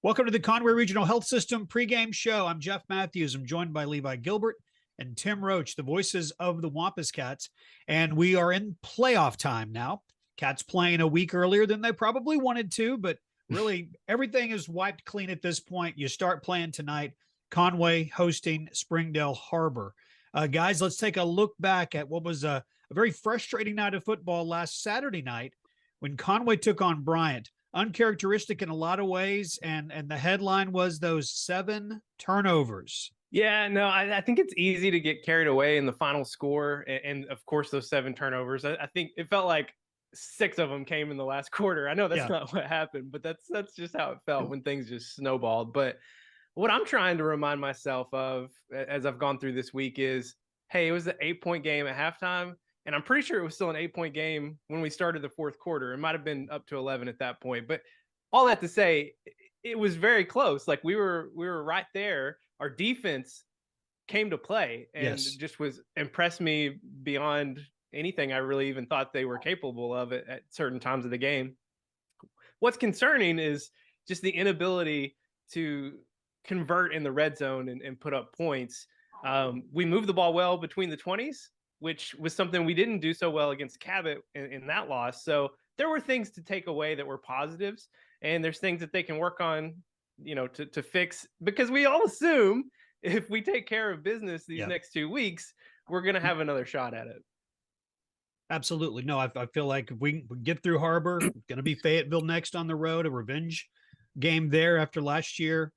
Welcome to the Conway Regional Health System pregame show. I'm Jeff Matthews. I'm joined by Levi Gilbert and Tim Roach, the voices of the Wampus Cats. And we are in playoff time now. Cats playing a week earlier than they probably wanted to, but really everything is wiped clean at this point. You start playing tonight. Conway hosting Springdale Har-Ber. Guys, let's take a look back at what was a very frustrating night of football last Saturday night when Conway took on Bryant. Uncharacteristic in a lot of ways, and the headline was those 7 turnovers. Yeah, no, I think it's easy to get carried away in the final score, and of course those 7 turnovers. I think it felt like 6 of them came in the last quarter. I know that's not what happened, but that's just how it felt when things just snowballed. But what I'm trying to remind myself of as I've gone through this week is, hey, it was an 8-point game at halftime. And I'm pretty sure it was still an 8-point game when we started the fourth quarter. It might have been up to 11 at that point. But all that to say, it was very close. Like we were right there. Our defense came to play and just was impressed me beyond anything I really even thought they were capable of at certain times of the game. What's concerning is just the inability to convert in the red zone and put up points. We moved the ball well between the 20s, which was something we didn't do so well against Cabot in that loss. So there were things to take away that were positives, and there's things that they can work on, to fix, because we all assume if we take care of business these next 2 weeks, we're going to have another shot at it. Absolutely. No, I feel like if we get through Har-Ber, going to be Fayetteville next on the road, a revenge game there after last year.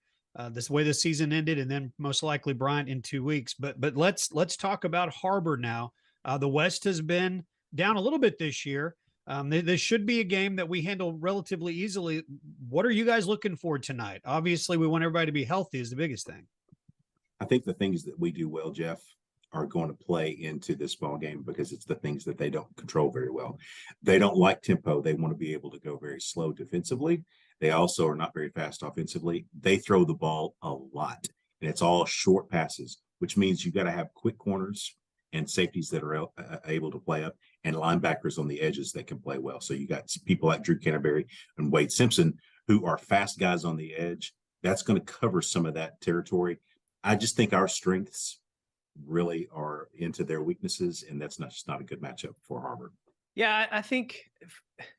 This way the season ended, and then most likely Bryant in 2 weeks. But let's talk about Har-Ber now. The West has been down a little bit this year. This should be a game that we handle relatively easily. What are you guys looking for tonight? Obviously, we want everybody to be healthy is the biggest thing. I think the things that we do well, Jeff, are going to play into this ball game because it's the things that they don't control very well. They don't like tempo. They want to be able to go very slow defensively. They also are not very fast offensively. They throw the ball a lot, and it's all short passes, which means you got to have quick corners and safeties that are able to play up, and linebackers on the edges that can play well. So you got people like Drew Canterbury and Wade Simpson who are fast guys on the edge. That's going to cover some of that territory. I just think our strengths really are into their weaknesses, and that's just not a good matchup for Har-Ber. Yeah, I think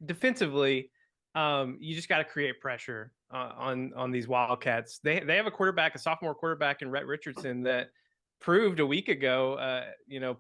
defensively, you just got to create pressure on these Wildcats. They have a sophomore quarterback in Rhett Richardson that proved a week ago,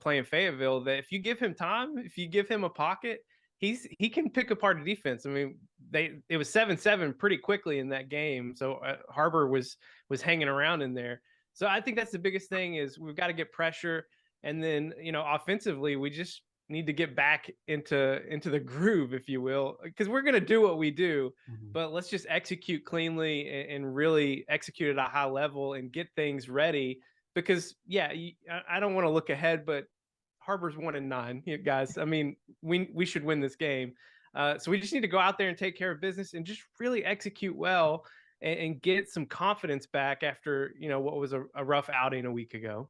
playing Fayetteville, that if you give him time, if you give him a pocket, he can pick apart a defense. I mean, it was 7-7 pretty quickly in that game, so Har-Ber was hanging around in there. So I think that's the biggest thing is we've got to get pressure, and then offensively we just need to get back into the groove, if you will, because we're going to do what we do, but let's just execute cleanly and really execute at a high level and get things ready. Because I don't want to look ahead, but Har-Ber's 1-9, guys. I mean, we should win this game. So we just need to go out there and take care of business and just really execute well and get some confidence back after, what was a rough outing a week ago.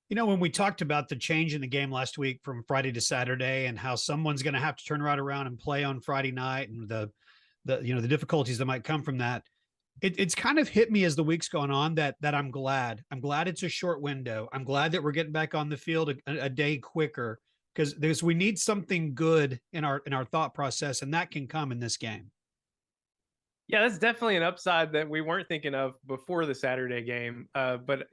When we talked about the change in the game last week from Friday to Saturday and how someone's going to have to turn right around and play on Friday night and the difficulties that might come from that, it's kind of hit me as the week's gone on that I'm glad it's a short window. I'm glad that we're getting back on the field a day quicker because we need something good in our thought process, and that can come in this game. Yeah, that's definitely an upside that we weren't thinking of before the Saturday game. But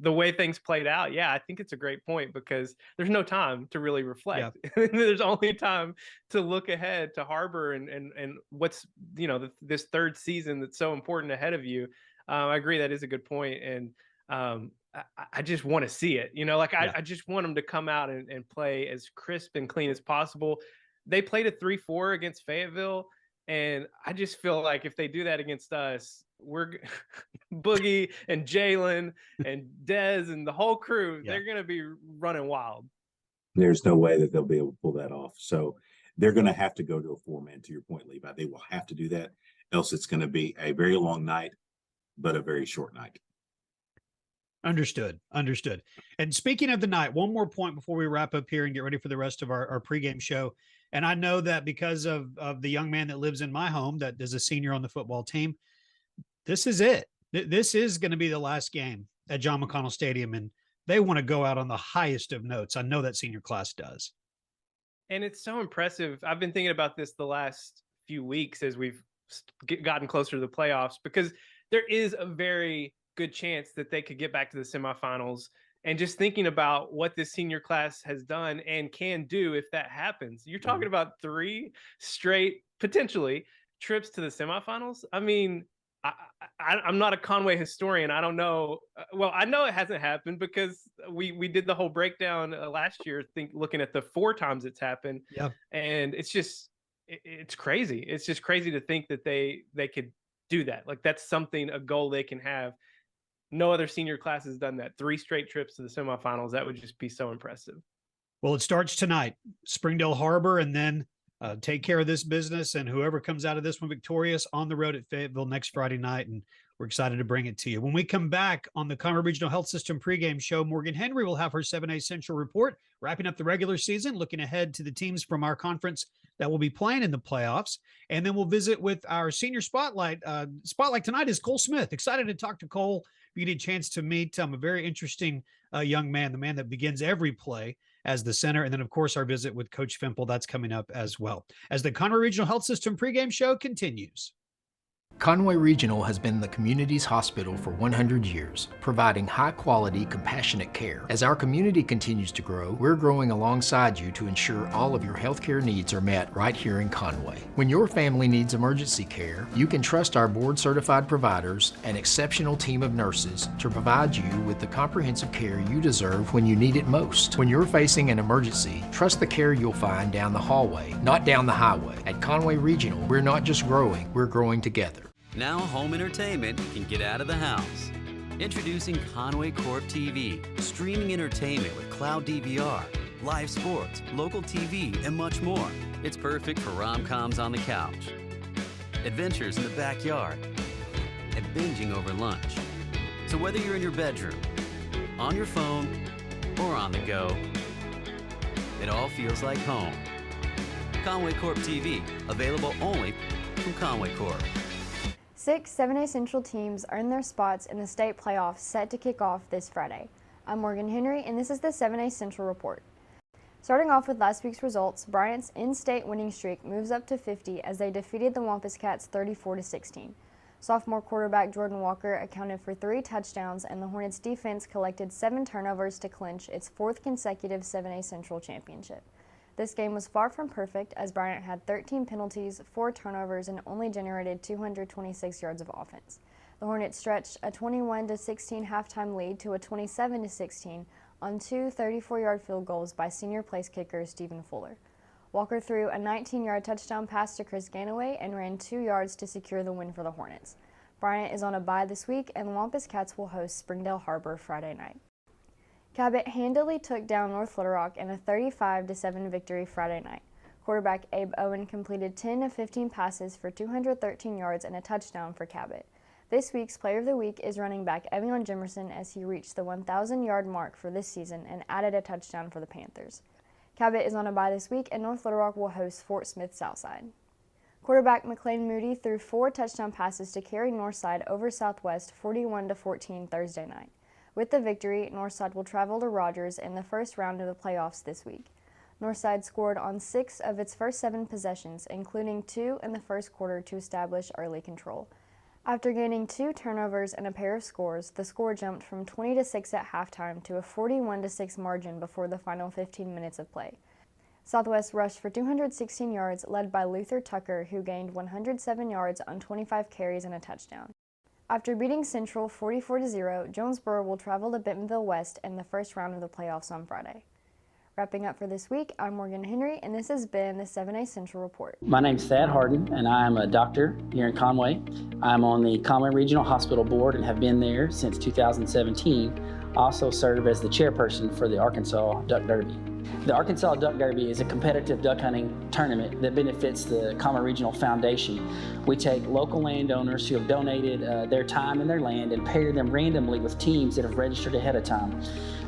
the way things played out, I think it's a great point because there's no time to really reflect. Yeah. There's only time to look ahead to Har-Ber and what's, this third season that's so important ahead of you. I agree that is a good point. And I just want to see it, I just want them to come out and play as crisp and clean as possible. They played a 3-4 against Fayetteville. And I just feel like if they do that against us, we're Boogie and Jalen and Dez and the whole crew, they're going to be running wild. There's no way that they'll be able to pull that off. So they're going to have to go to a 4-man, to your point, Levi. They will have to do that. Else it's going to be a very long night, but a very short night. Understood. And speaking of the night, one more point before we wrap up here and get ready for the rest of our pregame show. And I know that because of the young man that lives in my home that is a senior on the football team, This is it. This is going to be the last game at John McConnell Stadium, and they want to go out on the highest of notes. I know that senior class does. And it's so impressive. I've been thinking about this the last few weeks as we've gotten closer to the playoffs, because there is a very good chance that they could get back to the semifinals. And just thinking about what this senior class has done and can do if that happens, you're talking about 3 straight, potentially, trips to the semifinals. I mean, I'm not a Conway historian. I don't know. Well, I know it hasn't happened because we did the whole breakdown last year, looking at the 4 times it's happened. Yeah. And it's just, it's crazy. It's just crazy to think that they could do that. Like, that's something, a goal they can have. No other senior class has done that. 3 straight trips to the semifinals. That would just be so impressive. Well, it starts tonight, Springdale Har-Ber, and then take care of this business, and whoever comes out of this one victorious on the road at Fayetteville next Friday night. And we're excited to bring it to you. When we come back on the Conway Regional Health System pregame show, Morgan Henry will have her 7A Central report, wrapping up the regular season, looking ahead to the teams from our conference that will be playing in the playoffs. And then we'll visit with our senior spotlight. Spotlight tonight is Cole Smith. Excited to talk to Cole. You get a chance to meet a very interesting young man, the man that begins every play as the center. And then, of course, our visit with Coach Fimple, that's coming up as well, as the Conway Regional Health System pregame show continues. Conway Regional has been the community's hospital for 100 years, providing high-quality, compassionate care. As our community continues to grow, we're growing alongside you to ensure all of your healthcare needs are met right here in Conway. When your family needs emergency care, you can trust our board-certified providers and exceptional team of nurses to provide you with the comprehensive care you deserve when you need it most. When you're facing an emergency, trust the care you'll find down the hallway, not down the highway. At Conway Regional, we're not just growing, we're growing together. Now home entertainment can get out of the house. Introducing Conway Corp TV, streaming entertainment with cloud DVR, live sports, local TV, and much more. It's perfect for rom-coms on the couch, adventures in the backyard, and binging over lunch. So whether you're in your bedroom, on your phone, or on the go, it all feels like home. Conway Corp TV, available only from Conway Corp. 6 7A Central teams earned their spots in the state playoffs set to kick off this Friday. I'm Morgan Henry, and this is the 7A Central Report. Starting off with last week's results, Bryant's in-state winning streak moves up to 50 as they defeated the Wampus Cats 34-16. Sophomore quarterback Jordan Walker accounted for 3 touchdowns, and the Hornets' defense collected 7 turnovers to clinch its 4th consecutive 7A Central championship. This game was far from perfect as Bryant had 13 penalties, 4 turnovers, and only generated 226 yards of offense. The Hornets stretched a 21-16 halftime lead to a 27-16 on 2 34-yard field goals by senior place kicker Stephen Fuller. Walker threw a 19-yard touchdown pass to Chris Ganaway and ran 2 yards to secure the win for the Hornets. Bryant is on a bye this week, and the Wampus Cats will host Springdale Har-Ber Friday night. Cabot handily took down North Little Rock in a 35-7 victory Friday night. Quarterback Abe Owen completed 10 of 15 passes for 213 yards and a touchdown for Cabot. This week's Player of the Week is running back Evion Jimerson as he reached the 1,000-yard mark for this season and added a touchdown for the Panthers. Cabot is on a bye this week, and North Little Rock will host Fort Smith Southside. Quarterback McLean Moody threw 4 touchdown passes to carry Northside over Southwest 41-14 Thursday night. With the victory, Northside will travel to Rogers in the first round of the playoffs this week. Northside scored on 6 of its first 7 possessions, including 2 in the first quarter to establish early control. After gaining 2 turnovers and a pair of scores, the score jumped from 20-6 at halftime to a 41-6 margin before the final 15 minutes of play. Southwest rushed for 216 yards, led by Luther Tucker, who gained 107 yards on 25 carries and a touchdown. After beating Central 44-0, Jonesboro will travel to Bentonville West in the first round of the playoffs on Friday. Wrapping up for this week, I'm Morgan Henry, and this has been the 7A Central Report. My name's Thad Harden, and I'm a doctor here in Conway. I'm on the Conway Regional Hospital Board and have been there since 2017. I also serve as the chairperson for the Arkansas Duck Derby. The Arkansas Duck Derby is a competitive duck hunting tournament that benefits the Conway Regional Foundation. We take local landowners who have donated their time and their land and pair them randomly with teams that have registered ahead of time.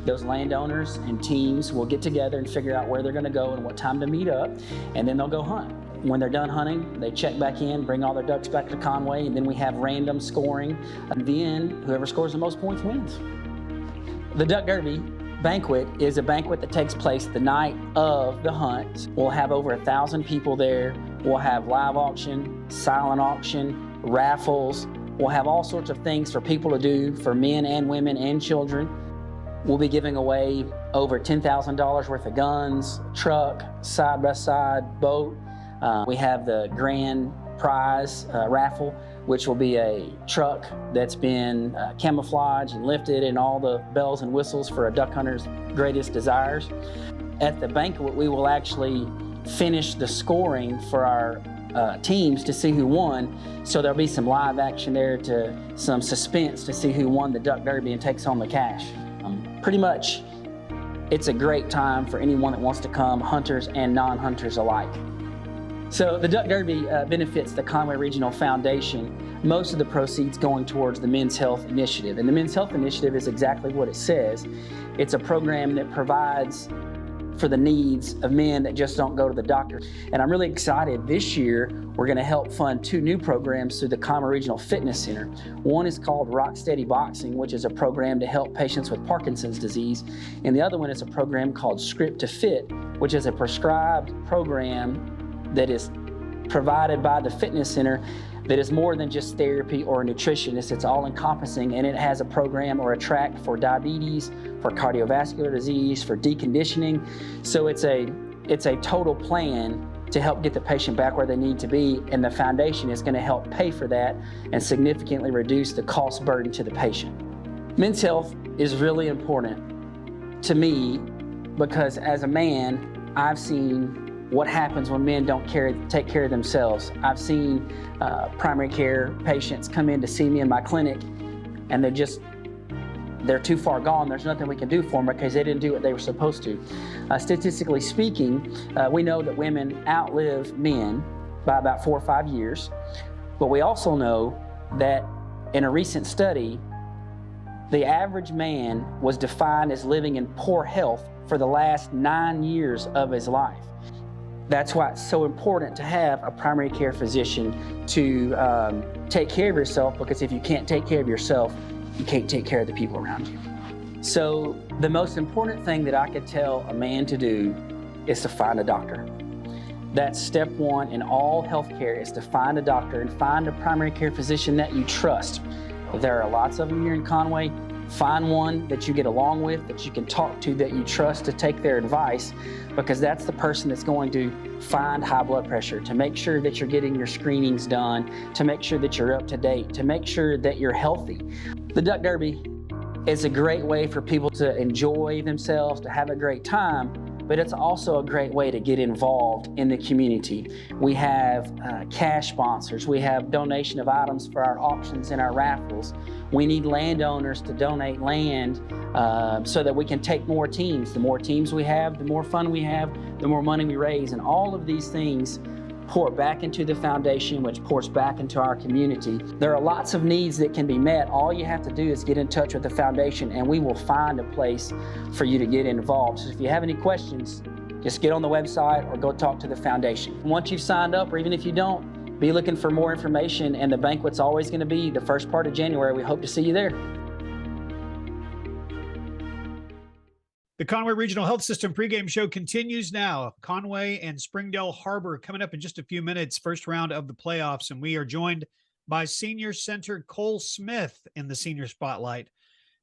Those landowners and teams will get together and figure out where they're going to go and what time to meet up, and then they'll go hunt. When they're done hunting, they check back in, bring all their ducks back to Conway, and then we have random scoring. And then whoever scores the most points wins. The Duck Derby banquet is a banquet that takes place the night of the hunt. We'll have over 1,000 people there. We'll have live auction, silent auction, raffles. We'll have all sorts of things for people to do, for men and women and children. We'll be giving away over $10,000 worth of guns, truck, side-by-side, boat. We have the grand prize raffle, which will be a truck that's been camouflaged and lifted and all the bells and whistles for a duck hunter's greatest desires. At the banquet, we will actually finish the scoring for our teams to see who won. So there'll be some live action there, some suspense to see who won the Duck Derby and takes home the cash. Pretty much, it's a great time for anyone that wants to come, hunters and non-hunters alike. So the Duck Derby benefits the Conway Regional Foundation, most of the proceeds going towards the Men's Health Initiative. And the Men's Health Initiative is exactly what it says. It's a program that provides for the needs of men that just don't go to the doctor. And I'm really excited. This year, we're going to help fund 2 new programs through the Conway Regional Fitness Center. One is called Rock Steady Boxing, which is a program to help patients with Parkinson's disease. And the other one is a program called Script to Fit, which is a prescribed program that is provided by the fitness center that is more than just therapy or a nutritionist. It's all encompassing, and it has a program or a track for diabetes, for cardiovascular disease, for deconditioning. So it's a total plan to help get the patient back where they need to be, and the foundation is going to help pay for that and significantly reduce the cost burden to the patient. Men's health is really important to me because as a man, I've seen what happens when men don't take care of themselves. I've seen primary care patients come in to see me in my clinic, and they're too far gone. There's nothing we can do for them because they didn't do what they were supposed to. Statistically speaking, we know that women outlive men by about 4 or 5 years, but we also know that in a recent study, the average man was defined as living in poor health for the last 9 years of his life. That's why it's so important to have a primary care physician to take care of yourself, because if you can't take care of yourself, you can't take care of the people around you. So the most important thing that I could tell a man to do is to find a doctor. That's step 1 in all healthcare, is to find a doctor and find a primary care physician that you trust. There are lots of them here in Conway. Find one that you get along with, that you can talk to, that you trust, to take their advice, because that's the person that's going to find high blood pressure, to make sure that you're getting your screenings done, to make sure that you're up to date, to make sure that you're healthy. The Duck Derby is a great way for people to enjoy themselves, to have a great time, but it's also a great way to get involved in the community. We have cash sponsors. We have donation of items for our auctions and our raffles. We need landowners to donate land so that we can take more teams. The more teams we have, the more fun we have, the more money we raise. And all of these things pour back into the foundation, which pours back into our community. There are lots of needs that can be met. All you have to do is get in touch with the foundation, and we will find a place for you to get involved. So if you have any questions, just get on the website or go talk to the foundation. Once you've signed up, or even if you don't, be looking for more information, and the banquet's always going to be the first part of January. We hope to see you there. The Conway Regional Health System pregame show continues now. Conway and Springdale Har-Ber coming up in just a few minutes, first round of the playoffs, and we are joined by senior center Cole Smith in the senior spotlight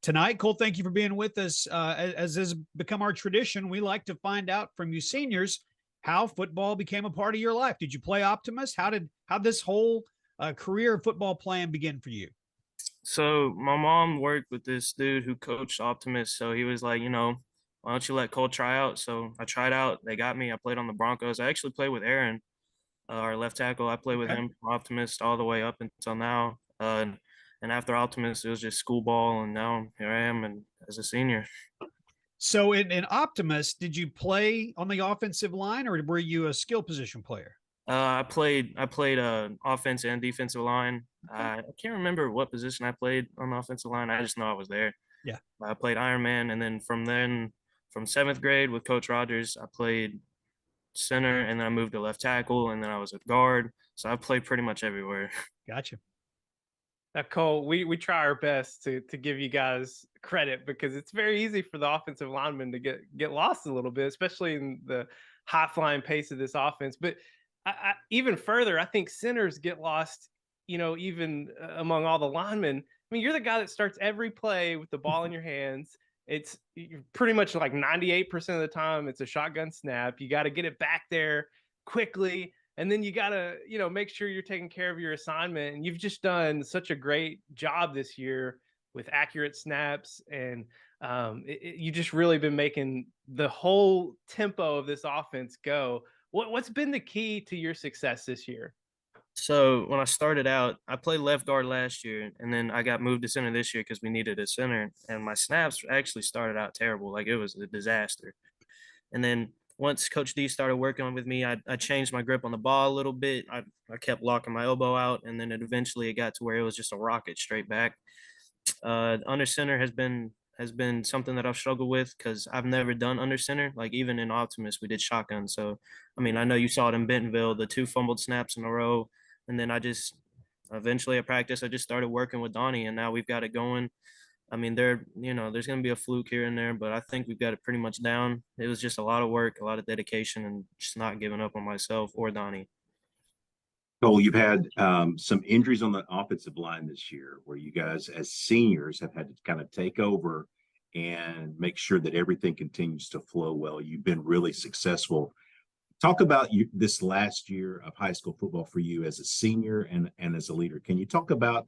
tonight. Cole, thank you for being with us. As has become our tradition, we like to find out from you seniors how football became a part of your life. Did you play Optimus? How'd this whole career football plan begin for you? So my mom worked with this dude who coached Optimus, so he was like, why don't you let Cole try out? So I tried out. They got me. I played on the Broncos. I actually played with Aaron, our left tackle. I played with him from Optimist all the way up until now. And after Optimist, it was just school ball, and now here I am and as a senior. So in Optimist, did you play on the offensive line, or were you a skill position player? I played offense and defensive line. I can't remember what position I played on the offensive line. I just know I was there. Yeah. I played Iron Man, and then from 7th grade with Coach Rogers, I played center, and then I moved to left tackle, and then I was a guard. So I've played pretty much everywhere. Gotcha. Now, Cole, we try our best to give you guys credit because it's very easy for the offensive linemen to get lost a little bit, especially in the high flying pace of this offense. But even further, I think centers get lost, even among all the linemen. I mean, you're the guy that starts every play with the ball in your hands. It's pretty much like 98% of the time it's a shotgun snap. You got to get it back there quickly. And then you got to, make sure you're taking care of your assignment. And you've just done such a great job this year with accurate snaps. And you just really been making the whole tempo of this offense go. What's been the key to your success this year? So when I started out, I played left guard last year, and then I got moved to center this year because we needed a center. And my snaps actually started out terrible. Like, it was a disaster. And then once Coach D started working with me, I changed my grip on the ball a little bit. I kept locking my elbow out, and then eventually it got to where it was just a rocket straight back. Under center has been something that I've struggled with because I've never done under center. Like, even in Optimus, we did shotgun. So, I mean, I know you saw it in Bentonville, the 2 fumbled snaps in a row. And then eventually at practice, I just started working with Donnie, and now we've got it going. I mean, there's going to be a fluke here and there, but I think we've got it pretty much down. It was just a lot of work, a lot of dedication, and just not giving up on myself or Donnie. Cole, you've had some injuries on the offensive line this year where you guys as seniors have had to kind of take over and make sure that everything continues to flow well. You've been really successful. Talk about this last year of high school football for you as a senior and as a leader. Can you talk about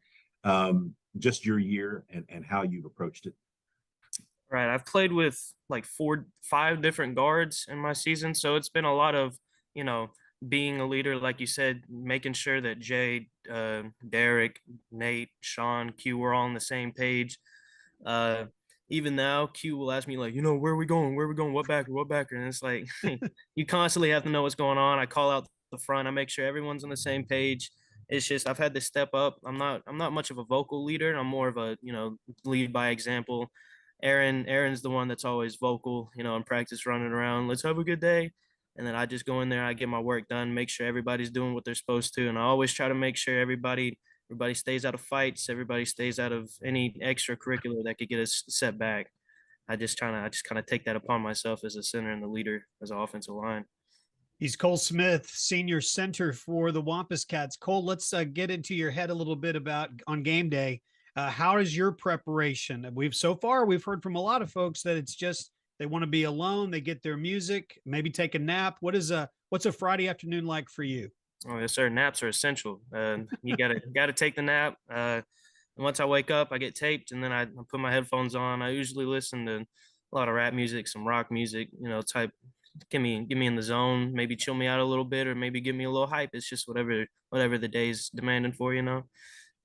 just your year and how you've approached it? Right. I've played with like 5 different guards in my season. So it's been a lot of, being a leader, like you said, making sure that Jay, Derek, Nate, Sean, Q, we're all on the same page. Even now, Q will ask me like, where are we going? What backer? And it's like, you constantly have to know what's going on. I call out the front. I make sure everyone's on the same page. It's just, I've had to step up. I'm not much of a vocal leader. I'm more of a, lead by example. Aaron's the one that's always vocal, in practice, running around. Let's have a good day. And then I just go in there, I get my work done, make sure everybody's doing what they're supposed to. And I always try to make sure everybody stays out of fights. Everybody stays out of any extracurricular that could get us set back. I just kind of take that upon myself as a center and the leader as an offensive line. He's Cole Smith, senior center for the Wampus Cats. Cole, let's get into your head a little bit about on game day. How is your preparation? We've heard from a lot of folks that it's just they want to be alone. They get their music, maybe take a nap. What's a Friday afternoon like for you? Oh, yes, sir. Naps are essential. You gotta take the nap. And once I wake up, I get taped, and then I put my headphones on. I usually listen to a lot of rap music, some rock music, type get me in the zone, maybe chill me out a little bit, or maybe give me a little hype. It's just whatever the day's demanding for,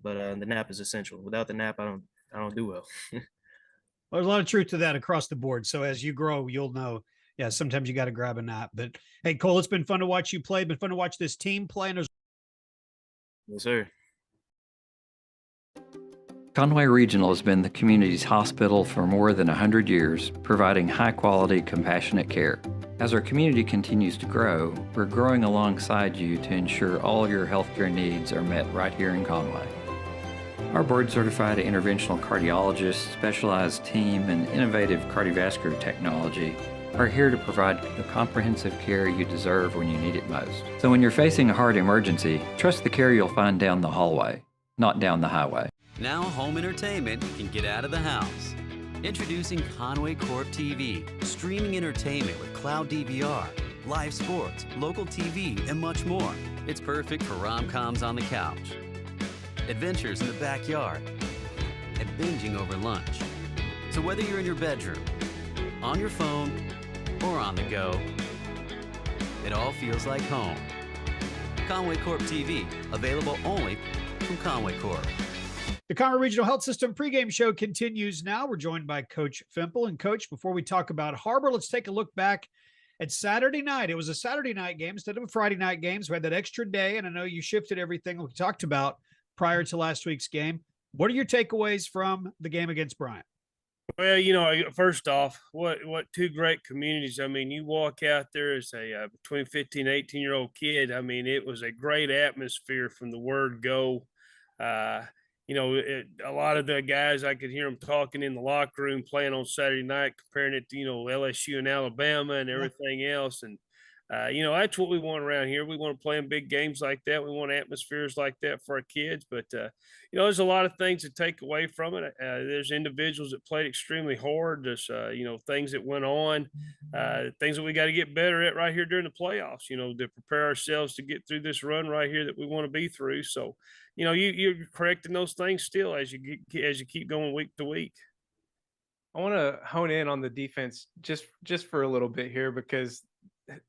But the nap is essential. Without the nap, I don't do well. Well, there's a lot of truth to that across the board. So as you grow, you'll know, yeah, sometimes you got to grab a nap. But hey, Cole, it's been fun to watch you play. It's been fun to watch this team play. And Yes, sir. Conway Regional has been the community's hospital for more than 100 years, providing high-quality, compassionate care. As our community continues to grow, we're growing alongside you to ensure all your healthcare needs are met right here in Conway. Our board-certified interventional cardiologists, specialized team, and innovative cardiovascular technology are here to provide the comprehensive care you deserve when you need it most. So when you're facing a heart emergency, trust the care you'll find down the hallway, not down the highway. Now home entertainment can get out of the house. Introducing Conway Corp TV, streaming entertainment with cloud DVR, live sports, local TV, and much more. It's perfect for rom-coms on the couch, adventures in the backyard, and binging over lunch. So whether you're in your bedroom, on your phone, or on the go, it all feels like home. Conway Corp TV, available only from Conway Corp. the Conway Regional Health System pregame show continues now. We're joined by Coach Fimple. And Coach, before we talk about Har-Ber, let's take a look back at Saturday night. It was a Saturday night game instead of a Friday night game. So we had that extra day, and I know you shifted everything we talked about prior to last week's game. What are your takeaways from the game against Bryant? Well, first off, what two great communities. I mean, you walk out there as a between 15 and 18-year-old kid. I mean, it was a great atmosphere from the word go. Uh, a lot of the guys, I could hear them talking in the locker room playing on Saturday night, comparing it to, LSU and Alabama and everything else. And, that's what we want around here. We want to play in big games like that. We want atmospheres like that for our kids. But, there's a lot of things to take away from it. There's individuals that played extremely hard. There's, things that went on, things that we got to get better at right here during the playoffs, to prepare ourselves to get through this run right here that we want to be through. So, you're correcting those things still as you keep going week to week. I want to hone in on the defense just for a little bit here, because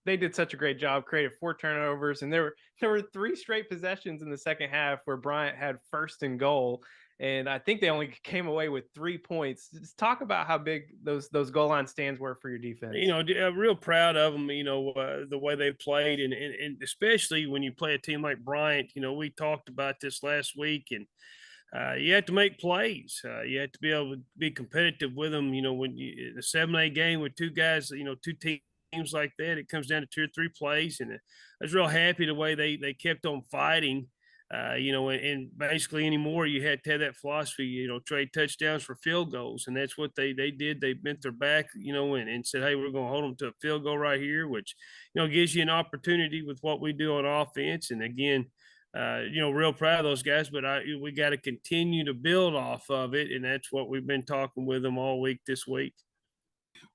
they did such a great job, created 4 turnovers, and there were 3 straight possessions in the second half where Bryant had 1st and goal, and I think they only came away with 3 points. Just talk about how big those goal line stands were for your defense. I'm real proud of them. The way they played, and especially when you play a team like Bryant. We talked about this last week, and you have to make plays. You have to be able to be competitive with them. When the 7A game with 2 guys, 2 teams like that, it comes down to 2 or 3 plays, and I was real happy the way they kept on fighting. And basically anymore, you had to have that philosophy, trade touchdowns for field goals, and that's what they did. They bent their back, and said, hey, we're going to hold them to a field goal right here, which gives you an opportunity with what we do on offense. And again, real proud of those guys, but we got to continue to build off of it, and that's what we've been talking with them all week this week.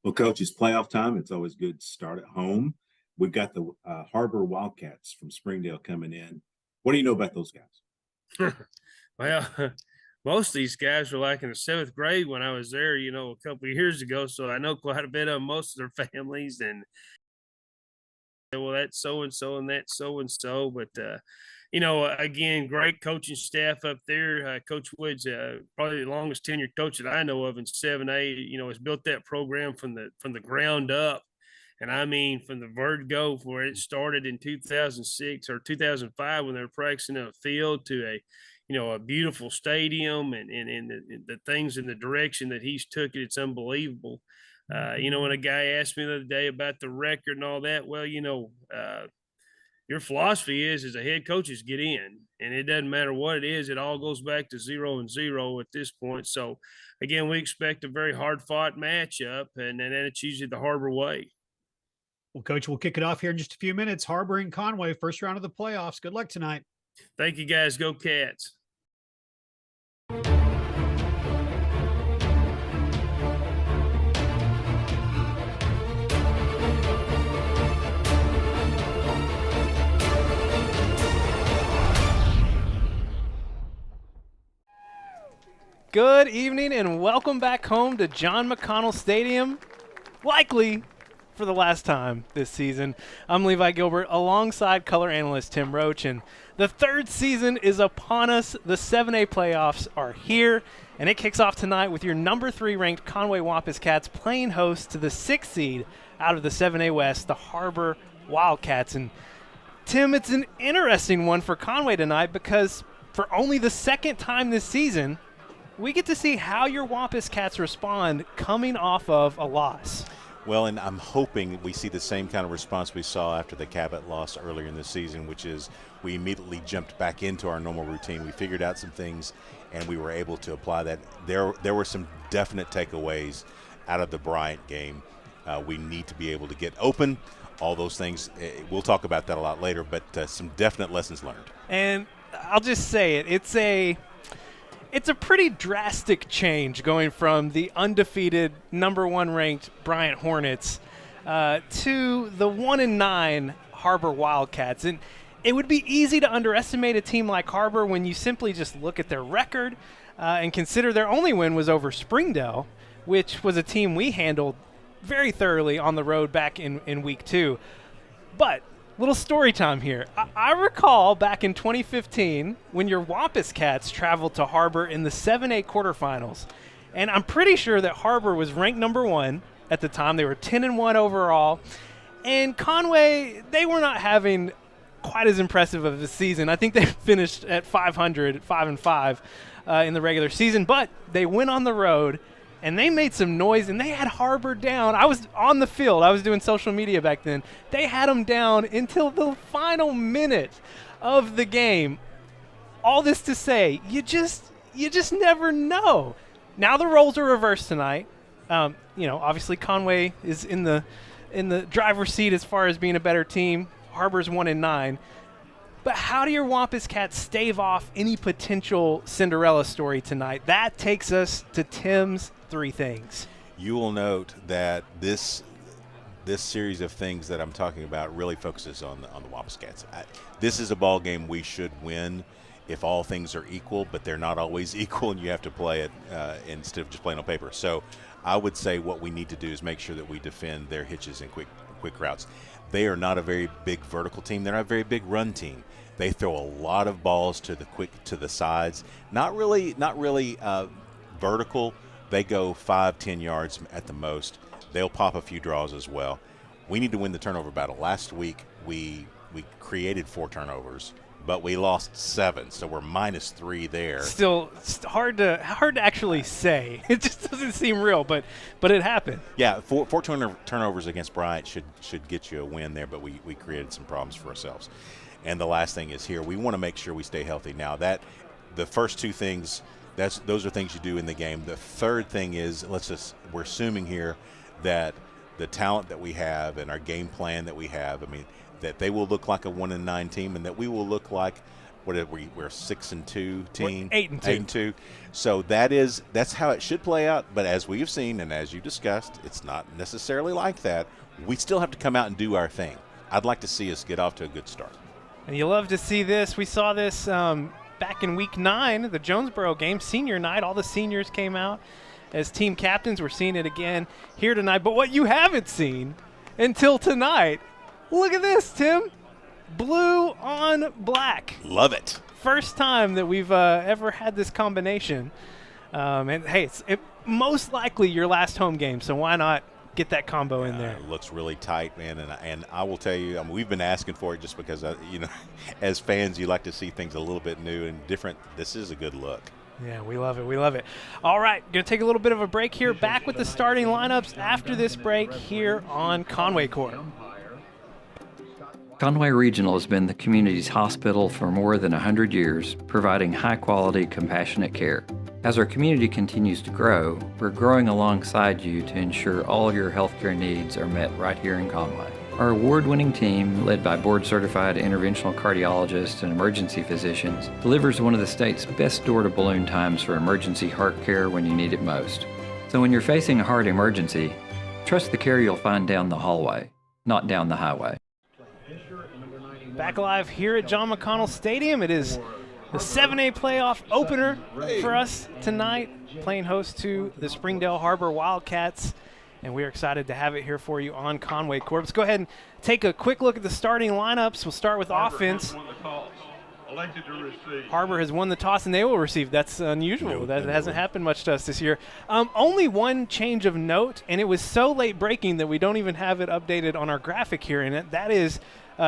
Well, Coach, it's playoff time. It's always good to start at home. We've got the Har-Ber Wildcats from Springdale coming in. What do you know about those guys? Well, most of these guys were like in the 7th grade when I was there, a couple of years ago. So I know quite a bit of most of their families, and well, that's so-and-so and that's so-and-so. But, again, great coaching staff up there. Coach Wood's probably the longest tenured coach that I know of in 7A, has built that program from the ground up. And I mean, from the word go, where it started in 2006 or 2005 when they were practicing on a field, to a beautiful stadium, and the things in the direction that he's took it, it's unbelievable. When a guy asked me the other day about the record and all that, well, your philosophy is, as a head coach, is get in, and it doesn't matter what it is. It all goes back to 0-0 at this point. So again, we expect a very hard fought matchup, and then it's usually the Har-Ber way. Well, Coach, we'll kick it off here in just a few minutes. Har-Ber and Conway, first round of the playoffs. Good luck tonight. Thank you, guys. Go Cats. Good evening and welcome back home to John McConnell Stadium, likely for the last time this season. I'm Levi Gilbert alongside color analyst Tim Roach, and the 3rd season is upon us. The 7A playoffs are here, and it kicks off tonight with your number 3 ranked Conway Wampus Cats playing host to the 6th seed out of the 7A West, the Har-Ber Wildcats. And Tim, it's an interesting one for Conway tonight because for only the 2nd time this season, we get to see how your Wampus Cats respond coming off of a loss. Well, and I'm hoping we see the same kind of response we saw after the Cabot loss earlier in the season, which is we immediately jumped back into our normal routine. We figured out some things, and we were able to apply that. There were some definite takeaways out of the Bryant game. We need to be able to get open, all those things. We'll talk about that a lot later, but some definite lessons learned. And I'll just say it. It's a pretty drastic change going from the undefeated number 1 ranked Bryant Hornets to the 1-9 Har-Ber Wildcats. And it would be easy to underestimate a team like Har-Ber when you simply just look at their record and consider their only win was over Springdale, which was a team we handled very thoroughly on the road back in week 2. But little story time here. I recall back in 2015 when your Wampus Cats traveled to Har-Ber in the 7A quarterfinals. And I'm pretty sure that Har-Ber was ranked number 1 at the time. They were 10-1 overall. And Conway, they were not having quite as impressive of a season. I think they finished at 500, 5-5 in the regular season. But they went on the road and they made some noise, and they had Har-Ber down. I was on the field. I was doing social media back then. They had them down until the final minute of the game. All this to say, you just never know. Now the roles are reversed tonight. Obviously Conway is in the driver's seat as far as being a better team. Har-Ber's 1-9. But how do your Wampus Cats stave off any potential Cinderella story tonight? That takes us to Tim's 3 things. You will note that this series of things that I'm talking about really focuses on the Wampus Cats. This is a ball game we should win if all things are equal, but they're not always equal, and you have to play it instead of just playing on paper. So I would say what we need to do is make sure that we defend their hitches and quick routes. They are not a very big vertical team. They're not a very big run team. They throw a lot of balls to the sides. Not really vertical. They go 5-10 yards at the most. They'll pop a few draws as well. We need to win the turnover battle. Last week we created 4 turnovers, but we lost 7, so we're -3 there. Still, it's hard to actually say. It just doesn't seem real, but it happened. Yeah, 4 turnovers against Bryant should get you a win there, but we created some problems for ourselves. And the last thing is here, we want to make sure we stay healthy. Now that the first 2 things, those are things you do in the game. The third thing is we're assuming here that the talent that we have and our game plan that we have, that they will look like a 1-9 team, and that we will look like we're a 6-2 team, 8-2. So that's how it should play out. But as we have seen and as you discussed, it's not necessarily like that. We still have to come out and do our thing. I'd like to see us get off to a good start. And you love to see this. We saw this back in week 9, the Jonesboro game, senior night. All the seniors came out as team captains. We're seeing it again here tonight. But what you haven't seen until tonight, look at this, Tim. Blue on black. Love it. First time that we've ever had this combination. And, hey, it's most likely your last home game, so why not get that combo in there? It looks really tight, man, and I will tell you, we've been asking for it just because, as fans, you like to see things a little bit new and different. This is a good look. Yeah, we love it. We love it. All right, going to take a little bit of a break here. Back with the starting lineups after this break here on Conway Corp. Conway Regional has been the community's hospital for more than 100 years, providing high-quality, compassionate care. As our community continues to grow, we're growing alongside you to ensure all your healthcare needs are met right here in Conway. Our award-winning team, led by board-certified interventional cardiologists and emergency physicians, delivers one of the state's best door-to-balloon times for emergency heart care when you need it most. So when you're facing a heart emergency, trust the care you'll find down the hallway, not down the highway. Back live here at John McConnell Stadium. It is the 7A playoff opener for us tonight, playing host to the Springdale Har-Ber Wildcats, and we're excited to have it here for you on Conway Corp. Let's go ahead and take a quick look at the starting lineups. We'll start with offense. Har-Ber has won the toss, and they will receive. That's unusual. That hasn't happened much to us this year. Only one change of note, and it was so late breaking that we don't even have it updated on our graphic here, and that is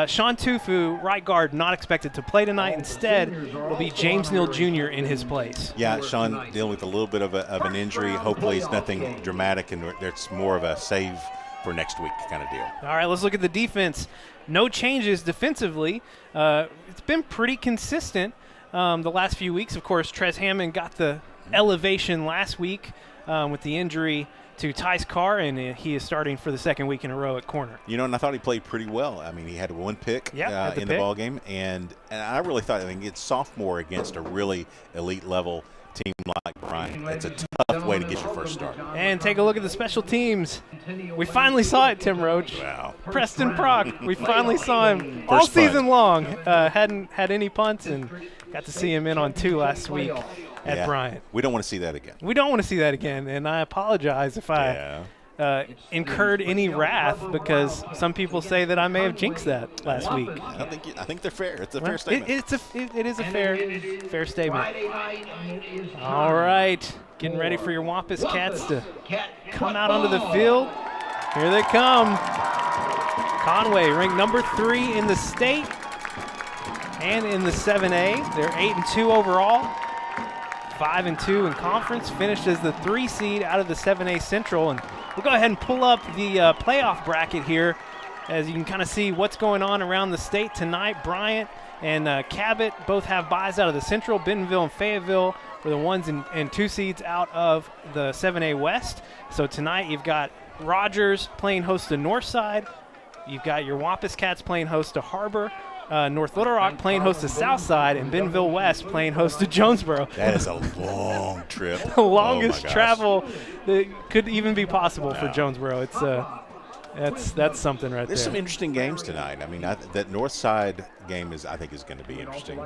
Sean Tufu, right guard, not expected to play tonight. Instead, it'll be James Neal Jr. in his place. Yeah, Sean dealing with a little bit of an injury. Hopefully it's nothing dramatic, and it's more of a save for next week kind of deal. All right, let's look at the defense. No changes defensively. It's been pretty consistent the last few weeks. Of course, Trez Hammond got the elevation last week with the injury to Tice Carr, and he is starting for the second week in a row at corner. And I thought he played pretty well. He had 1 pick in the ball game, and I really thought it's sophomore against a really elite level team like Bryant. It's a tough way to get your first start. And take a look at the special teams. We finally saw it, Tim Roach. Wow. Preston Prock. We finally saw him all season long. Hadn't had any punts, and got to see him in on 2 last week at Bryant. We don't want to see that again. We don't want to see that again, and I apologize if I incurred any wrath, because some people say that I may have jinxed that last week. I think they're fair. It's a fair statement. It is a fair statement. All right, getting ready for your Wampus Cats to come out onto the field. Here they come. Conway, ranked number 3 in the state and in the 7A. They're 8-2 overall. 5-2 in conference, finished as the 3 seed out of the 7A Central. And we'll go ahead and pull up the playoff bracket here, as you can kind of see what's going on around the state tonight. Bryant and Cabot both have byes out of the Central. Bentonville and Fayetteville were the 1 and 2 seeds out of the 7A West. So tonight you've got Rogers playing host to Northside. You've got your Wampus Cats playing host to Har-Ber. North Little Rock playing host to Southside, and Bentonville West playing host to Jonesboro. That is a long trip. The longest travel that could even be possible for Jonesboro. It's that's something right There's there. some interesting games tonight. I mean, that Northside game I think is going to be interesting.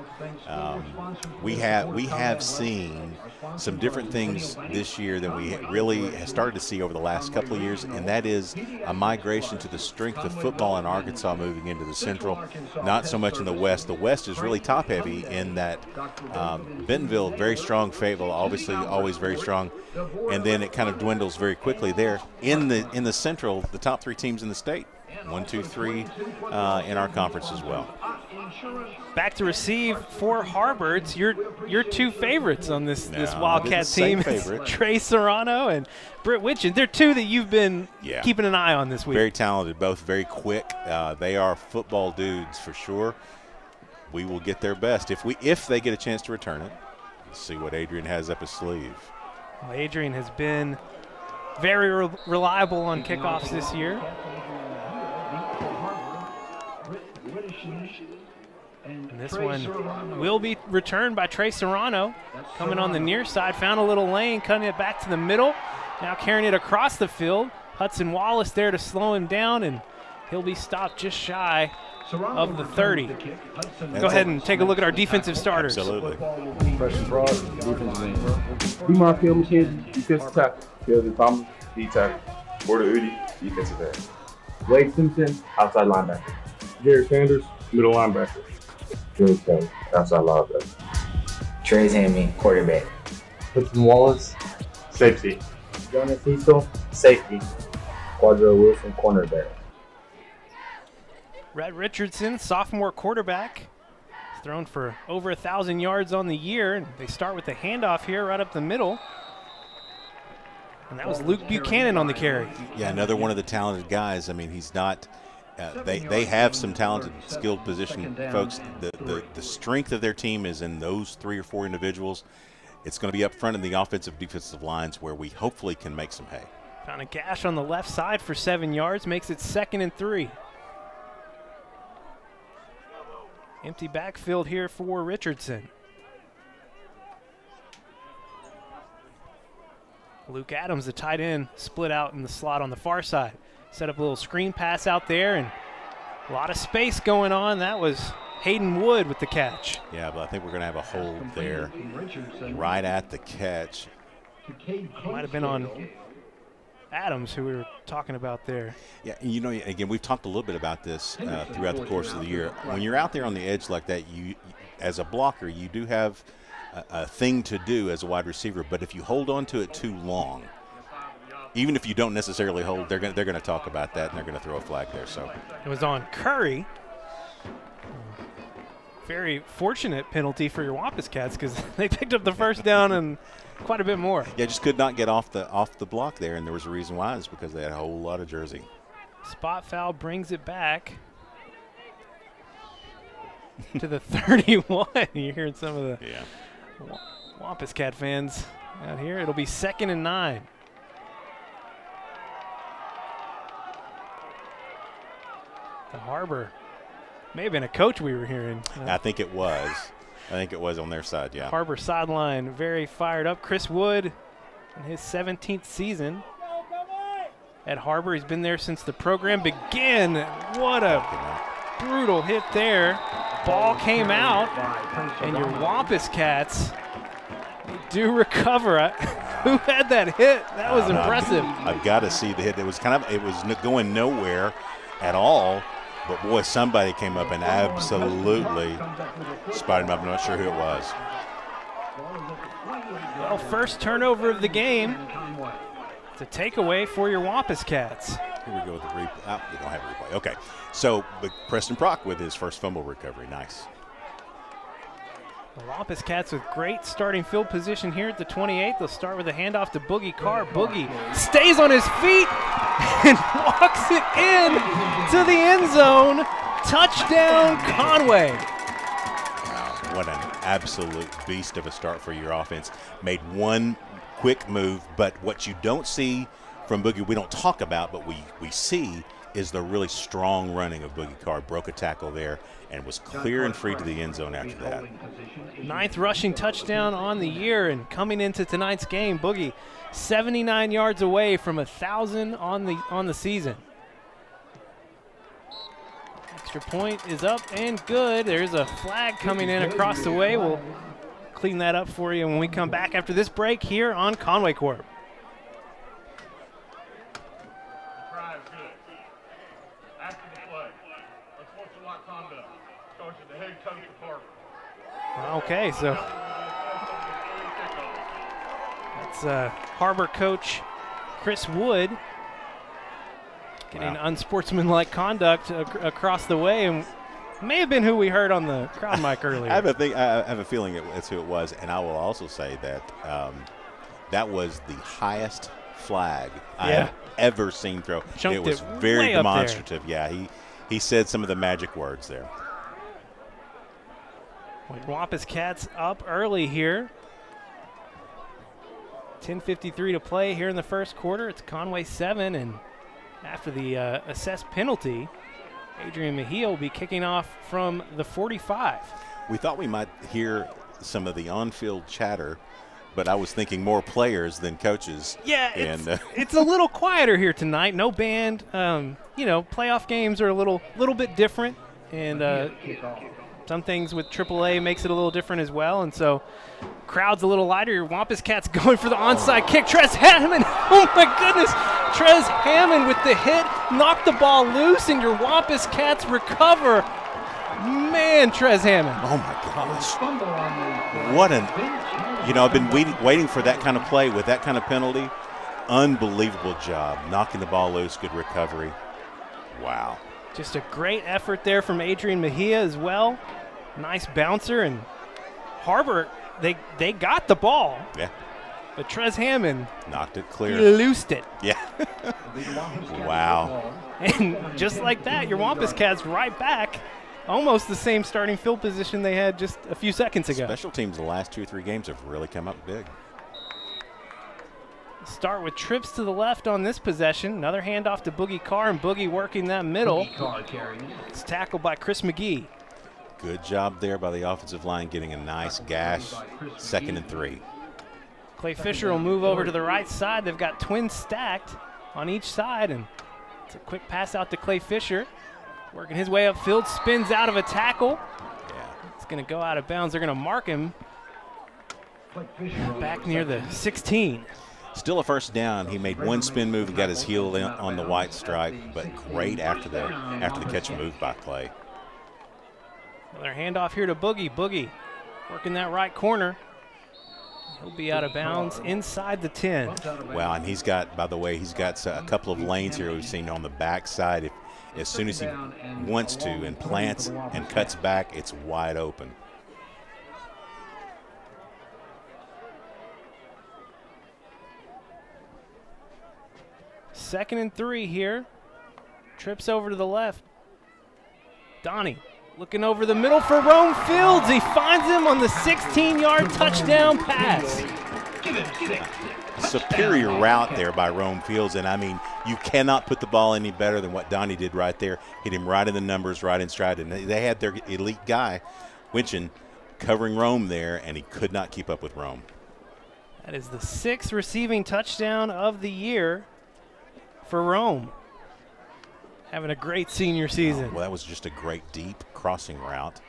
We have seen some different things this year than we really have started to see over the last couple of years, and that is a migration to the strength of football in Arkansas moving into the Central, not so much in the West. The West is really top heavy in that Bentonville very strong, Fayetteville obviously always very strong, and then it kind of dwindles very quickly there. In the Central, the top 3 teams in the state, 1, 2, 3 in our conference as well. Back to receive for Har-Ber. It's your 2 favorites on this Wildcat team. It's Trey Serrano and Britt Witchen. They're 2 that you've been keeping an eye on this week. Very talented, both very quick. They are football dudes for sure. We will get their best if they get a chance to return it. Let's see what Adrian has up his sleeve. Well, Adrian has been very reliable on kickoffs this year. And this one will be returned by Trey Serrano. Coming on the near side, found a little lane, cutting it back to the middle. Now carrying it across the field. Hudson Wallace there to slow him down, and he'll be stopped just shy of the 30. Go ahead and take a look at our defensive starters. Absolutely. Preston Broad, defensive end. DeMarco McKenzie, defensive tackle. Kelvin Thomas, D tackle. Border Udi, defensive end. Blake Simpson, outside linebacker. Jared Sanders, middle linebacker. George Kelly, outside linebacker. Trey Hammy, quarterback. Hudson Wallace, safety. Jonas Cecil, safety. Quadro Wilson, cornerback. Rhett Richardson, sophomore quarterback. He's thrown for over 1,000 yards on the year. And they start with the handoff here right up the middle. And that was Luke Buchanan on the carry. Yeah, another one of the talented guys. I mean, he's not they have some talented, skilled position folks. The strength of their team is in those 3 or 4 individuals. It's going to be up front in the offensive defensive lines where we hopefully can make some hay. Found a gash on the left side for 7 yards, makes it 2nd and 3. Empty backfield here for Richardson. Luke Adams, the tight end, split out in the slot on the far side. Set up a little screen pass out there, and a lot of space going on. That was Hayden Wood with the catch. Yeah, but I think we're going to have a hold there right at the catch. Might have been on Adams, who we were talking about there. Yeah, you know, again, we've talked a little bit about this throughout the course of the year. When you're out there on the edge like that, you as a blocker, you do have a thing to do as a wide receiver, but if you hold on to it too long, even if you don't necessarily hold, they're going to talk about that, and they're going to throw a flag there. So it was on Curry. Very fortunate penalty for your Wampus Cats because they picked up the first down and quite a bit more. Yeah, just could not get off the block there, and there was a reason why. It's because they had a whole lot of jersey. Spot foul brings it back to the 31. You're hearing some of the Wampus Cat fans out here. It'll be 2nd and 9. The Har-Ber may have been a coach we were hearing. I think it was. I think it was on their side, yeah. Har-Ber sideline very fired up. Chris Wood in his 17th season at Har-Ber. He's been there since the program began. What a brutal hit there. Ball came out, and your Wampus Cats do recover. Who had that hit? That was impressive. I've got to see the hit. It was going nowhere at all. But, boy, somebody came up and absolutely spotted him up. I'm not sure who it was. Well, first turnover of the game. It's a takeaway for your Wampus Cats. Here we go with the replay. Oh, we don't have a replay. Okay. So, but Preston Prock with his first fumble recovery. Nice. The Wampus Cats with great starting field position here at the 28. They'll start with a handoff to Boogie Carr. Boogie stays on his feet and walks it in to the end zone. Touchdown, Conway. Wow, what an absolute beast of a start for your offense. Made one quick move, but what you don't see from Boogie, we don't talk about, but we see is the really strong running of Boogie Carr. Broke a tackle there and was clear and free to the end zone after that. 9th rushing touchdown on the year, and coming into tonight's game, Boogie 79 yards away from 1,000 on the season. Extra point is up and good. There's a flag coming in across the way. We'll clean that up for you when we come back after this break here on Conway Corp. Okay, so that's Har-Ber coach Chris Wood getting unsportsmanlike conduct across the way, and may have been who we heard on the crowd mic earlier. I have a feeling that's who it was, and I will also say that that was the highest flag I have ever seen throw. Chunked it was it very way up demonstrative. Yeah, he said some of the magic words there. Wampus Cats up early here. 10:53 to play here in the first quarter. It's Conway 7, and after the assessed penalty, Adrian Mejia will be kicking off from the 45. We thought we might hear some of the on-field chatter, but I was thinking more players than coaches. Yeah, it's a little quieter here tonight. No band. Playoff games are a little bit different, and some things with AAA makes it a little different as well, and so crowd's a little lighter. Your Wampus Cats going for the onside kick. Trez Hammond, oh my goodness. Trez Hammond with the hit, knocked the ball loose, and your Wampus Cats recover. Man, Trez Hammond. Oh my gosh. What I've been waiting for that kind of play with that kind of penalty. Unbelievable job. Knocking the ball loose, good recovery. Wow. Just a great effort there from Adrian Mejia as well. Nice bouncer, and Har-Ber, they got the ball. Yeah. But Trez Hammond knocked it clear. He loosed it. Yeah. Wow. And just like that, your Wampus Cats right back. Almost the same starting field position they had just a few seconds ago. Special teams the last 2 or 3 games have really come up big. Start with trips to the left on this possession. Another handoff to Boogie Carr, and Boogie working that middle. It's tackled by Chris McGee. Good job there by the offensive line, getting a nice gash. 2nd and 3. Clay Fisher will move over to the right side. They've got twins stacked on each side, and it's a quick pass out to Clay Fisher. Working his way upfield, spins out of a tackle. Yeah. It's going to go out of bounds. They're going to mark him back near the 16. Still a first down. He made one spin move and got his heel on the white stripe, but great after the catch and move by Clay. Another handoff here to Boogie. Boogie working that right corner. He'll be out of bounds inside the 10. Wow, and he's got a couple of lanes here we've seen on the backside. As soon as he wants to and plants and cuts back, it's wide open. Second and 3 here. Trips over to the left. Donnie looking over the middle for Rome Fields. He finds him on the 16-yard touchdown pass. Superior route there by Rome Fields, and I mean, you cannot put the ball any better than what Donnie did right there. Hit him right in the numbers, right in stride, and they had their elite guy, Winchin, covering Rome there, and he could not keep up with Rome. That is the 6th receiving touchdown of the year for Rome. Having a great senior season. Well, that was just a great deep crossing route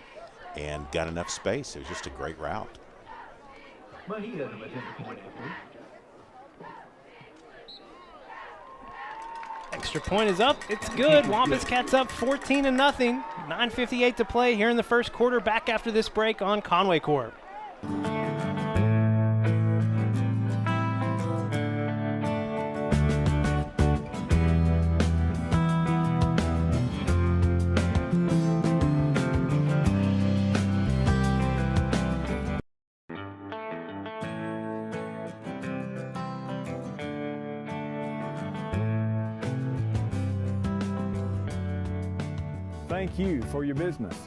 and got enough space. It was just a great route. Extra point is up. It's good. Wampus Cats up 14-0. 9:58 to play here in the first quarter. Back after this break on Conway Corp. thank you for your business.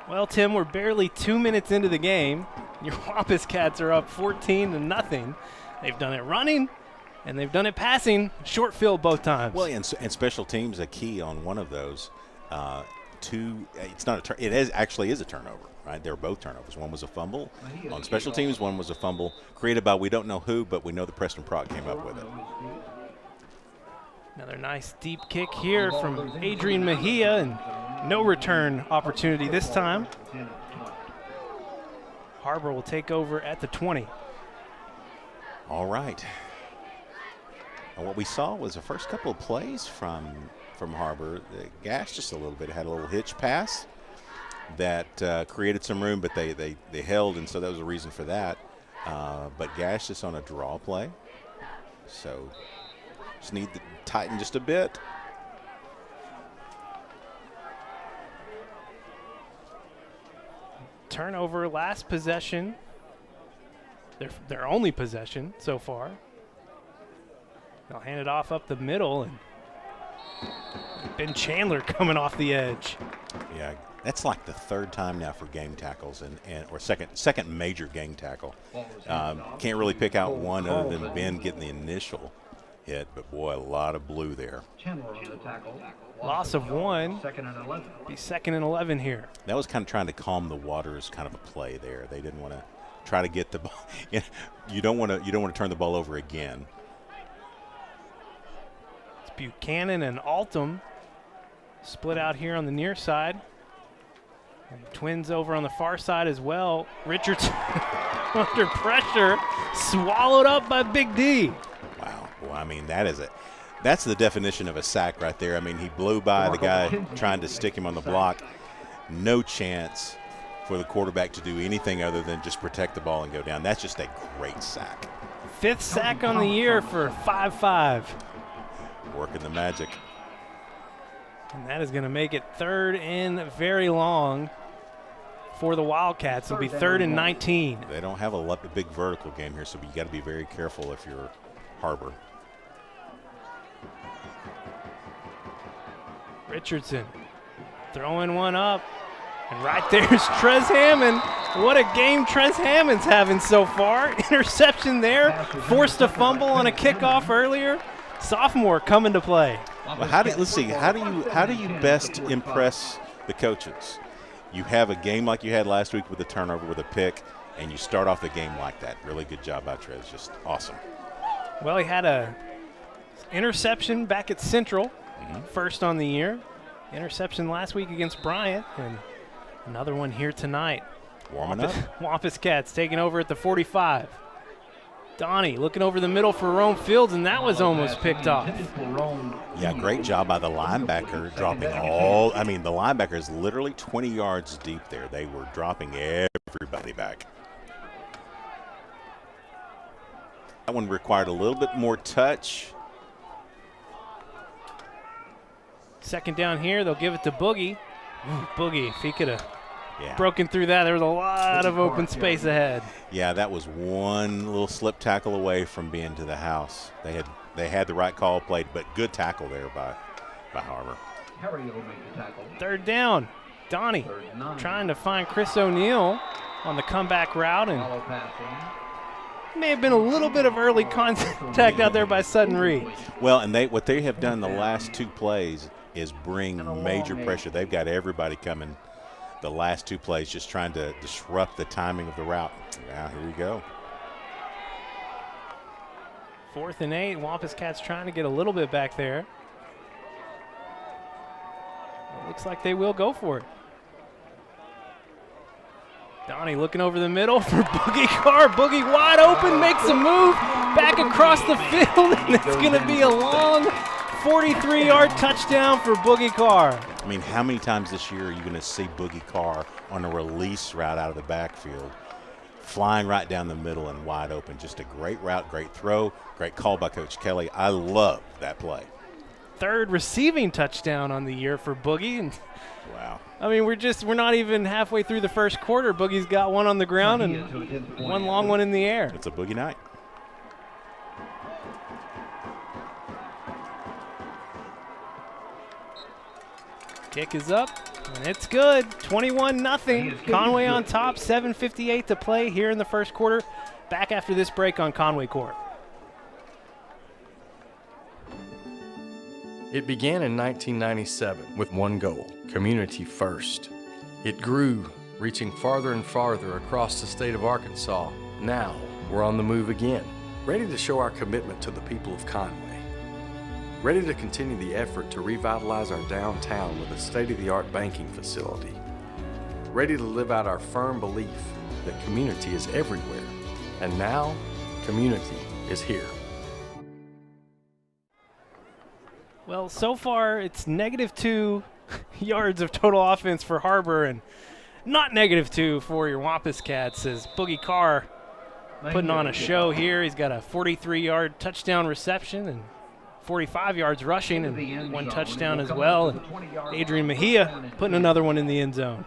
Well, Tim, we're barely 2 minutes into the game. Your Wampus Cats are up 14-0. They've done it running, and they've done it passing. Short field both times. Well, and special teams a key on one of those. It's not a it actually is a turnover, right? They're both turnovers. One was a fumble on special teams. One was a fumble created by we don't know who, but we know the Preston Proc came up with it. Another nice deep kick here from Adrian Mejia, and no return opportunity this time. Har-Ber will take over at the 20. All right. And what we saw was the first couple of plays from Har-Ber. The Gash just a little bit, had a little hitch pass that created some room, but they held, and so that was a reason for that. But Gash just on a draw play. So just need to tighten just a bit. Turnover last possession. Their only possession so far. They'll hand it off up the middle, and Ben Chandler coming off the edge. Yeah, that's like the third time now for gang tackles or second major gang tackle. Can't really pick out one other than Ben getting the initial hit, but boy, a lot of blue there. Loss of one. Be 2nd and 11 here. That was kind of trying to calm the waters, kind of a play there. They didn't want to try to get the ball. You don't want to turn the ball over again. It's Buchanan and Altum split out here on the near side. And Twins over on the far side as well. Richards under pressure, swallowed up by Big D. Wow. Well, I mean, that's the definition of a sack right there. I mean, he blew by the guy trying to stick him on the block. No chance for the quarterback to do anything other than just protect the ball and go down. That's just a great sack. 5th sack on the year for 5-5. Working the magic. And that is going to make it 3rd and very long for the Wildcats. It'll be 3rd and 19. They don't have a big vertical game here, so you got to be very careful if you're Har-Ber. Richardson throwing one up. And right there's Trez Hammond. What a game Trez Hammond's having so far. Interception there. Forced a fumble on a kickoff earlier. Sophomore coming to play. Well, let's see. How do you best impress the coaches? You have a game like you had last week with a turnover, with a pick, and you start off the game like that. Really good job by Trez. Just awesome. Well, he had a interception back at Central, first on the year. Interception last week against Bryant, and another one here tonight. Warming up. Wampus Cats taking over at the 45. Donnie looking over the middle for Rome Fields, and that was almost picked off. Yeah, great job by the linebacker dropping all. I mean, the linebacker is literally 20 yards deep there. They were dropping everybody back. That one required a little bit more touch. 2nd down here, they'll give it to Boogie. Boogie, if he could have broken through that, there was a lot of open space ahead. Yeah, that was one little slip tackle away from being to the house. They had the right call played, but good tackle there by Har-Ber. 3rd down, Donnie trying to find Chris O'Neill on the comeback route, and may have been a little bit of early contact out there by Sutton Reed. Well, and what they have done the last 2 plays is bring major pressure. They've got everybody coming the last 2 plays, just trying to disrupt the timing of the route. Now, here you go. 4th and 8. Wampus Cats trying to get a little bit back there. It looks like they will go for it. Donnie looking over the middle for Boogie Carr. Boogie wide open, makes a move back across the field, and it's going to be a long 43-yard touchdown for Boogie Carr. I mean, how many times this year are you going to see Boogie Carr on a release route out of the backfield, flying right down the middle and wide open? Just a great route, great throw, great call by Coach Kelly. I love that play. 3rd receiving touchdown on the year for Boogie. And wow. I mean, we're not even halfway through the first quarter. Boogie's got one on the ground and one long one in the air. It's a Boogie night. Kick is up, and it's good. 21-0. Conway on top, 7:58 to play here in the first quarter. Back after this break on Conway Corp. It began in 1997 with one goal, community first. It grew, reaching farther and farther across the state of Arkansas. Now, we're on the move again, ready to show our commitment to the people of Conway. Ready to continue the effort to revitalize our downtown with a state-of-the-art banking facility. Ready to live out our firm belief that community is everywhere. And now, community is here. Well, so far it's -2 yards of total offense for Har-Ber and not -2 for your Wampus Cats as Boogie Carr putting on a show here. He's got a 43-yard touchdown reception and 45 yards rushing and 1 touchdown as well. And Adrian Mejia putting another one in the end zone.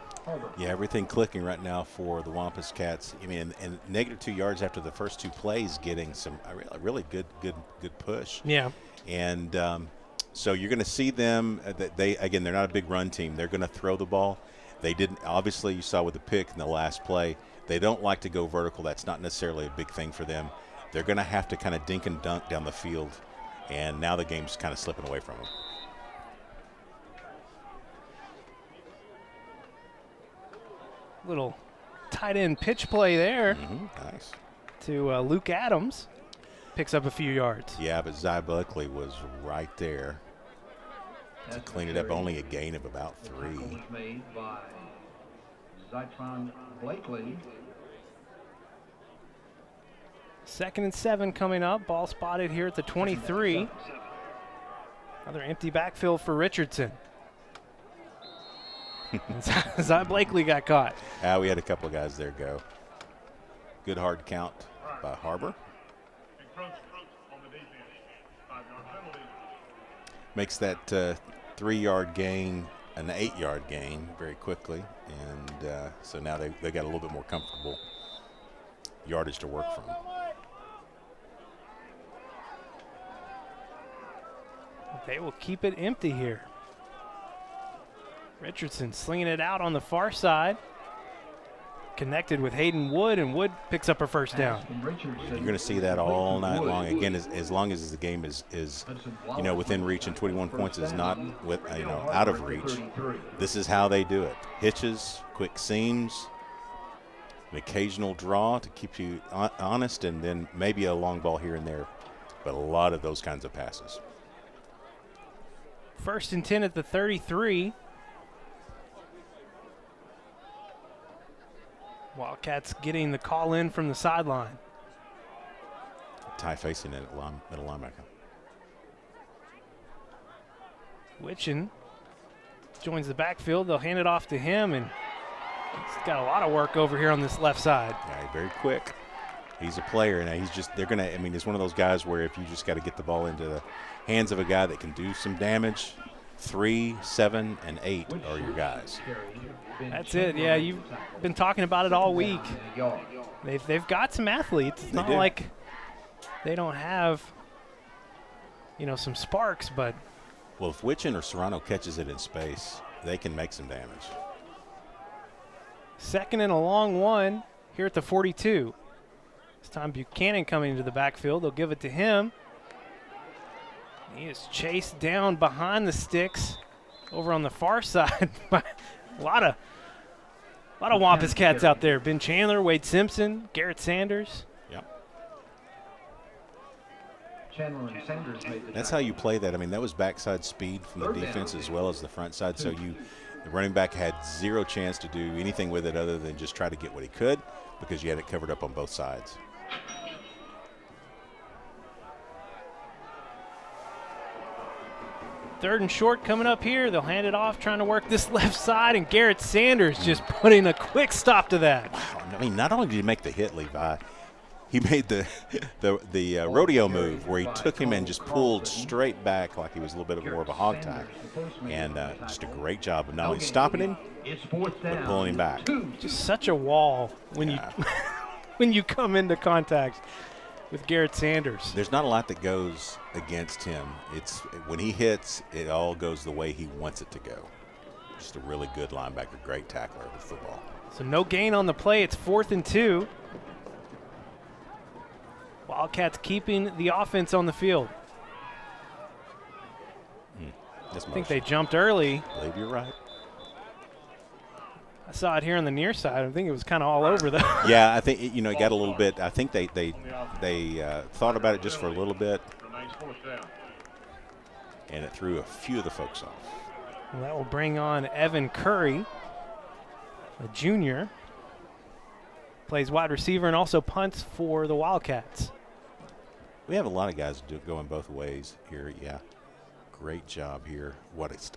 Yeah, everything clicking right now for the Wampus Cats. I mean, and -2 yards after the first 2 plays, getting some a really good push. Yeah. And so you're going to see them. They're not a big run team. They're going to throw the ball. They didn't. Obviously, you saw with the pick in the last play. They don't like to go vertical. That's not necessarily a big thing for them. They're going to have to kind of dink and dunk down the field. And now the game's kind of slipping away from them. Little tight end pitch play there. Nice. To Luke Adams. Picks up a few yards. Yeah, but Zy Buckley was right there to clean it up. Only a gain of about 3. Made by Zytron Blakely. 2nd and 7 coming up. Ball spotted here at the 23. Another empty backfield for Richardson. Zy Blakely got caught. We had a couple of guys there go. Good hard count by Har-Ber. Makes that 3-yard gain an 8-yard gain very quickly. And so now they got a little bit more comfortable yardage to work from. They will keep it empty here. Richardson slinging it out on the far side. Connected with Hayden Wood, and Wood picks up her first down. You're going to see that all night long. Again, as long as the game is within reach and 21 points is not out of reach. This is how they do it: hitches, quick seams, an occasional draw to keep you honest, and then maybe a long ball here and there, but a lot of those kinds of passes. 1st and 10 at the 33. Wildcats getting the call in from the sideline. Ty facing it at middle linebacker. Witchen joins the backfield. They'll hand it off to him, and he's got a lot of work over here on this left side. Yeah, very quick. He's a player, and he's one of those guys where if you just got to get the ball into the hands of a guy that can do some damage, 3, 7, and 8 are your guys. That's it. Yeah, you've been talking about it all week. They've got some athletes. It's not like they don't have, some sparks, but. Well, if Witchen or Serrano catches it in space, they can make some damage. 2nd and a long one here at the 42. This time Buchanan coming into the backfield. They'll give it to him. He is chased down behind the sticks over on the far side by a lot of Wampus Cats out there. Ben Chandler, Wade Simpson, Garrett Sanders. Yep. Chandler and Sanders made the That's how you play that. I mean, that was backside speed from the defense as well as the front side. So the running back had 0 chance to do anything with it other than just try to get what he could because you had it covered up on both sides. Third and short coming up here. They'll hand it off, trying to work this left side, and Garrett Sanders just putting a quick stop to that. Wow. I mean, not only did he make the hit, Levi, he made the rodeo move where he took him and just pulled straight back like he was a little bit more of a hog tie. And just a great job of not only stopping him, but pulling him back. Just such a wall when you come into contact with Garrett Sanders. There's not a lot that goes against him. It's when he hits, it all goes the way he wants it to go. Just a really good linebacker, great tackler with football. So no gain on the play. It's 4th and 2. Wildcats keeping the offense on the field. I think they jumped early. I believe you're right. I saw it here on the near side. I think it was kind of all over though. Yeah, I think it got a little bit. I think they thought about it just for a little bit, and it threw a few of the folks off. Well, that will bring on Evan Curry, a junior. Plays wide receiver and also punts for the Wildcats. We have a lot of guys going both ways here. Yeah, great job here. What it's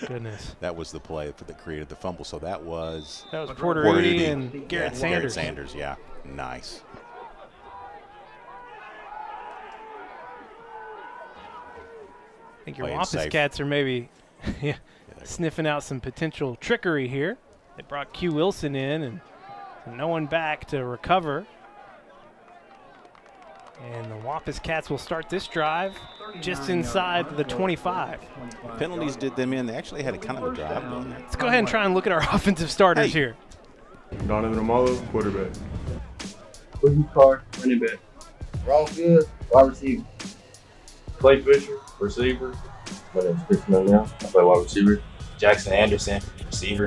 goodness. That was the play that created the fumble. So that was Porter Udy and Garrett Sanders. Garrett Sanders, yeah, nice. I think your Wampus Cats are maybe sniffing out some potential trickery here. They brought Q Wilson in and no one back to recover. And the Wampus Cats will start this drive just inside the 25. Penalties did them in. They actually had a kind of a drive going there. Let's go ahead and try and look at our offensive starters here. Donovan Amalo, quarterback. Quentin Carr, running back. Ross Good, wide receiver. Clay Fisher, receiver. My name's Chris Now. I play wide receiver. Jackson Anderson, receiver.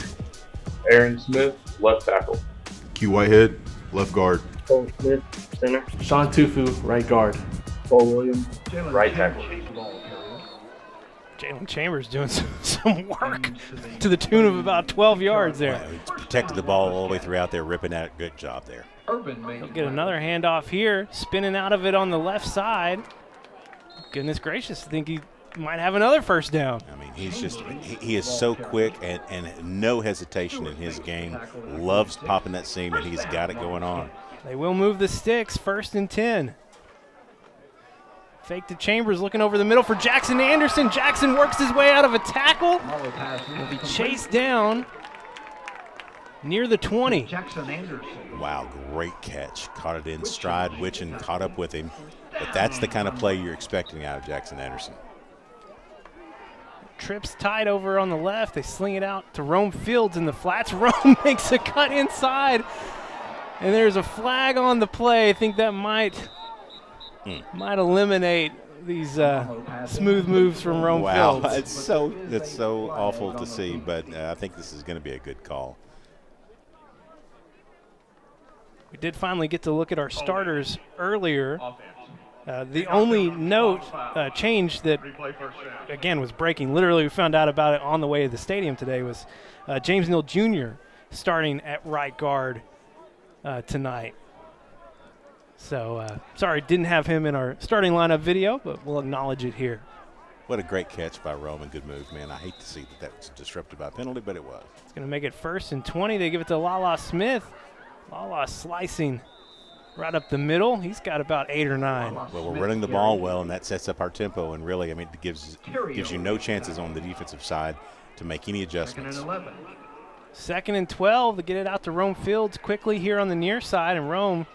Aaron Smith, left tackle. Q Whitehead, left guard. Cole Smith, center. Sean Tufu, right guard. Cole Williams, right tackle. Jalen Chambers doing some work to the tune of about 12 yards there. Well, he protected the ball all the way throughout there, ripping out. Good job there. He'll get another handoff here, spinning out of it on the left side. Goodness gracious, I think he might have another first down. I mean, he is so quick and no hesitation in his game. Loves popping that seam, and he's got it going on. They will move the sticks, 1st and 10. Fake to Chambers, looking over the middle for Jackson Anderson. Jackson works his way out of a tackle. Will be chased down near the 20. Jackson Anderson. Wow, great catch. Caught it in stride. Witchen caught up with him. But that's the kind of play you're expecting out of Jackson Anderson. Trips tight over on the left. They sling it out to Rome Fields in the flats. Rome makes a cut inside. And there's a flag on the play. I think that might eliminate these smooth moves from Rome Fields. Wow, it's so awful to see, but I think this is going to be a good call. We did finally get to look at our starters earlier. The only note change that, again, was breaking. Literally, we found out about it on the way to the stadium today was James Neal Jr. starting at right guard tonight. So, sorry, didn't have him in our starting lineup video, but we'll acknowledge it here. What a great catch by Roman. Good move, man. I hate to see that was disrupted by a penalty, but it was. It's going to make it 1st and 20. They give it to Lala Smith. Lala slicing right up the middle. He's got about 8 or 9. Well, we're running the ball well, and that sets up our tempo. And really, I mean, it gives you no chances on the defensive side to make any adjustments. 2nd and 12. They get it out to Rome Fields quickly here on the near side, and Rome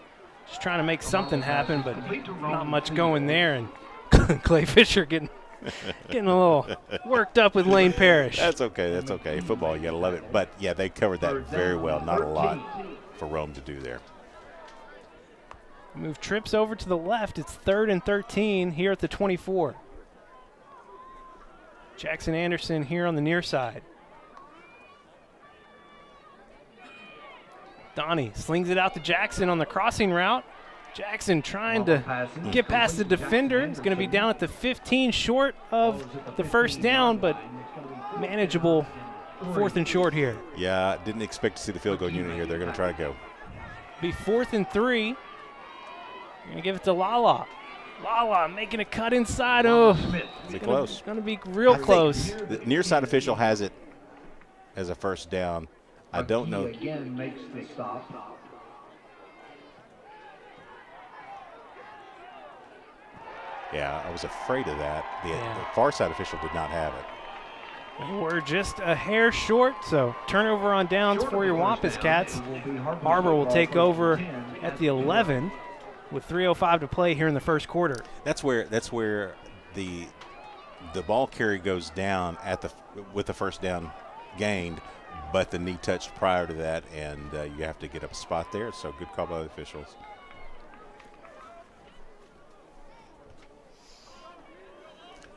just trying to make something happen, but not much going there. And Clay Fisher getting a little worked up with Lane Parrish. That's okay. That's okay. Football, you got to love it. But, yeah, they covered that very well. Not a lot for Rome to do there. Move trips over to the left. It's 3rd and 13 here at the 24. Jackson Anderson here on the near side. Donnie slings it out to Jackson on the crossing route. Jackson trying to get past the defender. He's going to be down at the 15, short of the first down, but manageable 4th and short here. Yeah, didn't expect to see the field goal unit here. They're going to try to go. Be 4th and 3. You're going to give it to Lala. Lala making a cut inside. Oh, it's close. It's going to be real close. The near side official has it as a first down. I don't know. Again makes the stop. Yeah, I was afraid of that. The far side official did not have it. We're just a hair short, so turnover on downs for your Wampus Cats. Har-Ber will take over at the 11 with 3:05 to play here in the first quarter. That's where the the ball carry goes down with the first down gained, but the knee touched prior to that, and you have to get up a spot there. So good call by the officials.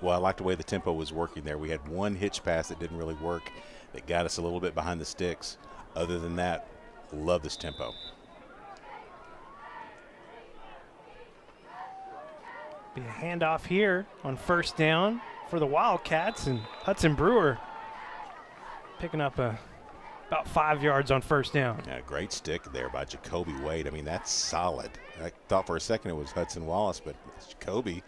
Well, I like the way the tempo was working there. We had one hitch pass that didn't really work that got us a little bit behind the sticks. Other than that, love this tempo. Be a handoff here on first down for the Wildcats, and Hudson Brewer picking up about 5 yards on first down. Yeah, great stick there by Jacoby Wade. I mean, that's solid. I thought for a second it was Hudson Wallace, but it's Jacoby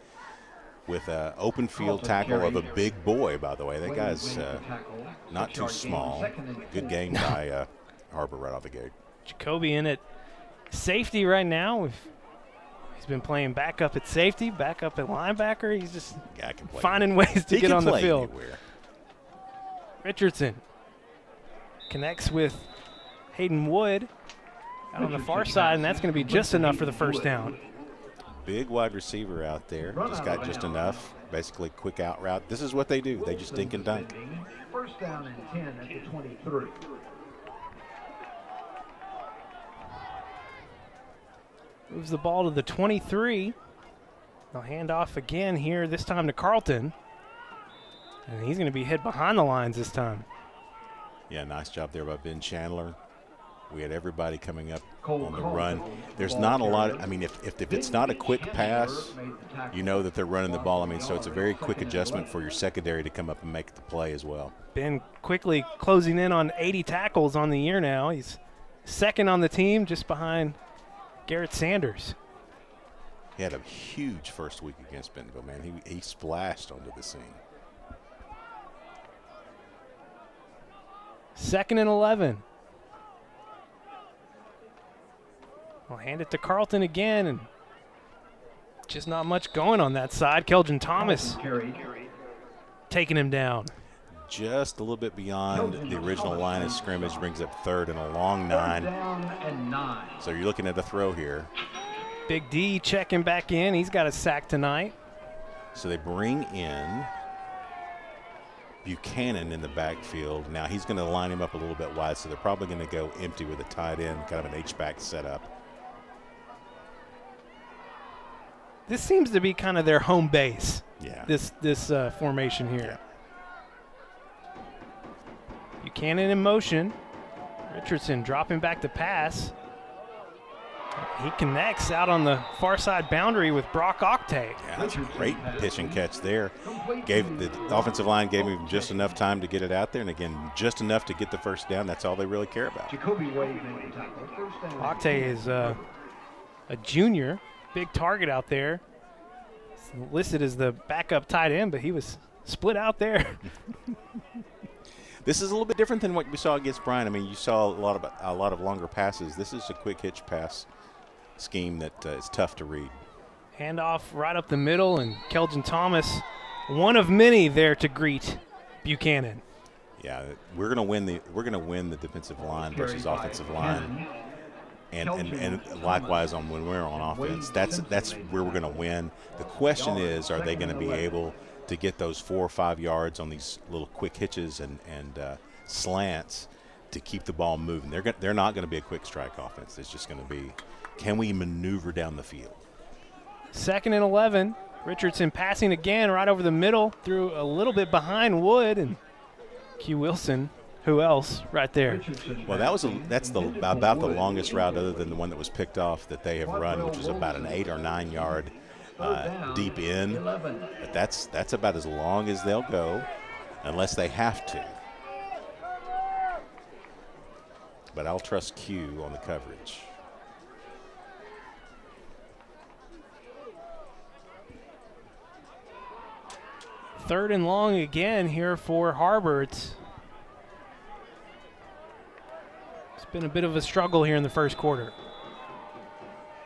with an open field tackle of a big boy, by the way. That guy's not too small. Good game by Har-Ber right off the gate. Jacoby in at safety right now. He's been playing back up at safety, back up at linebacker. He's just finding ways to get on the field. Anywhere. Richardson connects with Hayden Wood out on the far side, and that's going to be just enough for the first down. Big wide receiver out there. Just got just enough. Basically, quick out route. This is what they do. They just dink and dunk. First down and 10 at the 23. Moves the ball to the 23. They'll hand off again here, this time to Carlton. And he's going to be hit behind the lines this time. Yeah, nice job there by Ben Chandler. We had everybody coming up on the run. There's not a lot. I mean, if it's not a quick pass, you know that they're running the ball. I mean, so it's a very quick adjustment for your secondary to come up and make the play as well. Ben quickly closing in on 80 tackles on the year now. He's second on the team, just behind Garrett Sanders. He had a huge first week against Bentonville, man. He splashed onto the scene. 2nd and 11. We'll hand it to Carlton again, and just not much going on that side. Keldon Thomas taking him down. Just a little bit beyond the original line of scrimmage, brings up 3rd and a long 9. So you're looking at a throw here. Big D checking back in. He's got a sack tonight. So they bring in Buchanan in the backfield. Now he's going to line him up a little bit wide, so they're probably going to go empty with a tight end, kind of an H-back setup. This seems to be kind of their home base. Yeah. This formation here. Yeah. Buchanan in motion. Richardson dropping back to pass. He connects out on the far side boundary with Brock Octay. Yeah, that's a great pitch and catch there. The offensive line gave him just enough time to get it out there, and again, just enough to get the first down. That's all they really care about. Octay is a junior, big target out there. He's listed as the backup tight end, but he was split out there. This is a little bit different than what we saw against Bryan. I mean, you saw a lot of longer passes. This is a quick hitch pass scheme that is tough to read. Handoff right up the middle, and Keldon Thomas, one of many there to greet Buchanan. Yeah, we're gonna win the defensive line versus offensive line, and likewise when we're on offense. That's where we're gonna win. The question is, are they gonna be able to get those 4 or 5 yards on these little quick hitches and slants to keep the ball moving? They're not going to be a quick strike offense. It's just going to be, can we maneuver down the field? 2nd and 11. Richardson passing again right over the middle, threw a little bit behind Wood, and Q Wilson, who else, right there. Well, that's about the longest route, other than the one that was picked off, that they have run, which was about an 8 or 9 yard deep in. But that's about as long as they'll go, unless they have to. But I'll trust Q on the coverage. Third and long again here for Har-Ber. It's been a bit of a struggle here in the first quarter.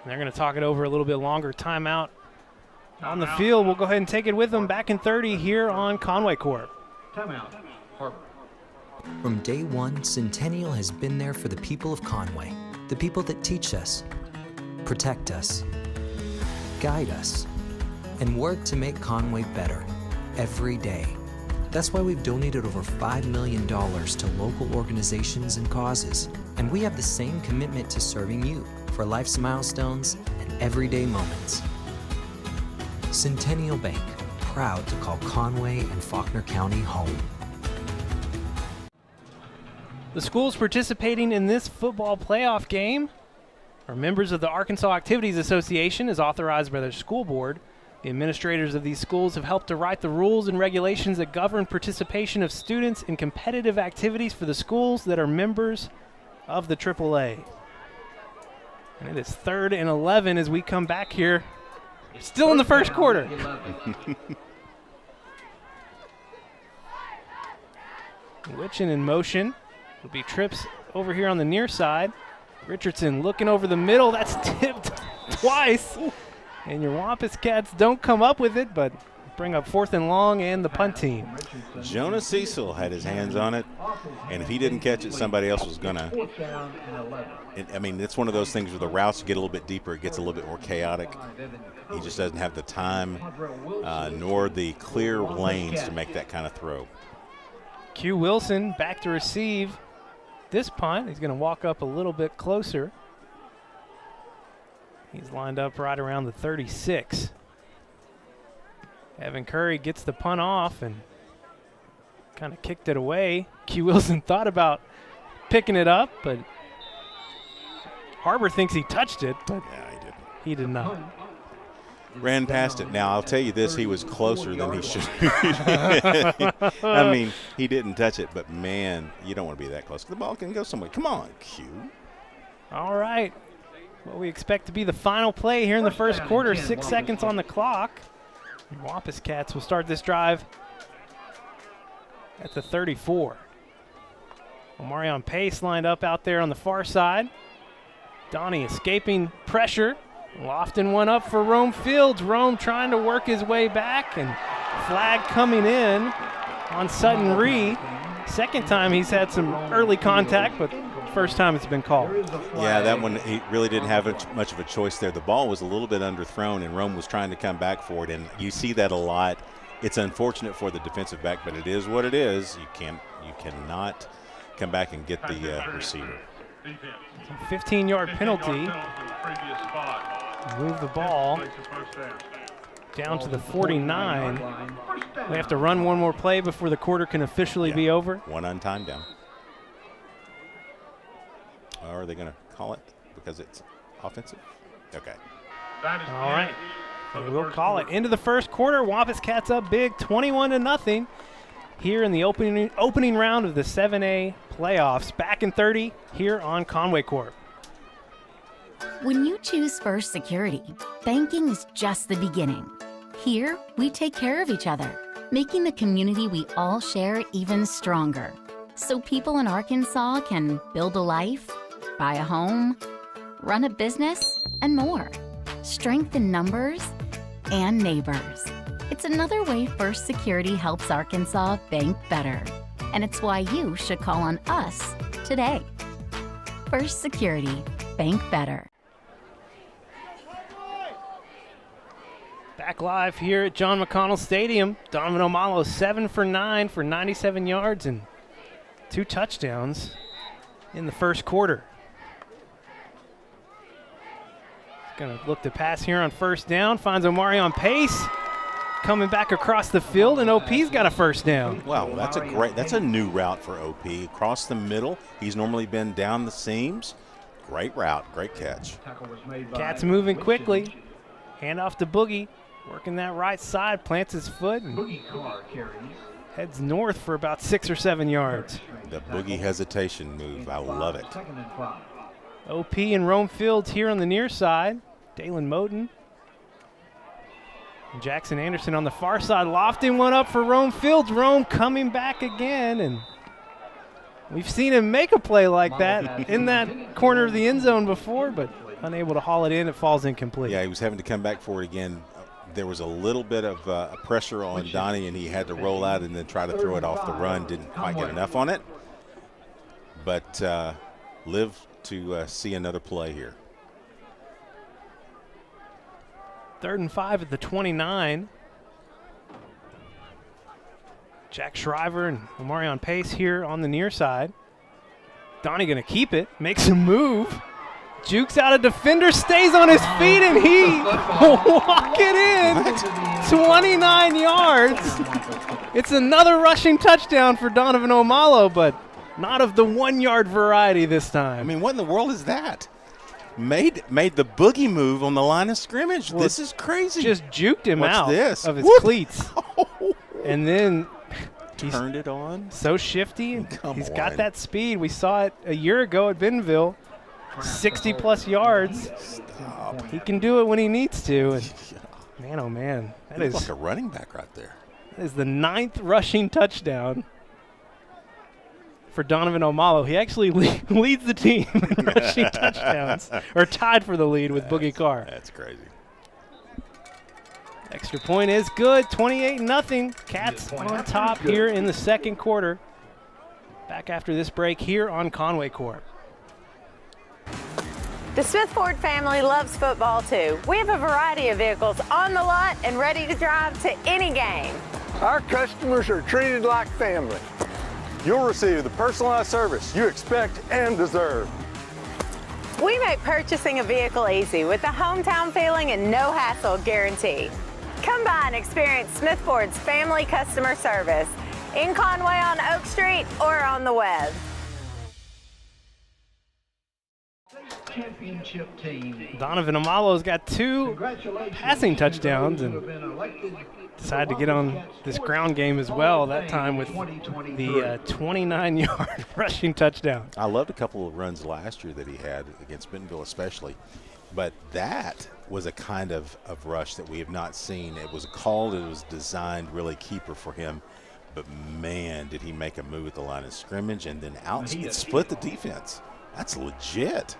And they're going to talk it over a little bit longer. Timeout on the field. We'll go ahead and take it with them. Back in 30 here on Conway Corp. Timeout. Har-Ber. From day one, Centennial has been there for the people of Conway, the people that teach us, protect us, guide us, and work to make Conway better every day. That's why we've donated over $5 million to local organizations and causes. And we have the same commitment to serving you for life's milestones and everyday moments. Centennial Bank, proud to call Conway and Faulkner County home. The schools participating in this football playoff game are members of the Arkansas Activities Association, as authorized by their school board. The administrators of these schools have helped to write the rules and regulations that govern participation of students in competitive activities for the schools that are members of the AAA. And it is 3rd and 11 as we come back here. Still in the first quarter. Witchin in motion. It'll be trips over here on the near side. Richardson looking over the middle. That's tipped twice. And your Wampus Cats don't come up with it, but bring up 4th and long and the punt team. Jonah Cecil had his hands on it, and if he didn't catch it, somebody else was going to. I mean, it's one of those things where the routes get a little bit deeper. It gets a little bit more chaotic. He just doesn't have the time nor the clear lanes to make that kind of throw. Q Wilson back to receive this punt. He's going to walk up a little bit closer. He's lined up right around the 36. Evan Curry gets the punt off and kind of kicked it away. Q Wilson thought about picking it up, but Har-Ber thinks he touched it, but he did not. Ran past it. Now, I'll tell you this, he was closer than he should. I mean, he didn't touch it, but, man, you don't want to be that close. The ball can go somewhere. Come on, Q. All right. What we expect to be the final play here in the first quarter. 6 seconds on the clock. Wampus Cats will start this drive at the 34. Omarion Pace lined up out there on the far side. Donnie escaping pressure. Lofton one up for Rome Fields. Rome trying to work his way back, and flag coming in on Sutton Ree. Second time he's had some early contact, but first time it's been called. Yeah, that one, he really didn't have much of a choice there. The ball was a little bit underthrown, and Rome was trying to come back for it, and you see that a lot. It's unfortunate for the defensive back, but it is what it is. You cannot come back and get the receiver. 15-yard penalty. Move the ball down to the 49. We have to run one more play before the quarter can officially be over. One on time down. Or are they going to call it because it's offensive? Okay. All right. We'll call it. Into the first quarter. Wampus Cats up big, 21-0. Here in the opening round of the 7A playoffs. Back in 30 here on Conway Corp. When you choose First Security, banking is just the beginning. Here, we take care of each other, making the community we all share even stronger. So people in Arkansas can build a life, buy a home, run a business, and more. Strength in numbers and neighbors. It's another way First Security helps Arkansas bank better. And it's why you should call on us today. First Security, bank better. Back live here at John McConnell Stadium. Donovan O'Malo 7 for 9 for 97 yards and 2 touchdowns in the first quarter. Going to look to pass here on first down. Finds Omarion Pace coming back across the field, and OP's got a first down. Wow, that's a new route for OP. Across the middle. He's normally been down the seams. Great route, great catch. Cats moving quickly. Hand off to Boogie. Working that right side, plants his foot, and heads north for about 6 or 7 yards. The Boogie hesitation move, I love it. OP and Rome Fields here on the near side. Dalen Moten. And Jackson Anderson on the far side. Lofting one up for Rome Fields. Rome coming back again, and we've seen him make a play like that in that corner of the end zone before, but unable to haul it in. It falls incomplete. Yeah, he was having to come back for it again. There was a little bit of pressure on Donnie, and he had to roll out and then try to throw it off the run. Didn't quite get enough on it, but live to see another play here. 3rd and 5 at the 29. Jack Shriver and Omarion Pace here on the near side. Donnie going to keep it, makes a move. Jukes out a defender, stays on his feet, and he walk it in. 29 yards. It's another rushing touchdown for Donovan Omalo, but not of the 1-yard variety this time. I mean, what in the world is that? Made the boogie move on the line of scrimmage. Well, this is crazy. Just juked him What's out this? of his Whoop. cleats. And then turned it on. So shifty. And Come he's on. got that speed. We saw it a year ago at Bentonville. 60-plus yards. Stop. He can do it when he needs to. And man, oh, man. That is like a running back right there. That is the 9th rushing touchdown for Donovan Omalo. He actually leads the team in rushing touchdowns, or tied for the lead with Boogie Carr. That's crazy. Extra point is good, 28-0. Cats on top here in the second quarter. Back after this break here on Conway Corp. The Smith Ford family loves football too. We have a variety of vehicles on the lot and ready to drive to any game. Our customers are treated like family. You'll receive the personalized service you expect and deserve. We make purchasing a vehicle easy with a hometown feeling and no hassle guarantee. Come by and experience Smith Ford's family customer service in Conway on Oak Street or on the web. Championship team. Donovan Omalo's got 2 passing touchdowns and decided to get on this ground game as well, that time with the 29-yard rushing touchdown. I loved a couple of runs last year that he had against Bentonville especially, but that was a kind of rush that we have not seen. It was called, it was designed really keeper for him, but man, did he make a move at the line of scrimmage and then it split the defense. That's legit.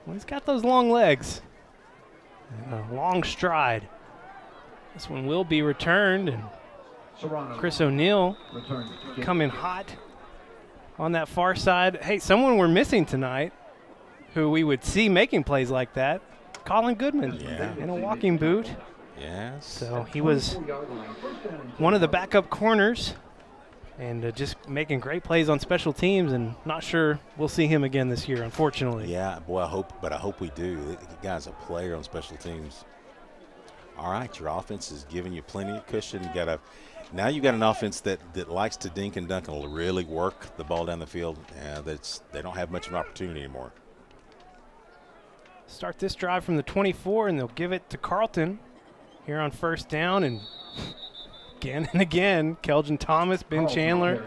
Well, he's got those long legs and a long stride. This one will be returned, and Chris O'Neill coming hot on that far side. Hey, someone we're missing tonight who we would see making plays like that, Colin Goodman in a walking boot. Yes. So he was one of the backup corners and just making great plays on special teams, and not sure we'll see him again this year, unfortunately. Yeah, boy, I hope we do. The guy's a player on special teams. All right, your offense is giving you plenty of cushion. Now you got an offense that likes to dink and dunk and will really work the ball down the field. They don't have much of an opportunity anymore. Start this drive from the 24, and they'll give it to Carlton here on first down, and again and again, Kelvin Thomas, Ben Chandler,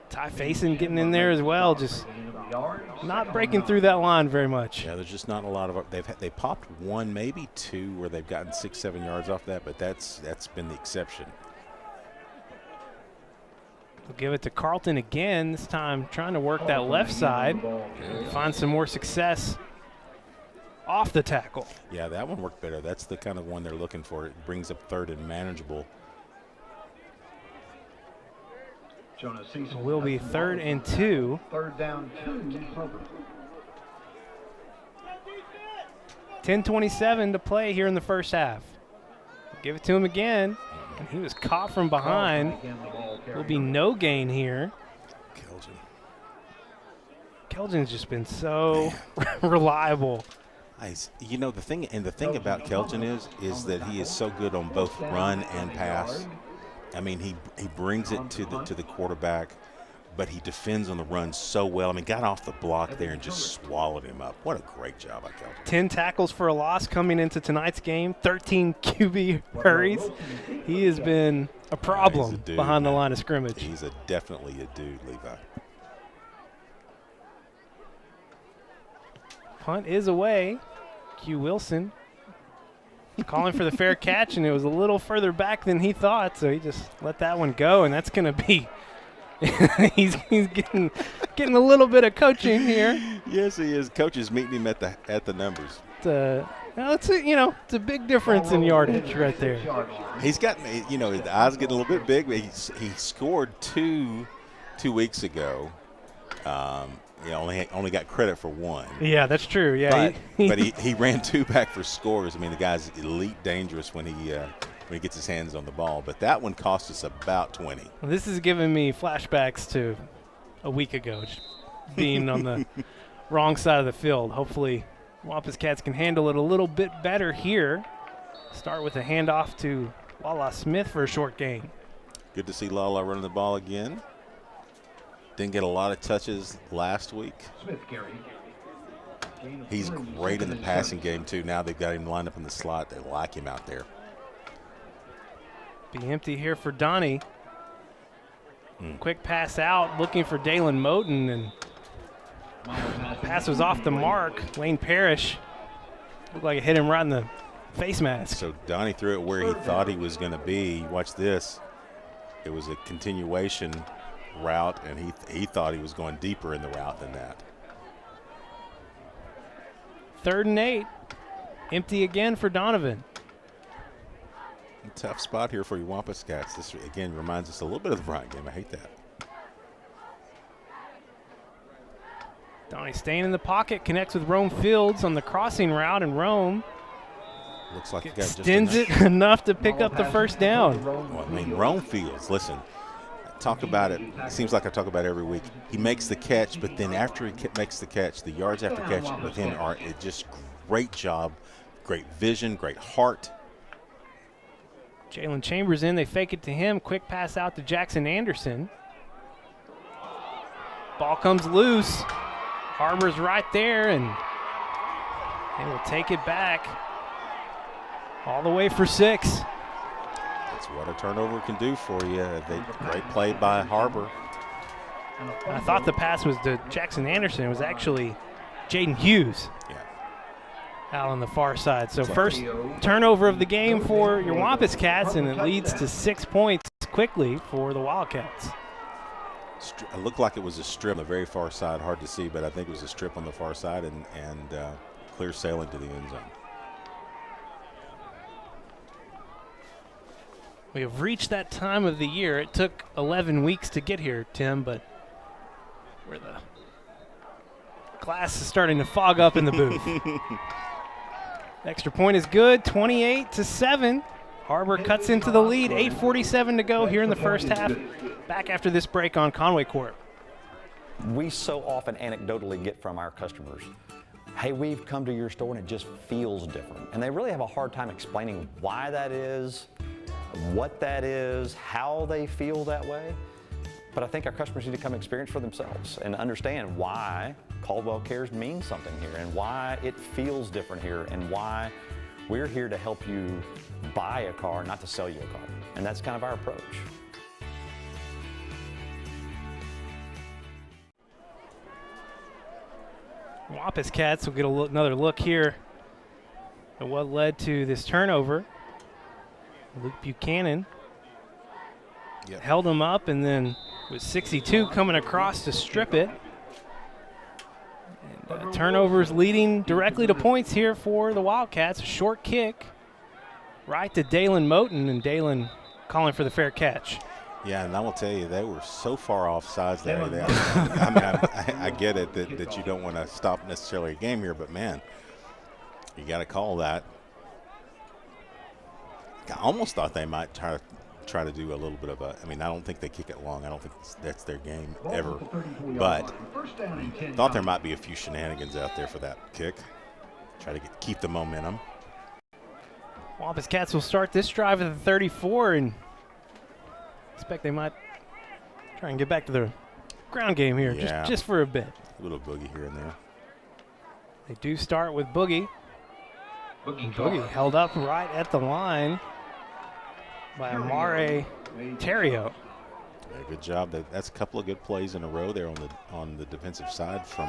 Ty Faison getting in there as well, just not breaking through that line very much. Yeah, there's just not a lot of they popped 1, maybe 2 where they've gotten 6-7 yards off that, but that's been the exception. We'll give it to Carlton again, this time trying to work that left side, find some more success off the tackle. Yeah, that one worked better. That's the kind of one they're looking for. It brings up third and manageable. It will be 3rd and 2. 3rd down 2. 10:27 to play here in the first half. Give it to him again, and he was caught from behind. Will be no gain here. Kelgin's just been so reliable. You know, the thing about Kelgin is that he is so good on both run and pass. I mean, he brings it to the quarterback, but he defends on the run so well. I mean, got off the block there and just swallowed him up. What a great job by Kelgin. 10 tackles for a loss coming into tonight's game, 13 QB hurries. He has been a problem behind the line of scrimmage. He's definitely a dude, Levi. Punt is away. Q Wilson calling for the fair catch, and it was a little further back than he thought, so he just let that one go, and that's going to be he's getting a little bit of coaching here. Yes, he is. Coach is meeting him at the numbers. It's a big difference in yardage right there. He's got, his eyes getting a little bit big, but he scored two weeks ago. Only got credit for 1. Yeah, that's true. Yeah, but he ran 2 back for scores. I mean, the guy's elite dangerous when when he gets his hands on the ball. But that one cost us about 20. Well, this is giving me flashbacks to a week ago, being on the wrong side of the field. Hopefully, Wampus Cats can handle it a little bit better here. Start with a handoff to Lala Smith for a short gain. Good to see Lala running the ball again. Didn't get a lot of touches last week. He's great in the passing game, too. Now they've got him lined up in the slot. They like him out there. Be empty here for Donnie. Quick pass out, looking for Dalen Moten, and pass was off the mark. Lane Parrish looked like it hit him right in the face mask. So Donnie threw it where he thought he was going to be. Watch this. It was a continuation route, and he thought he was going deeper in the route than that. 3rd and 8. Empty again for Donovan. A tough spot here for you Wampus Cats. This, again, reminds us a little bit of the Bryant game. I hate that. Donnie staying in the pocket, connects with Rome Fields on the crossing route, and Rome looks like he got just extends it enough to pick up the first down. Well, I mean, Rome Fields, listen, talk about it. It seems like I talk about it every week. He makes the catch, but then after he makes the catch, the yards after catch with him are just great job, great vision, great heart. Jalen Chambers in, they fake it to him. Quick pass out to Jackson Anderson. Ball comes loose. Har-Ber's right there, and they will take it back all the way for 6. That's what a turnover can do for you. Great play by Har-Ber. I thought the pass was to Jackson Anderson. It was actually Jaden Hughes. Yeah. Out on the far side. So first turnover of the game for your Wampus Cats, and it leads to 6 points quickly for the Wildcats. It looked like it was a strip on the very far side. Hard to see, but I think it was a strip on the far side and clear sailing to the end zone. We have reached that time of the year. It took 11 weeks to get here, Tim, but where the glass is starting to fog up in the booth. Extra point is good, 28-7. Har-Ber cuts into the lead, 8:47 to go here in the first half. Back after this break on Conway Corp. We so often anecdotally get from our customers, hey, we've come to your store and it just feels different. And they really have a hard time explaining why that is, what that is, how they feel that way. But I think our customers need to come experience for themselves and understand why Caldwell Cares means something here and why it feels different here and why we're here to help you buy a car, not to sell you a car. And that's kind of our approach. Wampus Cats will get another look here at what led to this turnover. Luke Buchanan held him up, and then with 62 coming across to strip it. And turnovers leading directly to points here for the Wildcats. A short kick right to Dalen Moten, and Dalen calling for the fair catch. Yeah, and I will tell you, they were so far off sides there. I mean, I get it that you don't want to stop necessarily a game here, but, man, you got to call that. I almost thought they might try to do a little bit of a – I mean, I don't think they kick it long. I don't think that's their game ever. But thought there might be a few shenanigans out there for that kick. Try to keep the momentum. Wampus Cats will start this drive at the 34, and expect they might try and get back to the ground game here just for a bit. A little boogie here and there. They do start with Boogie. Boogie held up right at the line by Amare Terrio. Yeah, good job. That's a couple of good plays in a row there on the defensive side from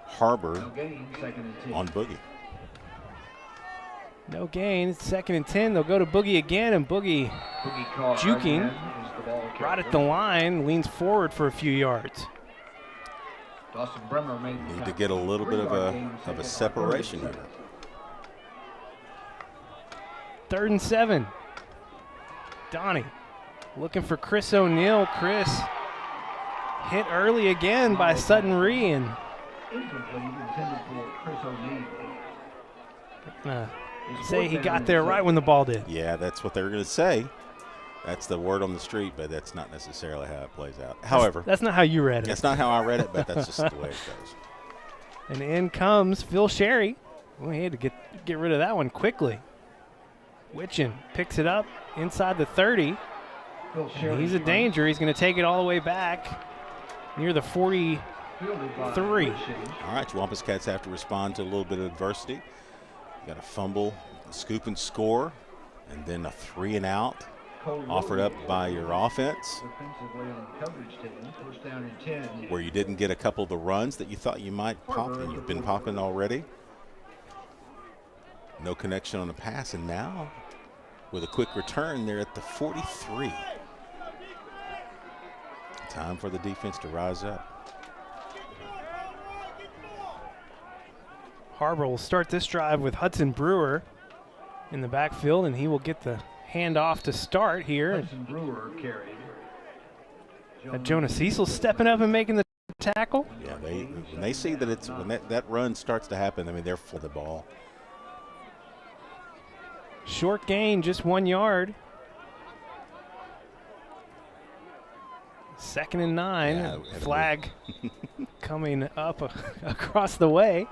Har-Ber on Boogie. No gain. 2nd and 10. They'll go to Boogie again, and Boogie juking right at the line, leans forward for a few yards. Need to get a little bit of a separation here. 3rd and 7. Donnie looking for Chris O'Neill. Chris hit early again by Sutton Ree, and say he got there right when the ball did. Yeah, that's what they're going to say. That's the word on the street, but that's not necessarily how it plays out. However, that's not how you read it. That's not how I read it, but that's just the way it goes. And in comes Phil Sherry. We had to get rid of that one quickly. Witchin picks it up inside the 30. He's a danger. He's going to take it all the way back near the 43. All right, Wampus Cats have to respond to a little bit of adversity. You got a fumble, a scoop and score, and then a 3 and out offered up by your offense, where you didn't get a couple of the runs that you thought you might pop, and you've been popping already. No connection on the pass, and now with a quick return, they're at the 43. Time for the defense to rise up. Har-Ber will start this drive with Hudson Brewer in the backfield, and he will get the handoff to start here. Hudson Brewer carried. Jonas Cecil stepping up and making the tackle. Yeah, when they see that it's when that run starts to happen, I mean, they're full of the ball. Short gain, just 1 yard. 2nd and 9. Yeah, flag coming up across the way.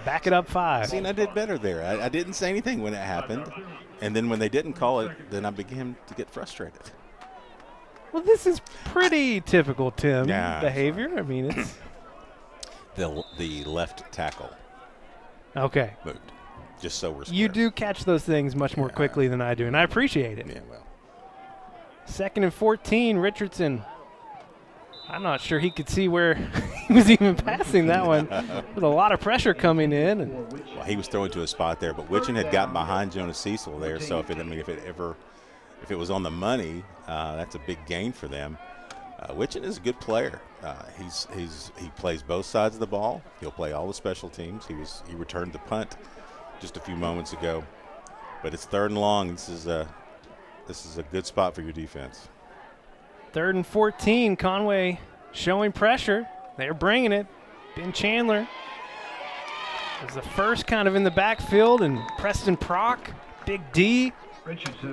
Back it up 5. See, and I did better there. I didn't say anything when it happened. And then when they didn't call it, then I began to get frustrated. Well, this is pretty typical Tim Yeah, behavior. I mean, it's the left tackle. Okay. Moved. Just so we're square. You do catch those things much more quickly than I do, and I appreciate it. Yeah, well. 2nd and 14, Richardson. I'm not sure he could see where he was even passing that one. With a lot of pressure coming in. And well, he was throwing to a spot there, but Witchin had gotten behind Jonas Cecil there, so if it was on the money, that's a big gain for them. Witchin is a good player. He plays both sides of the ball. He'll play all the special teams. He returned the punt just a few moments ago, but it's 3rd and long. This is a good spot for your defense. 3rd and 14, Conway showing pressure. They're bringing it. Ben Chandler is the first kind of in the backfield, and Preston Prock, Big D,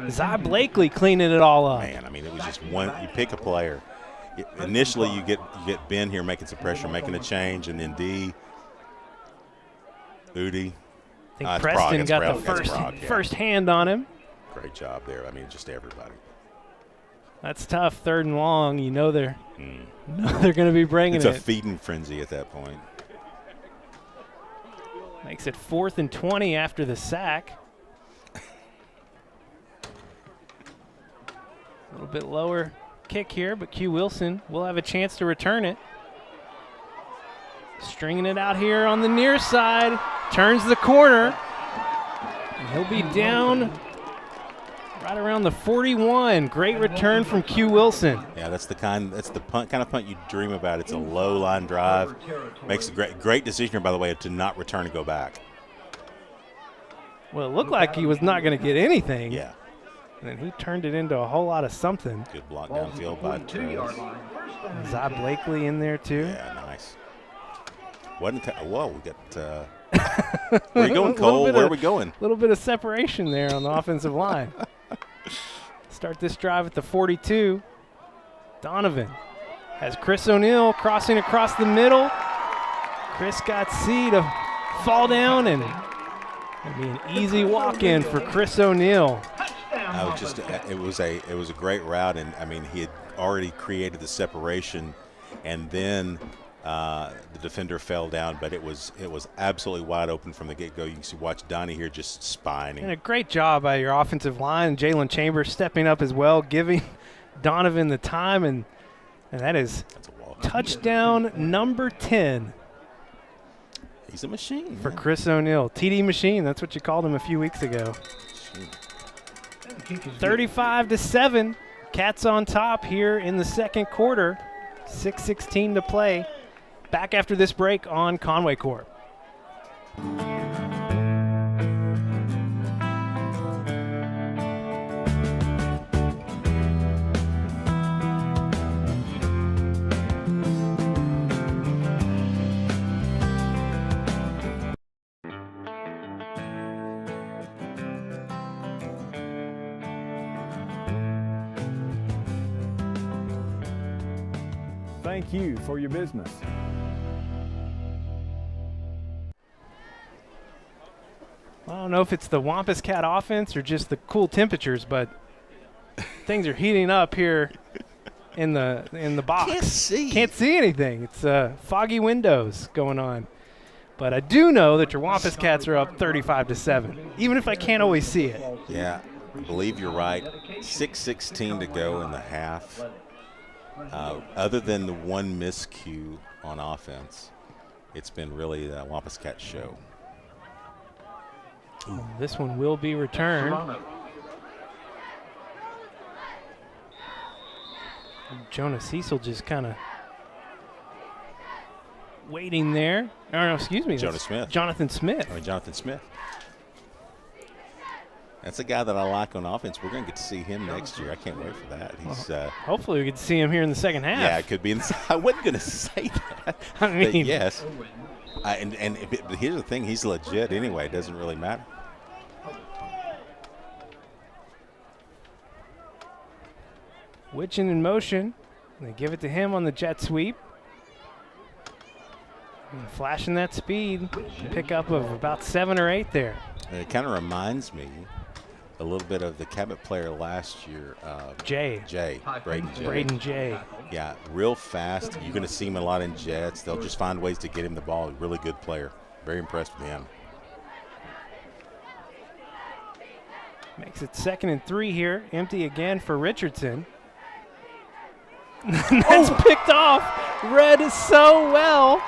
Zy Blakely cleaning it all up. Man, I mean, it was just one. You pick a player. Initially, you get Ben here making some pressure, making a change, and then D, Udi. I think Preston got the first hand on him. Great job there. I mean, just everybody. That's tough. 3rd and long. You know they're going to be bringing it. It's a feeding frenzy at that point. Makes it 4th and 20 after the sack. A little bit lower kick here, but Q Wilson will have a chance to return it. Stringing it out here on the near side. Turns the corner. And he'll be down right around the 41. Great return from Q Wilson. Yeah, that's the kind of punt you dream about. It's a low line drive. Makes a great decision here, by the way, to not return and go back. Well, it looked like he was not going to get anything. Yeah. And then he turned it into a whole lot of something. Good block downfield by Travis. Zy Blakely in there too. Yeah, nice. Whoa, we got. Where are you going, Cole? Where are we going? A little bit of separation there on the offensive line. Start this drive at the 42. Donovan has Chris O'Neill crossing across the middle. Chris got C to fall down, and it'll be an easy walk-in for Chris O'Neill. It was a great route, and I mean he had already created the separation, and then the defender fell down, but it was absolutely wide open from the get-go. You can watch Donnie here just spining. And a great job by your offensive line. Jalen Chambers stepping up as well, giving Donovan the time, and that is touchdown number 10. He's a machine. For Chris O'Neill. TD machine, that's what you called him a few weeks ago. 35-7. Cats on top here in the 2nd quarter. 6:16 to play. Back after this break on Conway Corp. Thank you for your business. I don't know if it's the Wampus Cat offense or just the cool temperatures, but things are heating up here in the box. Can't see anything. It's foggy windows going on. But I do know that your Wampus Cats are up 35-7, even if I can't always see it. Yeah, I believe you're right. 6:16 to go in the half. Other than the one miscue on offense, it's been really the Wampus Cat show. This one will be returned. Jonah Cecil just kind of waiting there. Oh, no, excuse me. Jonathan Smith. Jonathan Smith. Jonathan Smith. That's a guy that I like on offense. We're going to get to see him next year. I can't wait for that. He's hopefully we get to see him here in the second half. Yeah, it could be. I wasn't going to say that. I mean, but yes. But here's the thing. He's legit anyway. It doesn't really matter. Witchin in motion. They give it to him on the jet sweep. And flashing that speed. Pickup of about 7 or 8 there. And it kind of reminds me a little bit of the Cabot player last year. Braden Jay. Yeah, real fast. You're going to see him a lot in jets. They'll just find ways to get him the ball. A really good player. Very impressed with him. Makes it 2nd and 3 here. Empty again for Richardson. That's picked off. Read so well.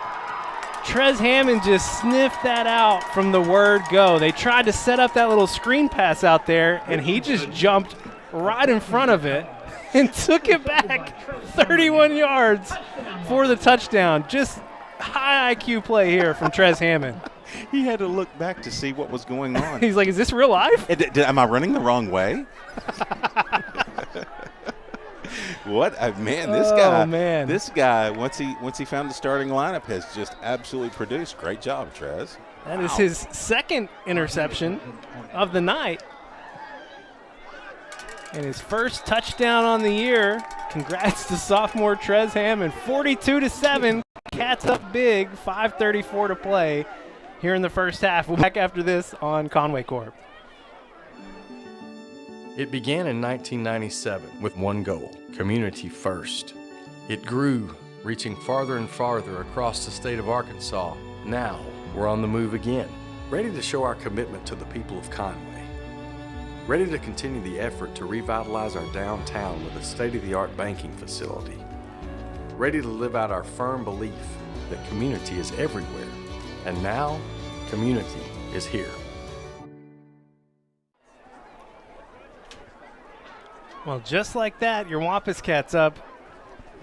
Trez Hammond just sniffed that out from the word go. They tried to set up that little screen pass out there, and he just jumped right in front of it and took it back 31 yards for the touchdown. Just high IQ play here from Trez Hammond. He had to look back to see what was going on. He's like, is this real life? Am I running the wrong way? What man! This guy. Once he found the starting lineup, has just absolutely produced. Great job, Trez. That is his 2nd interception of the night, and his first touchdown on the year. Congrats to sophomore Trez Hammond. 42-7. Cats up big. 5:34 to play here in the first half. We'll be back after this on Conway Corp. It began in 1997 with one goal, community first. It grew, reaching farther and farther across the state of Arkansas. Now, we're on the move again, ready to show our commitment to the people of Conway. Ready to continue the effort to revitalize our downtown with a state-of-the-art banking facility. Ready to live out our firm belief that community is everywhere. And now, community is here. Well, just like that, your Wampus Cats up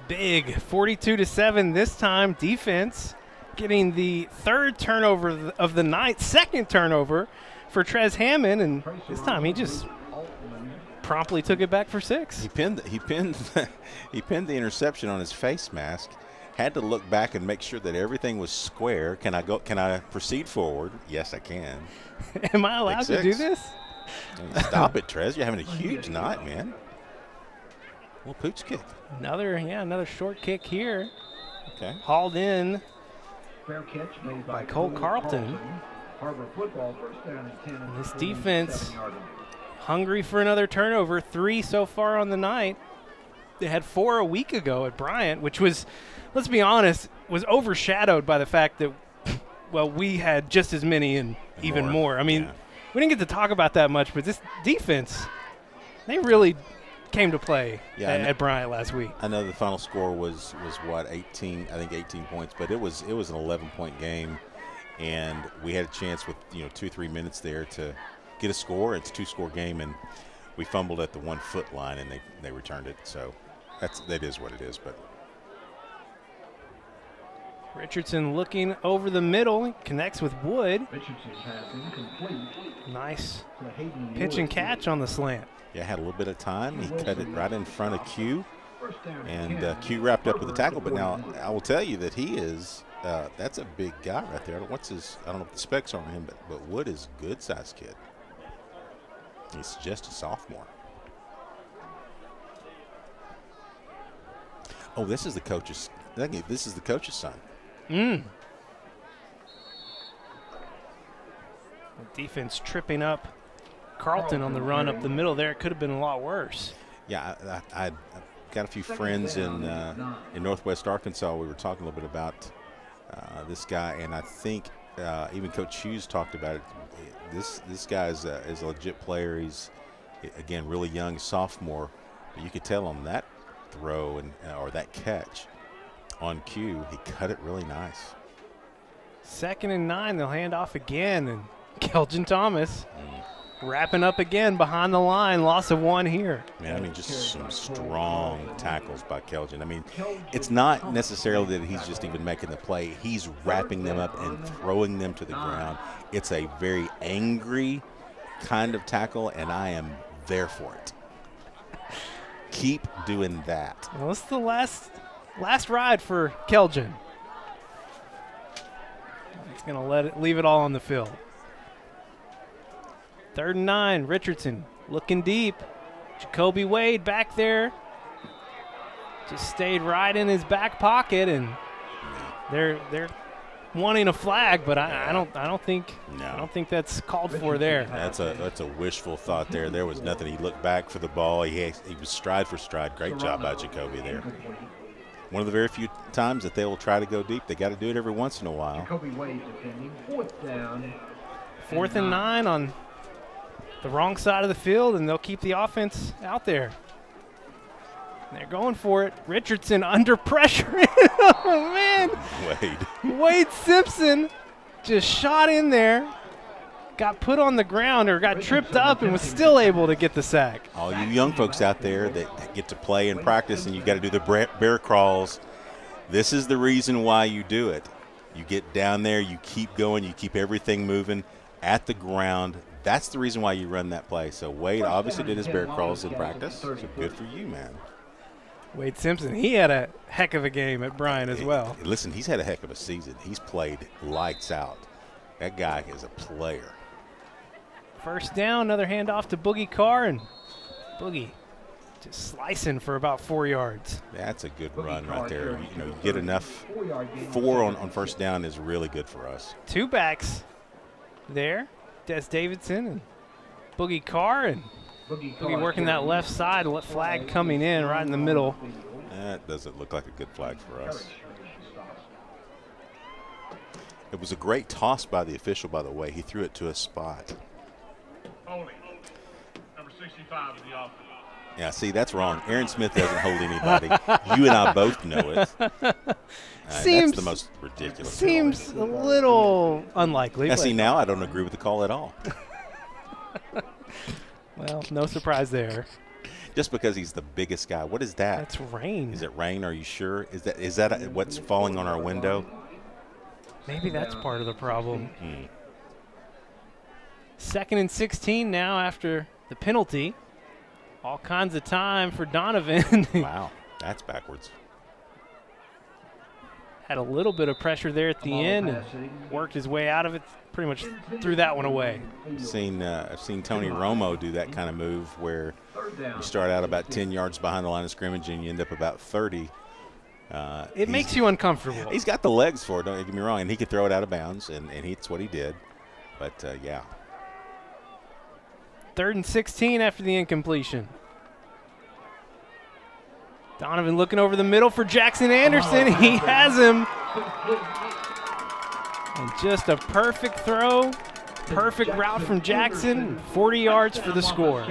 big, 42-7 this time. Defense getting the 3rd turnover of the night, 2nd turnover for Trez Hammond, and this time he just promptly took it back for 6. He pinned the interception on his face mask. Had to look back and make sure that everything was square. Can I proceed forward? Yes, I can. Am I allowed to do this? Stop it, Trez. You're having a huge night, man. Well, pooch kick. Another short kick here. Okay. Hauled in Fair catch made by Cole Carlton. Har-Ber football, 1st down and 10. And this defense hungry for another turnover. 3 so far on the night. They had 4 a week ago at Bryant, which was, let's be honest, was overshadowed by the fact that, well, we had just as many and even more. I mean, we didn't get to talk about that much, but this defense, they really came to play at Bryant last week. I know the final score was what, 18 points, but it was an 11-point game, and we had a chance with 2-3 minutes there to get a score. It's a 2-score game, and we fumbled at the 1-foot line, and they returned it. So that is what it is. But Richardson looking over the middle, connects with Wood. Richardson pass incomplete. Nice pitch and catch on the slant. Yeah, had a little bit of time. He cut it right in front of Q, and Q wrapped up with the tackle. But now I will tell you that he is that's a big guy right there. I don't know what the specs are on him, but Wood is a good-sized kid. He's just a sophomore. Oh, this is the coach's. This is the coach's son. Defense tripping up Carlton on the run up the middle there. It could have been a lot worse. Yeah, I got a few friends in Northwest Arkansas. We were talking a little bit about this guy, and I think even Coach Hughes talked about it. This guy is a legit player. He's, again, really young, sophomore, but you could tell on that throw or that catch on cue, he cut it really nice. 2nd and 9, they'll hand off again, and Kelvin Thomas wrapping up again behind the line. Loss of 1 here. Man, I mean, just some strong tackles by Kelvin. I mean, it's not necessarily that he's just even making the play. He's wrapping them up and throwing them to the ground. It's a very angry kind of tackle, and I am there for it. Keep doing that. Well, it's the last ride for Kelvin. He's going to leave it all on the field. 3rd and 9, Richardson looking deep. Jacoby Wade back there. Just stayed right in his back pocket, and they're wanting a flag, but I don't think that's called for there. That's a wishful thought there. There was nothing. He looked back for the ball. He was stride for stride. Great job by Jacoby there. One of the very few times that they will try to go deep. They got to do it every once in a while. Jacoby Wade defending. 4th down. 4th and 9 on the wrong side of the field, and they'll keep the offense out there. They're going for it. Richardson under pressure. Oh, man. Wade Simpson just shot in there, got put on the ground or got tripped up and was still able to get the sack. All you young folks out there that get to play and practice, and you got to do the bear crawls, this is the reason why you do it. You get down there, you keep going, you keep everything moving at the ground. That's the reason why you run that play. So Wade obviously did his bear crawls in practice. So good for you, man. Wade Simpson, he had a heck of a game at Bryan as well. Listen, he's had a heck of a season. He's played lights out. That guy is a player. 1st down, another handoff to Boogie Carr, and Boogie just slicing for about 4 yards. That's a good run right there. You get enough. 4 on 1st down is really good for us. 2 backs there. Des Davidson and Boogie Carr, and Boogie working that left side, flag coming in right in the middle. That doesn't look like a good flag for us. It was a great toss by the official, by the way. He threw it to a spot. Holding. Number 65 is the offense. Yeah, see, that's wrong. Aaron Smith doesn't hold anybody. You and I both know it. That's the most ridiculous. Seems a little unlikely. Now, see, now I don't agree with the call at all. Well, no surprise there. Just because he's the biggest guy. What is that? That's rain. Is it rain? Are you sure? Is that what's falling on our window? Maybe that's part of the problem. 2nd and 16 now after the penalty. All kinds of time for Donovan. Wow, that's backwards. Had a little bit of pressure there at the end and worked his way out of it. Pretty much threw that one away. I've seen Tony Romo do that kind of move where you start out about 10 yards behind the line of scrimmage and you end up about 30. It makes you uncomfortable. He's got the legs for it, don't get me wrong, and he could throw it out of bounds, and it's what he did. But, yeah. 3rd and 16 after the incompletion. Donovan looking over the middle for Jackson Anderson. He has him. And just a perfect throw, perfect route from Jackson, 40 yards for the score.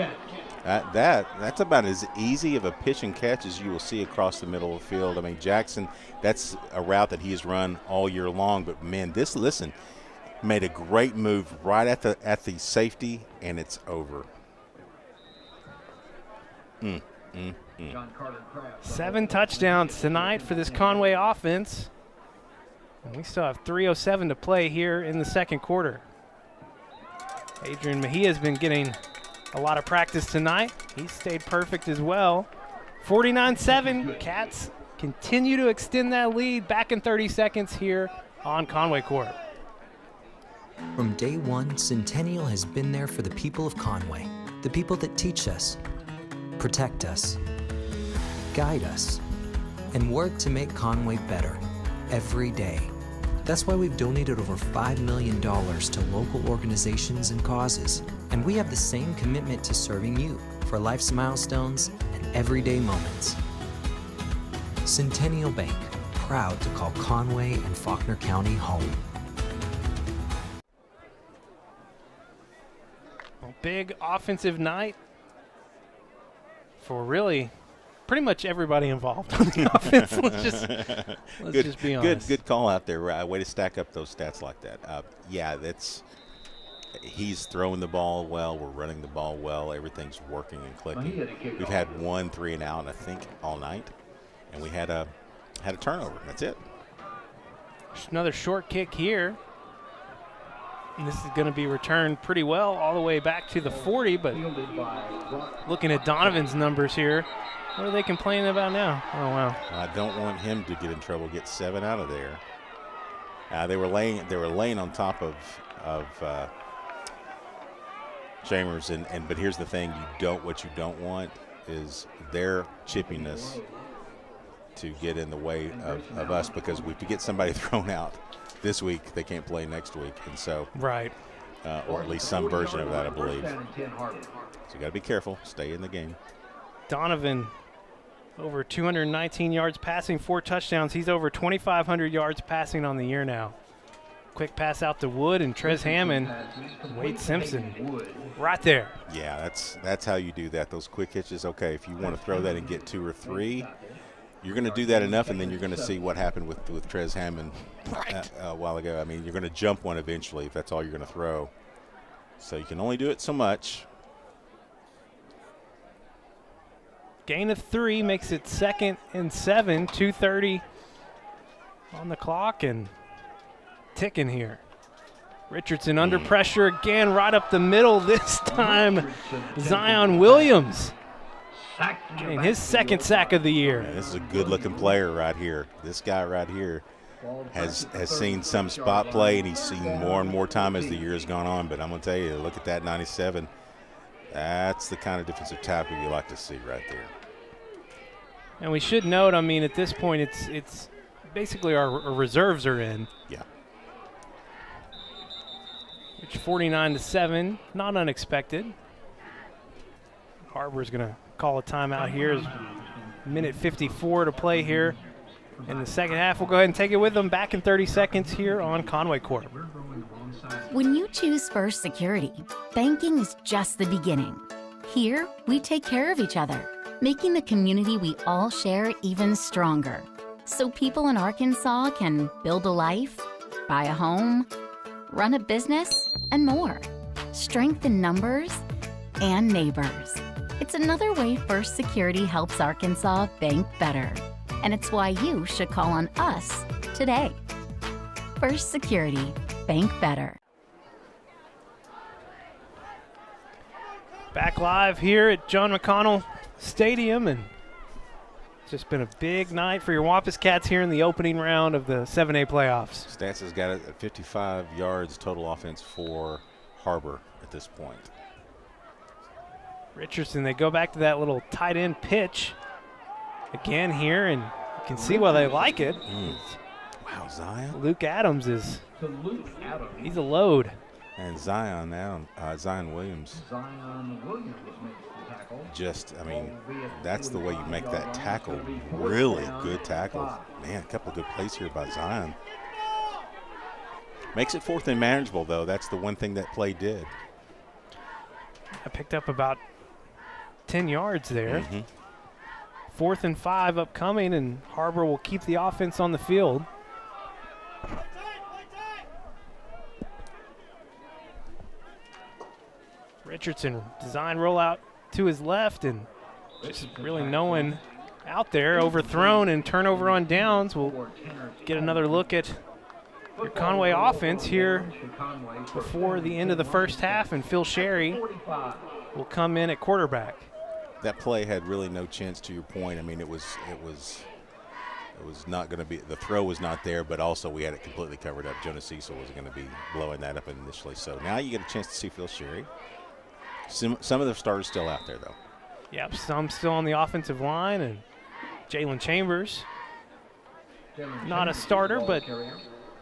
That's about as easy of a pitch and catch as you will see across the middle of the field. I mean, Jackson, that's a route that he has run all year long. But, man, made a great move right at the safety, and it's over. 7 touchdowns tonight for this Conway offense. And we still have 3:07 to play here in the 2nd quarter. Adrian Mejia's been getting a lot of practice tonight. He stayed perfect as well. 49-7. Cats continue to extend that lead back in 30 seconds here on Conway Corp. From day one, Centennial has been there for the people of Conway, the people that teach us, protect us, guide us, and work to make Conway better every day. That's why we've donated over $5 million to local organizations and causes. And we have the same commitment to serving you for life's milestones and everyday moments. Centennial Bank, proud to call Conway and Faulkner County home. A big offensive night for really pretty much everybody involved on the offense. Let's just be honest. Good call out there. Way to stack up those stats like that. He's throwing the ball well. We're running the ball well. Everything's working and clicking. We've had 1 3 and out, I think, all night, and we had a turnover. That's it. There's another short kick here. And this is going to be returned pretty well all the way back to the 40, but looking at Donovan's numbers here, what are they complaining about now? Oh, wow. I don't want him to get in trouble, get 7 out of there. They were laying on top of Chambers, but here's the thing: what you don't want is their chippiness to get in the way of us, because if we get somebody thrown out this week, they can't play next week, and so right, or at least some version of that, I believe. So you got to be careful, stay in the game. Donovan, over 219 yards passing, 4 touchdowns. He's over 2,500 yards passing on the year now. Quick pass out to Wood and Trez Hammond. Wade Simpson right there. Yeah, that's how you do that. Those quick hitches. Okay, if you want to throw that and get 2 or 3, you're going to do that enough, and then you're going to see what happened with Trez Hammond a while ago. I mean, you're going to jump one eventually if that's all you're going to throw. So you can only do it so much. Gain of 3 makes it 2nd and 7. 2:30 on the clock and ticking here. Richardson under pressure again, right up the middle. This time, Zion Williams getting his 2nd sack of the year. Man, this is a good-looking player right here. This guy right here has seen some spot play, and he's seen more and more time as the year has gone on. But I'm going to tell you, look at that 97. That's the kind of defensive tackle you like to see right there. And we should note, I mean, at this point, it's basically our reserves are in. Yeah. Which 49-7, not unexpected. Har-Ber's going to call a timeout here. Minute 54 to play here in the second half. We'll go ahead and take it with them back in 30 seconds here on Conway Corp. When you choose First Security, banking is just the beginning. Here, we take care of each other, making the community we all share even stronger. So people in Arkansas can build a life, buy a home, run a business, and more. Strength in numbers and neighbors. It's another way First Security helps Arkansas bank better. And it's why you should call on us today. First Security, bank better. Back live here at John McConnell Stadium, and it's just been a big night for your Wampus Cats here in the opening round of the 7A playoffs. Stats has got it at 55 yards total offense for Har-Ber at this point. Richardson, they go back to that little tight end pitch again here, and you can see why they like it. Wow, Zion. Luke Adams he's a load. And Zion Williams. Just, I mean, that's the way you make that tackle. Really good tackle. Man, a couple of good plays here by Zion. Makes it 4th and manageable, though. That's the one thing that play did. I picked up about 10 yards there. 4th and 5 upcoming, and Har-Ber will keep the offense on the field. Richardson, design rollout to his left, and just really no one out there. Overthrown and turnover on downs. We'll get another look at your Conway offense here before the end of the first half, and Phil Sherry will come in at quarterback. That play had really no chance, to your point. I mean, it was not going to be, the throw was not there, but also we had it completely covered up. Jonas Cecil was going to be blowing that up initially. So now you get a chance to see Phil Sherry. Some of the starters still out there, though. Yep, some still on the offensive line, and Jalen Chambers not a starter, but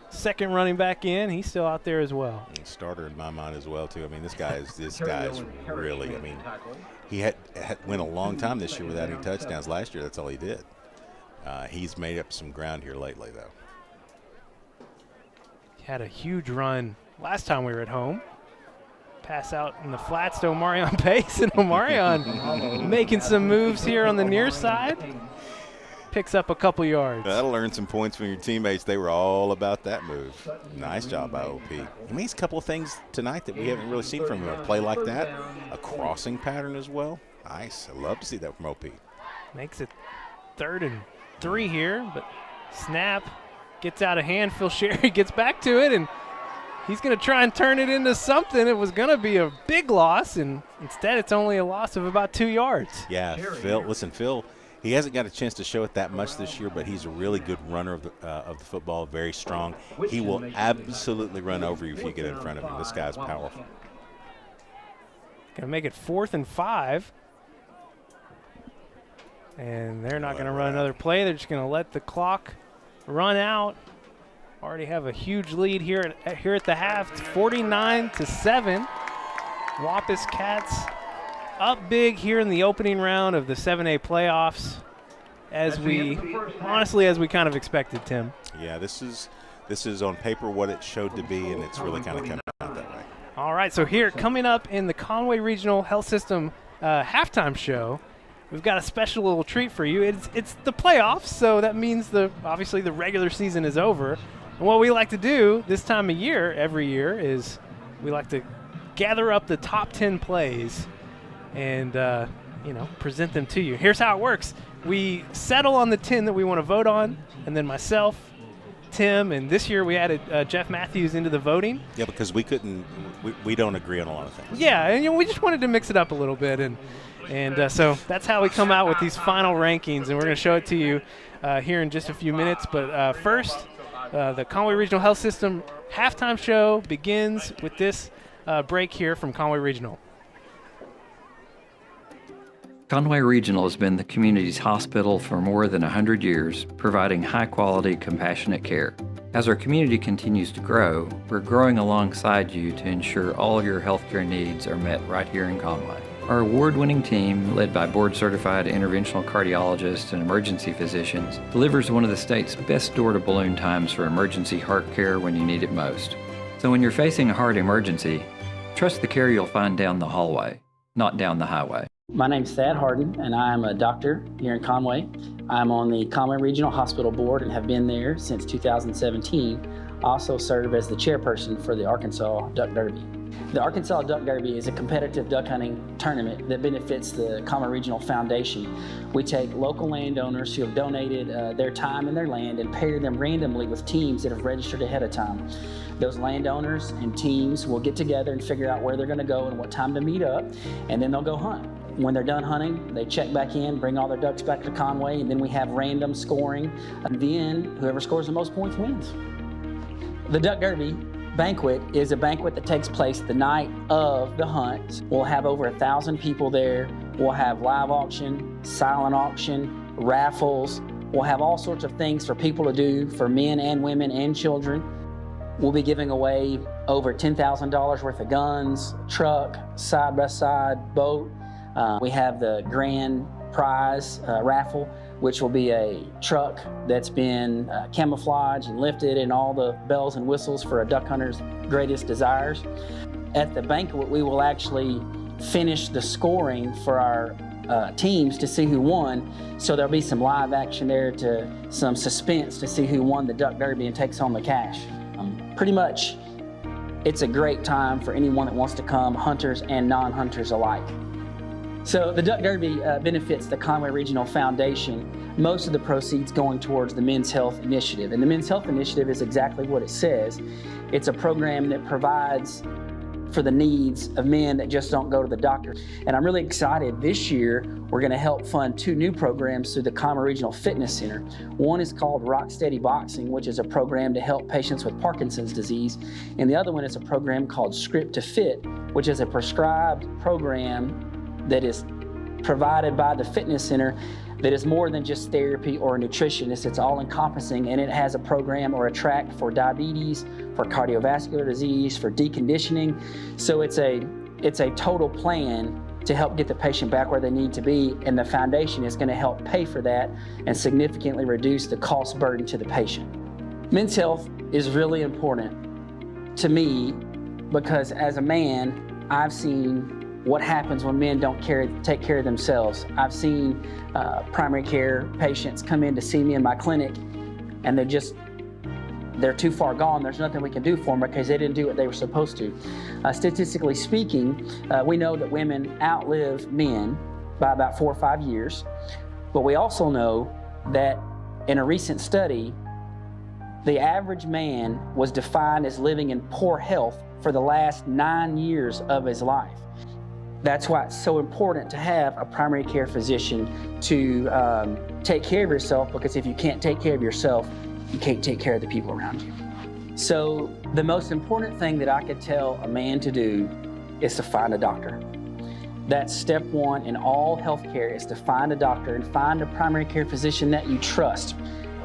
second running back in. He's still out there as well. Starter in my mind as well too. I mean, this guy is really. I mean, he had went a long time this year without any touchdowns. Last year, that's all he did. He's made up some ground here lately, though. He had a huge run last time we were at home. Pass out in the flats to Omarion Pace, and Omarion making some moves here on the near side. Picks up a couple yards. That'll earn some points from your teammates. They were all about that move. Nice job by OP. He makes a couple of things tonight that we haven't really seen from him. A play like that, a crossing pattern as well. Nice. I love to see that from OP. Makes it 3rd and 3 here, but snap gets out of hand. Phil Sherry gets back to it, and he's going to try and turn it into something. It was going to be a big loss, and instead it's only a loss of about 2 yards. Yeah, Phil, he hasn't got a chance to show it that much this year, but he's a really good runner of the football, very strong. He will absolutely run over you if you get in front of him. This guy's powerful. Going to make it 4th and 5. And they're not going to run another play. They're just going to let the clock run out. Already have a huge lead here at the half. It's 49-7. Wampus Cats up big here in the opening round of the 7A playoffs, as we kind of expected, Tim. Yeah, this is on paper what it showed to be, and it's really kind of come out that way. All right, so here coming up in the Conway Regional Health System halftime show, we've got a special little treat for you. It's the playoffs, so that means obviously the regular season is over. And what we like to do this time of year, every year, is we like to gather up the top 10 plays and present them to you. Here's how it works. We settle on the 10 that we want to vote on, and then myself, Tim, and this year we added Jeff Matthews into the voting. Yeah, because we don't agree on a lot of things. Yeah, and we just wanted to mix it up a little bit, and so that's how we come out with these final rankings, and we're going to show it to you here in just a few minutes. But first, the Conway Regional Health System halftime show begins with this break here from Conway Regional. Conway Regional has been the community's hospital for more than 100 years, providing high-quality, compassionate care. As our community continues to grow, we're growing alongside you to ensure all your healthcare needs are met right here in Conway. Our award-winning team, led by board-certified interventional cardiologists and emergency physicians, delivers one of the state's best door-to-balloon times for emergency heart care when you need it most. So when you're facing a heart emergency, trust the care you'll find down the hallway, not down the highway. My name's Thad Harden, and I'm a doctor here in Conway. I'm on the Conway Regional Hospital Board and have been there since 2017. I also serve as the chairperson for the Arkansas Duck Derby. The Arkansas Duck Derby is a competitive duck hunting tournament that benefits the Conway Regional Foundation. We take local landowners who have donated their time and their land and pair them randomly with teams that have registered ahead of time. Those landowners and teams will get together and figure out where they're going to go and what time to meet up, and then they'll go hunt. When they're done hunting, they check back in, bring all their ducks back to Conway, and then we have random scoring. And then whoever scores the most points wins. The Duck Derby banquet is a banquet that takes place the night of the hunt. We'll have over 1,000 people there. We'll have live auction, silent auction, raffles. We'll have all sorts of things for people to do, for men and women and children. We'll be giving away over $10,000 worth of guns, truck, side-by-side, boat. We have the grand prize raffle, which will be a truck that's been camouflaged and lifted and all the bells and whistles for a duck hunter's greatest desires. At the banquet, we will actually finish the scoring for our teams to see who won. So there'll be some live action there, some suspense to see who won the Duck Derby and takes home the cash. Pretty much, it's a great time for anyone that wants to come, hunters and non-hunters alike. So the Duck Derby benefits the Conway Regional Foundation, most of the proceeds going towards the Men's Health Initiative. And the Men's Health Initiative is exactly what it says. It's a program that provides for the needs of men that just don't go to the doctor. And I'm really excited this year, we're gonna help fund 2 new programs through the Conway Regional Fitness Center. One is called Rock Steady Boxing, which is a program to help patients with Parkinson's disease. And the other one is a program called Script to Fit, which is a prescribed program that is provided by the fitness center that is more than just therapy or a nutritionist. It's all encompassing, and it has a program or a track for diabetes, for cardiovascular disease, for deconditioning. So it's a total plan to help get the patient back where they need to be, and the foundation is going to help pay for that and significantly reduce the cost burden to the patient. Men's health is really important to me because as a man, I've seen what happens when men don't take care of themselves. I've seen primary care patients come in to see me in my clinic, and they're too far gone. There's nothing we can do for them because they didn't do what they were supposed to. Statistically speaking, we know that women outlive men by about 4 or 5 years, but we also know that in a recent study, the average man was defined as living in poor health for the last 9 years of his life. That's why it's so important to have a primary care physician to take care of yourself, because if you can't take care of yourself, you can't take care of the people around you. So the most important thing that I could tell a man to do is to find a doctor. That's step one in all healthcare, is to find a doctor and find a primary care physician that you trust.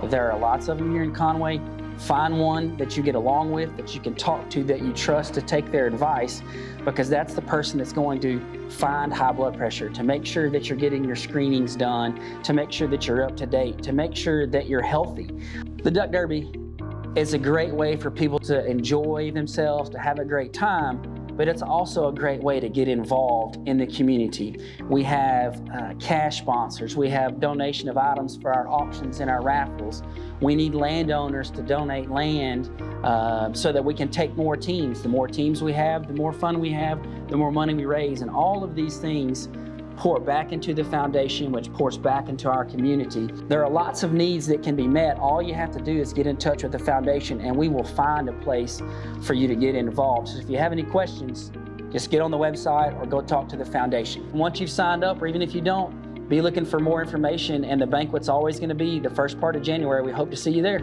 There are lots of them here in Conway. Find one that you get along with, that you can talk to, that you trust, to take their advice, because that's the person that's going to find high blood pressure, to make sure that you're getting your screenings done, to make sure that you're up to date, to make sure that you're healthy. The Duck Derby is a great way for people to enjoy themselves, to have a great time, but it's also a great way to get involved in the community. We have cash sponsors. We have donation of items for our auctions and our raffles. We need landowners to donate land so that we can take more teams. The more teams we have, the more fun we have, the more money we raise. And all of these things pour back into the foundation, which pours back into our community. There are lots of needs that can be met. All you have to do is get in touch with the foundation, and we will find a place for you to get involved. So if you have any questions, just get on the website or go talk to the foundation. Once you've signed up, or even if you don't, be looking for more information, and the banquet's always going to be the first part of January. We hope to see you there.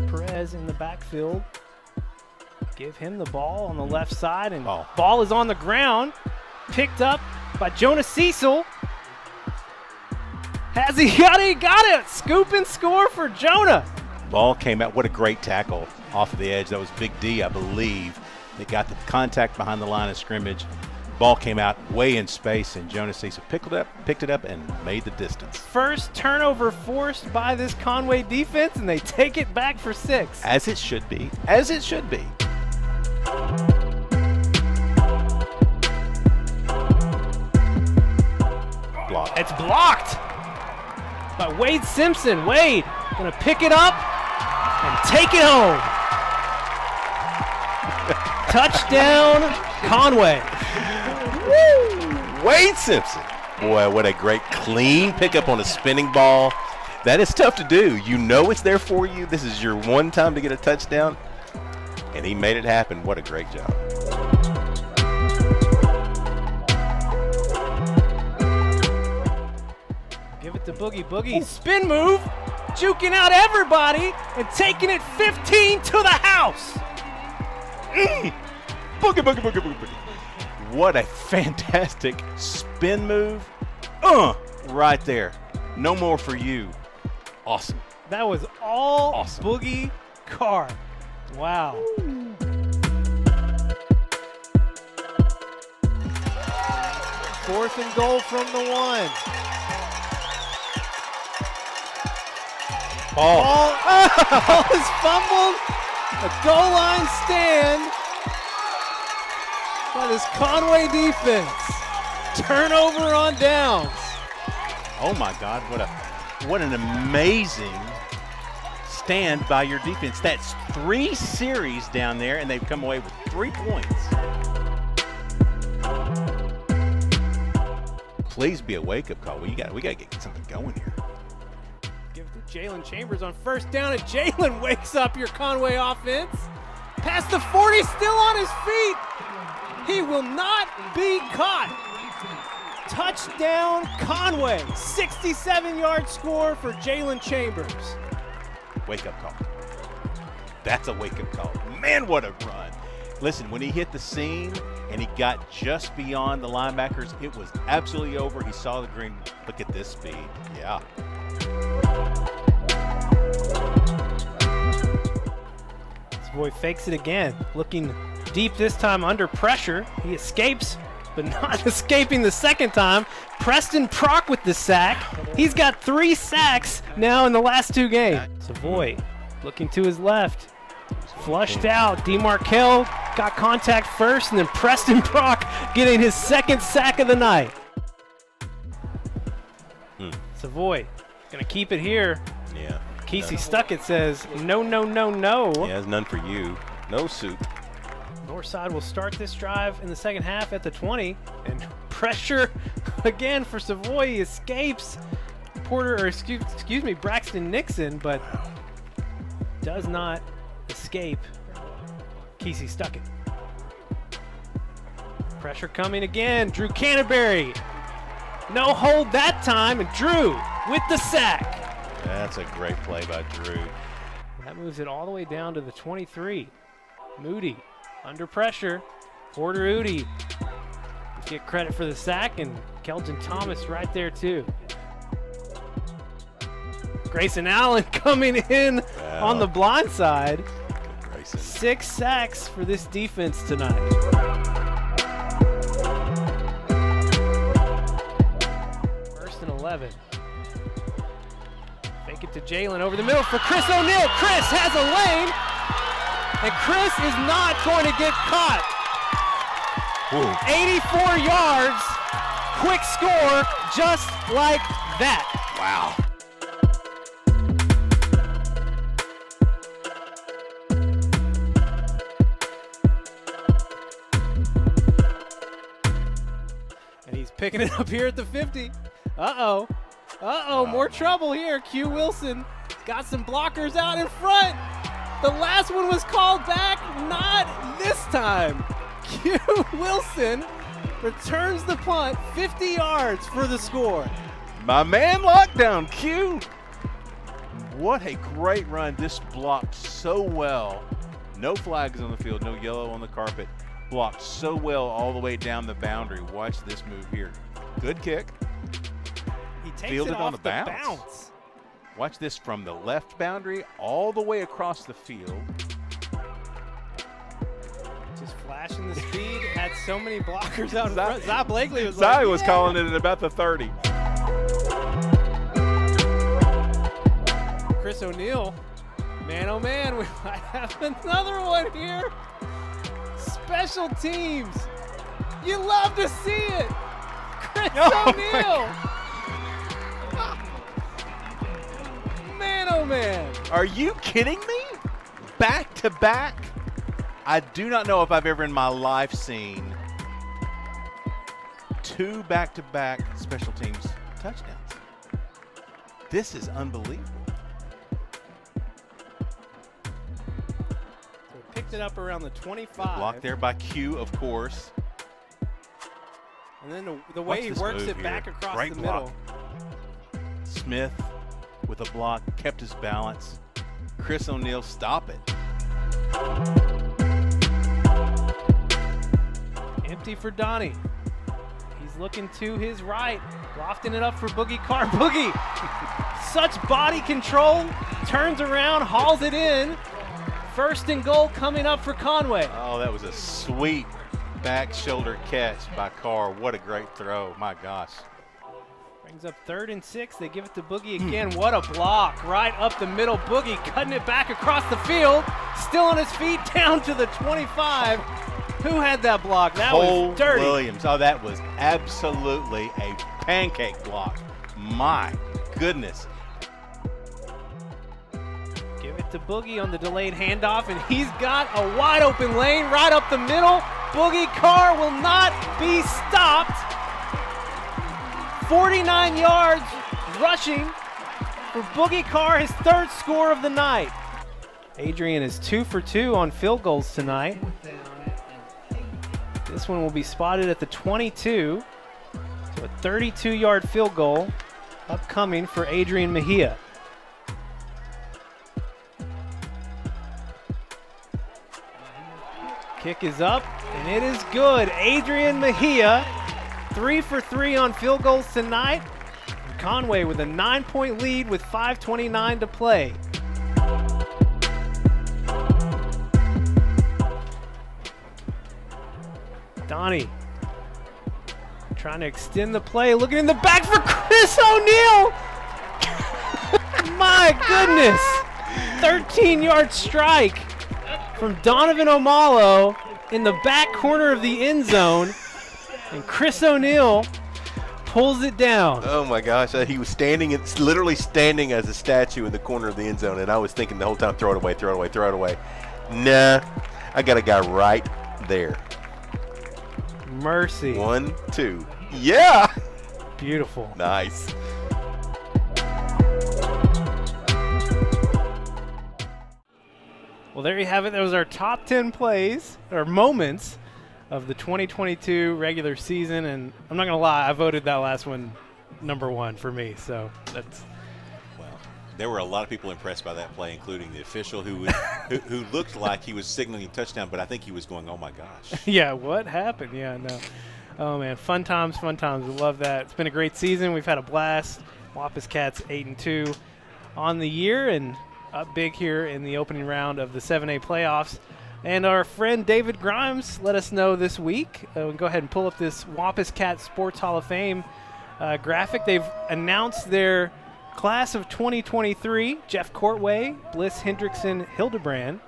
Perez in the backfield. Give him the ball on the left side, and ball is on the ground. Picked up by Jonah Cecil. Has he got it? He got it! Scoop and score for Jonah. Ball came out. What a great tackle off of the edge. That was Big D, I believe. They got the contact behind the line of scrimmage. Ball came out way in space, and Jonah Cecil picked it up, and made the distance. First turnover forced by this Conway defense, and they take it back for 6. As it should be. As it should be. Blocked. It's blocked by Wade Simpson. Wade gonna pick it up and take it home. Touchdown, Conway. Woo! Wade Simpson. Boy, what a great clean pickup on a spinning ball. That is tough to do. You know it's there for you. This is your one time to get a touchdown, and he made it happen. What a great job. Give it to Boogie. Boogie, spin move, juking out everybody and taking it 15 to the house. Boogie, boogie, boogie, boogie, boogie. What a fantastic spin move. Right there. No more for you. Awesome. That was all awesome. Boogie Carr. Wow. Fourth and goal from the 1. Ball is fumbled. A goal line stand by this Conway defense. Turnover on downs. Oh my God, what an amazing stand by your defense. That's 3 series down there, and they've come away with 3 points. Please be a wake-up call. We got to get something going here. Give it to Jalen Chambers on first down, and Jalen wakes up your Conway offense. Past the 40, still on his feet. He will not be caught. Touchdown, Conway. 67-yard score for Jalen Chambers. Wake-up call. That's a wake-up call. Man, what a run. Listen, when he hit the seam and he got just beyond the linebackers, it was absolutely over. He saw the green. Look at this speed. Yeah. Savoy fakes it again, looking deep this time under pressure. He escapes, but not escaping the second time. Preston Prock with the sack. He's got 3 sacks now in the last 2 games. Savoy looking to his left. Flushed out. DeMarkel got contact first, and then Preston Prock getting his 2nd sack of the night. Savoy gonna keep it here. Yeah. Kesey Stuckett says, no, no, no, no. Yeah, there's none for you. No soup. Northside will start this drive in the second half at the 20, and pressure again for Savoy. He escapes Braxton Nixon, but does not escape Kesey Stuckett. Pressure coming again. Drew Canterbury. No hold that time, and Drew with the sack. That's a great play by Drew. That moves it all the way down to the 23. Moody under pressure. Porter Udy get credit for the sack, and Kelton Thomas right there too. Grayson Allen coming in on the blind side. 6 sacks for this defense tonight. First and 11. Fake it to Jalen over the middle for Chris O'Neal. Chris has a lane, and Chris is not going to get caught. Ooh. 84 yards, quick score, just like that. Wow. And he's picking it up here at the 50. Uh-oh, more trouble here. Q Wilson got some blockers out in front. The last one was called back, not this time. Q Wilson returns the punt, 50 yards for the score. My man lockdown, Q. What a great run. This blocked so well. No flags on the field, no yellow on the carpet. Blocked so well all the way down the boundary. Watch this move here. Good kick. He takes Fielded it on off the the bounce. bounce. Watch this from the left boundary all the way across the field. Just flashing the speed. Had so many blockers out in front. Zai Blakely was Zai like, was calling it at about the 30. Chris O'Neal, man oh man, we might have another one here. Special teams. You love to see it. Chris O'Neal. Man oh man. Are you kidding me? Back to back? I do not know if I've ever in my life seen 2 back-to-back special teams touchdowns. This is unbelievable. So we picked it up around the 25. Blocked there by Q, of course. And then the way he works it back across Great the block. middle. Smith with a block, kept his balance. Chris O'Neal, stop it. Empty for Donnie. He's looking to his right, lofting it up for Boogie Carr. Boogie, such body control, turns around, hauls it in. 1st and goal coming up for Conway. Oh, that was a sweet back shoulder catch by Carr. What a great throw, my gosh. Brings up 3rd and 6. They give it to Boogie again. What a block. Right up the middle. Boogie cutting it back across the field. Still on his feet down to the 25. Who had that block? That Cole was dirty. Williams. Oh, that was absolutely a pancake block. My goodness. Give it to Boogie on the delayed handoff, and he's got a wide open lane right up the middle. Boogie Carr will not be stopped. 49 yards rushing for Boogie Carr, his 3rd score of the night. Adrian is 2 for 2 on field goals tonight. This one will be spotted at the 22. So a 32-yard field goal upcoming for Adrian Mejia. Kick is up, and it is good. Adrian Mejia, 3 for 3 on field goals tonight. Conway with a 9-point lead with 5:29 to play. Donnie trying to extend the play, looking in the back for Chris O'Neal. My goodness. 13-yard strike from Donovan Omalo in the back corner of the end zone. And Chris O'Neal pulls it down. Oh my gosh, he was standing, it's literally standing as a statue in the corner of the end zone, and I was thinking the whole time, throw it away, throw it away, throw it away. Nah, I got a guy right there. Mercy. 1, 2. Yeah! Beautiful. Nice. Well, there you have it. That was our top 10 plays, or moments, of the 2022 regular season. And I'm not going to lie, I voted that last one number 1 for me. So that's... There were a lot of people impressed by that play, including the official who looked like he was signaling a touchdown, but I think he was going, oh, my gosh. Yeah, what happened? Yeah, no. Oh, man, fun times, fun times. We love that. It's been a great season. We've had a blast. Wampus Cats 8-2 on the year and up big here in the opening round of the 7A playoffs. And our friend David Grimes let us know this week. We'll go ahead and pull up this Wampus Cats Sports Hall of Fame graphic. They've announced their class of 2023, Jeff Courtway, Bliss Hendrickson Hildebrand,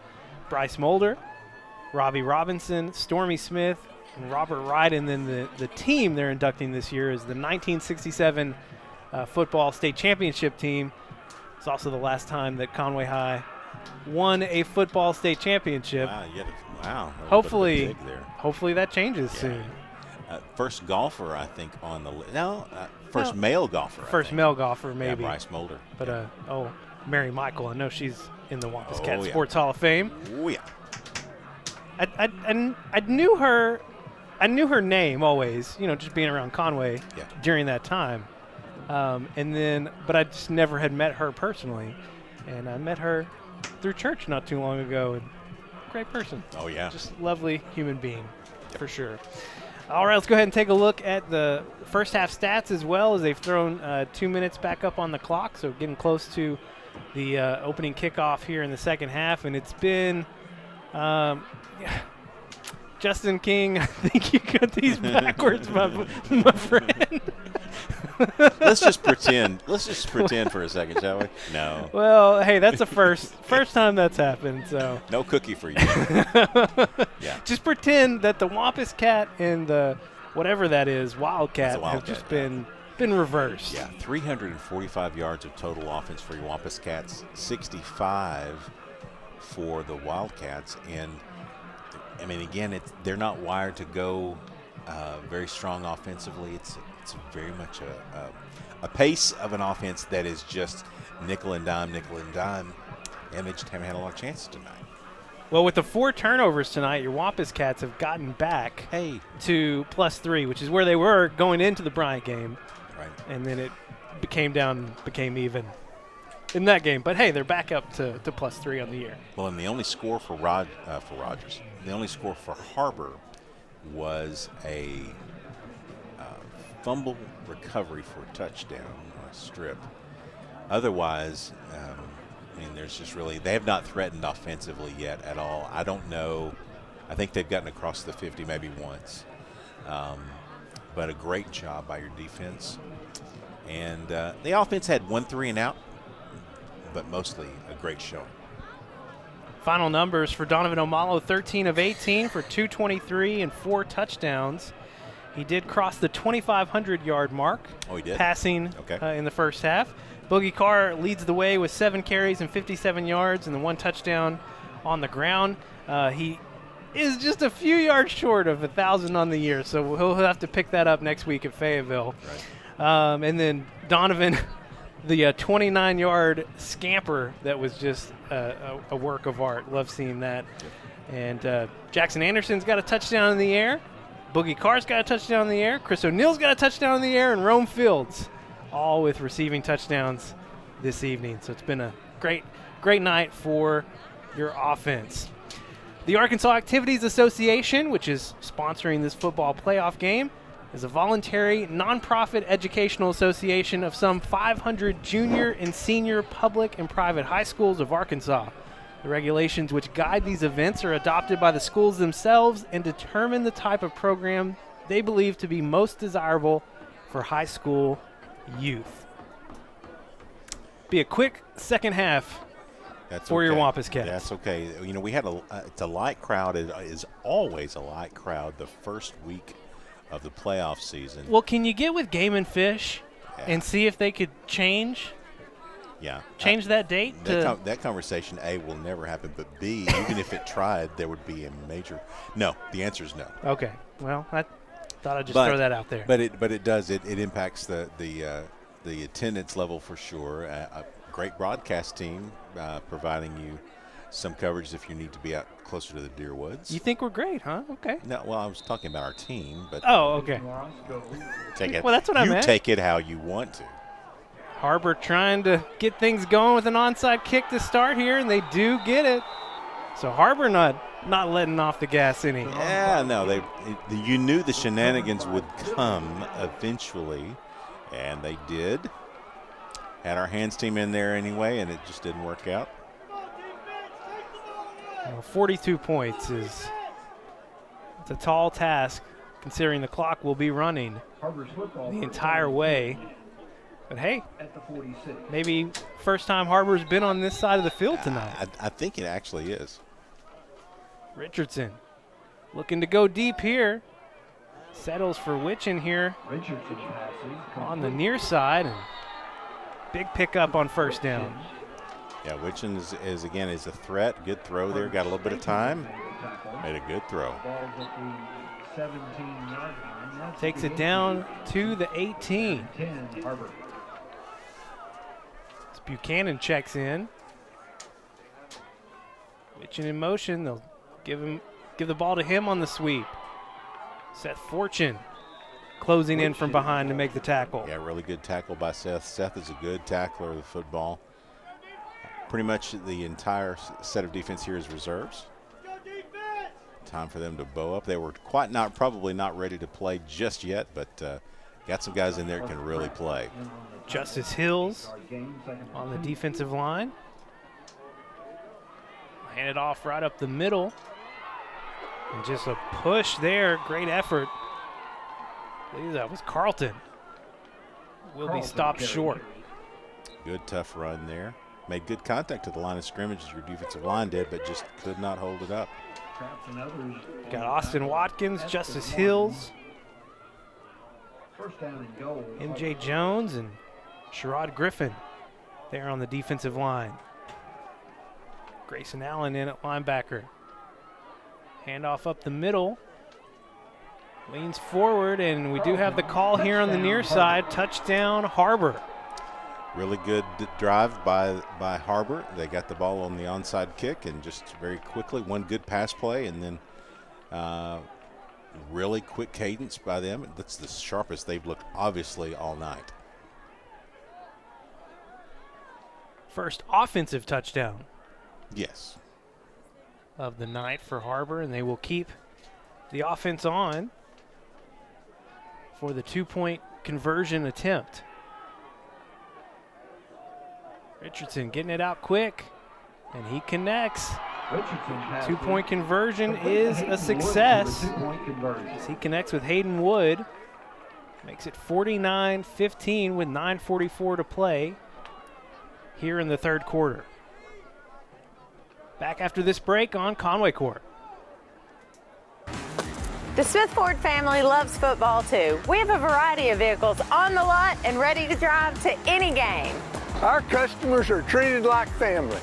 Bryce Mulder, Robbie Robinson, Stormy Smith, and Robert Wright. And then the team they're inducting this year is the 1967 football state championship team. It's also the last time that Conway High won a football state championship. Wow. Hopefully that changes soon. First golfer, I think, on the list. First male golfer. First male golfer, maybe. Yeah, Bryce Mulder. But, Mary Michael, I know she's in the Wampus Cat Sports Hall of Fame. Oh, yeah. I knew her. I knew her name always, just being around Conway during that time. But I just never had met her personally. And I met her through church not too long ago. And great person. Oh, yeah. Just lovely human being, for sure. All right, let's go ahead and take a look at the first half stats as well, as they've thrown 2 minutes back up on the clock. So getting close to the opening kickoff here in the second half. And it's been Justin King, I think you got these backwards, my friend. Let's just pretend. Let's just pretend for a second, shall we? No. Well, hey, that's the first time that's happened. So no cookie for you. Yeah. Just pretend that the Wampus Cat and the whatever that is, Wildcat, have just been reversed. Yeah, 345 yards of total offense for your Wampus Cats, 65 for the Wildcats, and I mean, again, they're not wired to go very strong offensively. It's very much a pace of an offense that is just nickel and dime, and they just haven't had a lot of chances tonight. Well, with the 4 turnovers tonight, your Wampus Cats have gotten back to +3, which is where they were going into the Bryant game. Right. And then it became even in that game. But, hey, they're back up to +3 on the year. Well, and the only score for Rogers, the only score for Har-Ber was a fumble recovery for a touchdown on a strip. Otherwise, there's just really, they have not threatened offensively yet at all. I don't know. I think they've gotten across the 50 maybe once. But a great job by your defense. And the offense had 1 3 and out, but mostly a great showing. Final numbers for Donovan Omalo, 13 of 18 for 223 and 4 touchdowns. He did cross the 2,500-yard mark. Oh, he did? Passing in the first half. Boogie Carr leads the way with 7 carries and 57 yards and the 1 touchdown on the ground. He is just a few yards short of 1,000 on the year, so he'll have to pick that up next week at Fayetteville. Right. And then Donovan, the 29-yard scamper that was just a work of art. Love seeing that. And Jackson Anderson's got a touchdown in the air. Boogie Carr's got a touchdown in the air. Chris O'Neal's got a touchdown in the air. And Rome Fields, all with receiving touchdowns this evening. So it's been a great night for your offense. The Arkansas Activities Association, which is sponsoring this football playoff game, is a voluntary, nonprofit educational association of some 500 junior and senior public and private high schools of Arkansas. The regulations which guide these events are adopted by the schools themselves and determine the type of program they believe to be most desirable for high school youth. Be a quick second half for your Wampus Cats. That's okay. You know, we had it's a light crowd. It is always a light crowd the first week of the playoff season. Well, can you get with Game and Fish and see if they could change that date? That conversation, A, will never happen, but B, even if it tried, there would be a major – no, the answer is no. Okay. Well, I thought I'd just throw that out there. But it does. It impacts the attendance level for sure. A great broadcast team providing you some coverage if you need to be out closer to the deer woods. You think we're great, huh? Okay. No, well, I was talking about our team, but oh, okay. Take it. Well, that's what I meant. You take it how you want to. Har-Ber trying to get things going with an onside kick to start here, and they do get it. So Har-Ber not letting off the gas any. Yeah, no, you knew the shenanigans would come eventually, and they did. Had our hands team in there anyway, and it just didn't work out. 42 points it's a tall task, considering the clock will be running the entire way. But hey, maybe first time Har-Ber's been on this side of the field tonight. I think it actually is. Richardson looking to go deep here. Settles for Witchin here on the near side. And big pickup on first down. Yeah, Witchin is again a threat. Good throw there. Got a little bit of time. Made a good throw. Takes it down to the 18. As Buchanan checks in. Witchin in motion. They'll give the ball to him on the sweep. Seth Fortune closing in from behind to make the tackle. Yeah, really good tackle by Seth. Seth is a good tackler of the football. Pretty much the entire set of defense here is reserves. Time for them to bow up. They were probably not ready to play just yet, but got some guys in there that can really play. Justice Hills on the defensive line. Hand it off right up the middle. And just a push there. Great effort. I believe that was Carlton. Will be stopped short. Good tough run there. Made good contact to the line of scrimmage as your defensive line did, but just could not hold it up. Got Austin Watkins, Justice Hills, MJ Jones, and Sherrod Griffin there on the defensive line. Grayson Allen in at linebacker. Handoff up the middle. Leans forward, and we do have the call here on the near side. Touchdown, Har-Ber. Really good drive by Har-Ber. They got the ball on the onside kick, and just very quickly, one good pass play, and then really quick cadence by them. That's the sharpest they've looked, obviously, all night. First offensive touchdown. Yes. Of the night for Har-Ber, and they will keep the offense on for the 2-point conversion attempt. Richardson getting it out quick, and he connects. 2-point conversion is a success. As he connects with Hayden Wood. Makes it 49-15 with 9:44 to play here in the third quarter. Back after this break on Conway Corp. The Smith Ford family loves football too. We have a variety of vehicles on the lot and ready to drive to any game. Our customers are treated like family.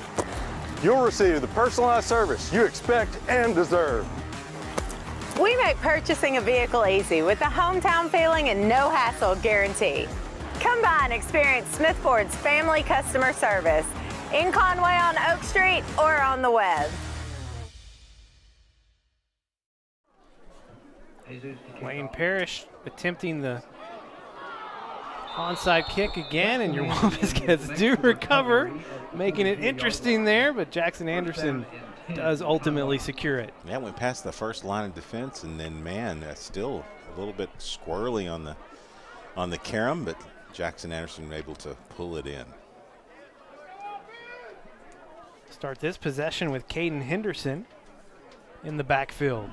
You'll receive the personalized service you expect and deserve. We make purchasing a vehicle easy with a hometown feeling and no hassle guarantee. Come by and experience Smith Ford's family customer service in Conway on Oak Street or on the web. Wayne Parrish attempting the onside kick again, and your Wampus Cats do recover, making it interesting there, but Jackson Anderson does ultimately secure it. Yeah, went past the first line of defense, and then, man, still a little bit squirrely on the carom, but Jackson Anderson able to pull it in. Start this possession with Caden Henderson in the backfield.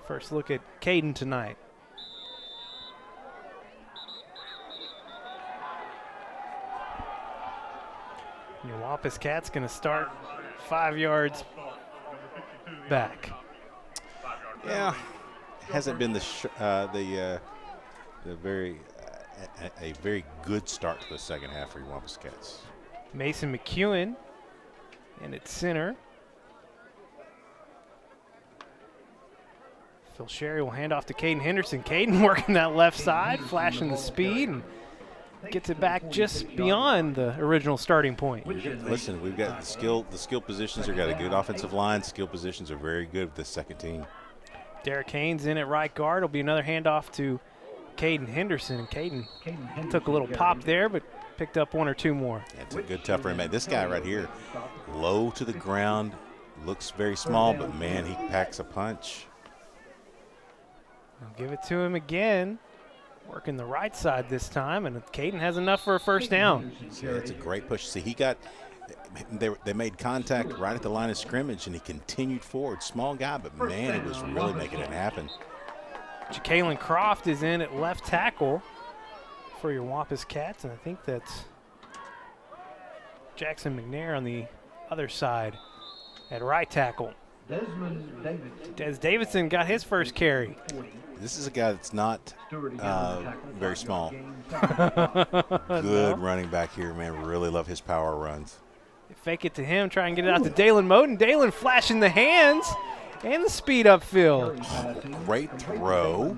First look at Caden tonight. Your Wampus Cat's going to start 5 yards back. Yeah, hasn't been a very good start to the second half for your Wampus Cats. Mason McEwen in at center. Phil Sherry will hand off to Caden Henderson. Caden working that left side, flashing the speed, and gets it back just beyond the original starting point. Listen, we've got the skill positions. We've got a good offensive line. Skill positions are very good with the second team. Derek Haynes in at right guard. Will be another handoff to Caden Henderson. Caden took a little pop there, but picked up 1 or 2 more. It's a good tough run. This guy right here, low to the ground, looks very small, but man, he packs a punch. I'll give it to him again. Working the right side this time, and Caden has enough for a first down. See, that's a great push. See, they made contact right at the line of scrimmage, and he continued forward. Small guy, but man, he was really making it happen. Ja'Kalen Croft is in at left tackle for your Wampus Cats, and I think that's Jackson McNair on the other side at right tackle. Des Davidson got his first carry. This is a guy that's not very small. Good running back here, man. Really love his power runs. Fake it to him, try and get it out to Dalen Moten. Dalen flashing the hands and the speed upfield. Great throw.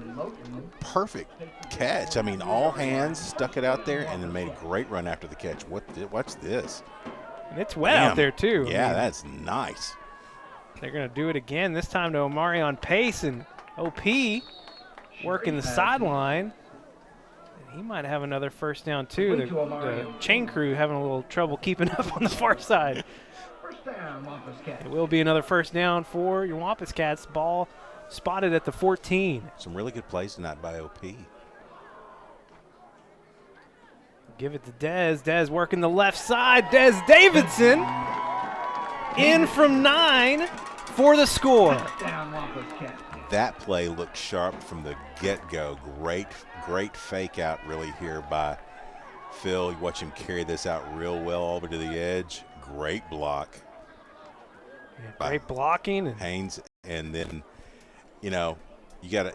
Perfect catch. I mean, all hands, stuck it out there, and then made a great run after the catch. What's this? And it's wet out there, too. Yeah, that's nice. They're going to do it again, this time to Omari on pace, and OP working the sideline. He might have another first down, too. The chain crew having a little trouble keeping up on the far side. It will be another first down for your Wampus Cats. Ball spotted at the 14. Some really good plays tonight by OP. Give it to Dez. Dez working the left side. Dez Davidson in from 9 for the score. That play looked sharp from the get-go. Great fake out really here by Phil. You watch him carry this out real well over to the edge. Great block. Yeah, great blocking. Haynes, and then, you got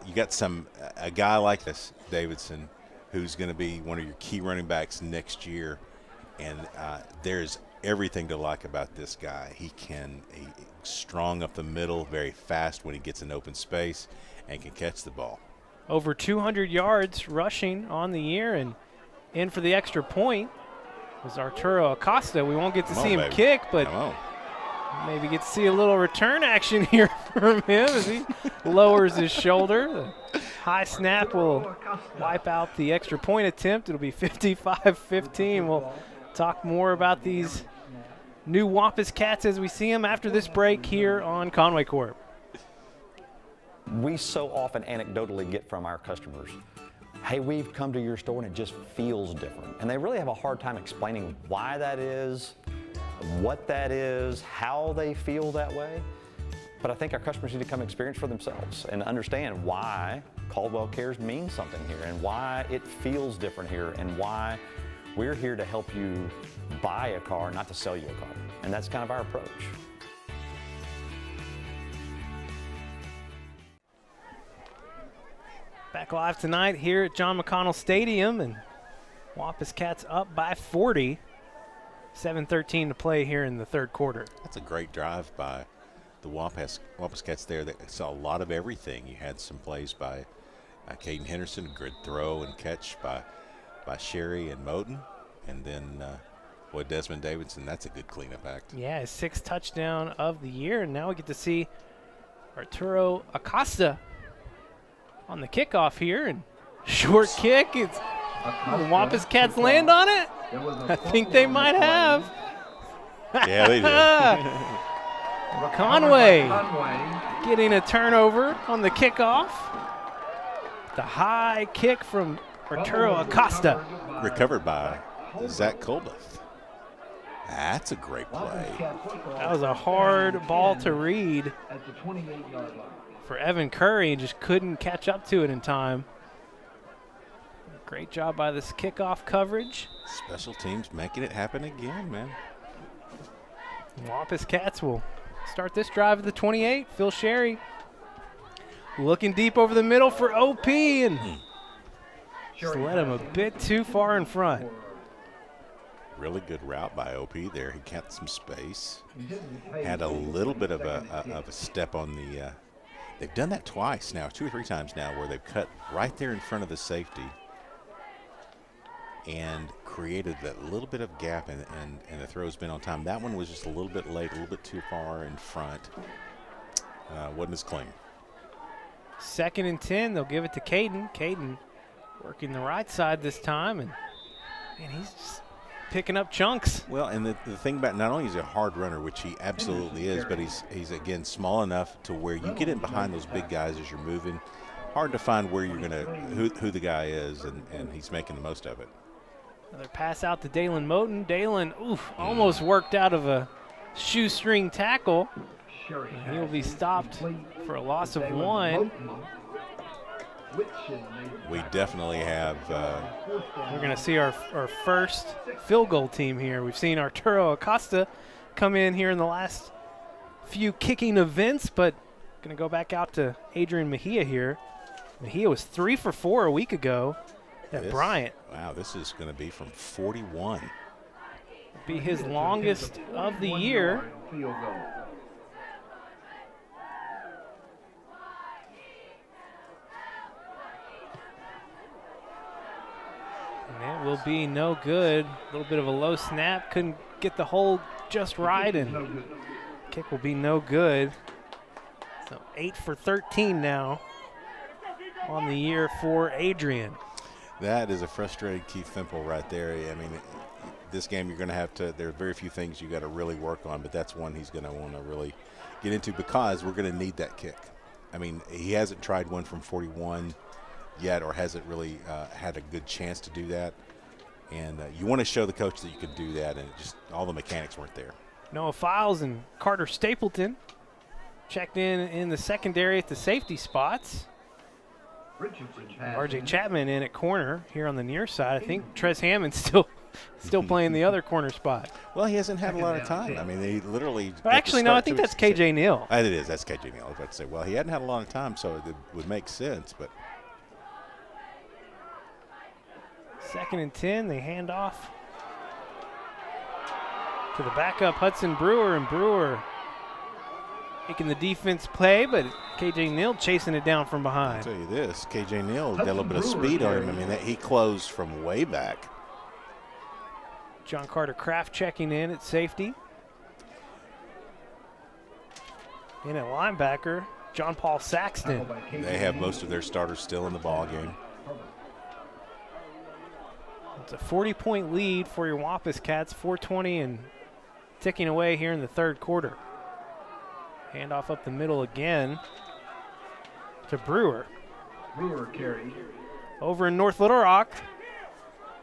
a guy like this, Davidson, who's going to be one of your key running backs next year, and there's everything to like about this guy. He's strong up the middle, very fast when he gets in open space, and can catch the ball. Over 200 yards rushing on the year, and in for the extra point was Arturo Acosta. We won't get to see him kick, but maybe get to see a little return action here from him as he lowers his shoulder. The high snap will wipe out the extra point attempt. It'll be 55-15. We'll talk more about these new Wampus Cats as we see them after this break here on Conway Corp. We so often anecdotally get from our customers, hey, we've come to your store and it just feels different. And they really have a hard time explaining why that is, what that is, how they feel that way. But I think our customers need to come experience for themselves and understand why Caldwell Cares means something here and why it feels different here and why we're here to help you buy a car, not to sell you a car. And that's kind of our approach. Back live tonight here at John McConnell Stadium, and Wampus Cats up by 40. 7:13 to play here in the third quarter. That's a great drive by the Wampus Cats there. They saw a lot of everything. You had some plays by Caden Henderson, a good throw and catch by Sherry and Moten, and then Desmond Davidson. That's a good cleanup act. Yeah, his 6th touchdown of the year, and now we get to see Arturo Acosta on the kickoff here, and short kick. It's the Wampus Cats land on it. I think they might have. Yeah, they did. Conway getting a turnover on the kickoff. The high kick from Arturo Acosta. Recovered by Zach Colbeth. That's a great play. That was a hard ball to read for Evan Curry, and just couldn't catch up to it in time. Great job by this kickoff coverage. Special teams making it happen again, man. Wampus Cats will start this drive at the 28. Phil Sherry looking deep over the middle for OP, and just led him a bit too far in front. Really good route by OP there. He kept some space. Had a little bit of a step on the they've done that twice now, 2 or 3 times now, where they've cut right there in front of the safety and created that little bit of gap, and the throw's been on time. That one was just a little bit late, a little bit too far in front. Wasn't as clean. 2nd and 10, they'll give it to Caden. Caden working the right side this time, and he's just picking up chunks. Well, and the thing about, not only is he a hard runner, which he absolutely is, but he's again small enough to where you get in behind those big guys as you're moving. Hard to find where you're gonna who the guy is, and he's making the most of it. Another pass out to Dalen Moten. Dalen, almost worked out of a shoestring tackle. And he will be stopped for a loss of 1. We definitely have. We're going to see our first field goal team here. We've seen Arturo Acosta come in here in the last few kicking events, but going to go back out to Adrian Mejia here. Mejia was 3 for 4 a week ago at Bryant. Wow, this is going to be from 41. Be his longest of the year. And that will be no good. A little bit of a low snap. Couldn't get the hold just right, and kick will be no good. So 8 for 13 now on the year for Adrian. That is a frustrated Keith Thimple right there. I mean, this game you're going to have to, there are very few things you got to really work on, but that's one he's going to want to really get into, because we're going to need that kick. I mean, he hasn't tried one from 41 yet, or hasn't really had a good chance to do that. And you want to show the coach that you can do that, and just all the mechanics weren't there. Noah Files and Carter Stapleton checked in the secondary at the safety spots. RJ Chapman in at corner here on the near side. I think Trez Hammond's still playing the other corner spot. Well, he hasn't had a lot of time. I mean, he literally. But actually, no, I think that's KJ Neal. It is. That's KJ Neal. I was about to say, well, he hadn't had a lot of time, so it would make sense. But 2nd and 10, they hand off to the backup Hudson Brewer, and Brewer making the defense play, but KJ Neal chasing it down from behind. I'll tell you this, KJ Neal got a little bit of speed on him. I mean, he closed from way back. John Carter Kraft checking in at safety. In at linebacker, John Paul Saxton. They have most of their starters still in the ball game. It's a 40-point lead for your Wampus Cats, 4:20 and ticking away here in the 3rd quarter. Handoff up the middle again to Brewer. Brewer carry. Over in North Little Rock,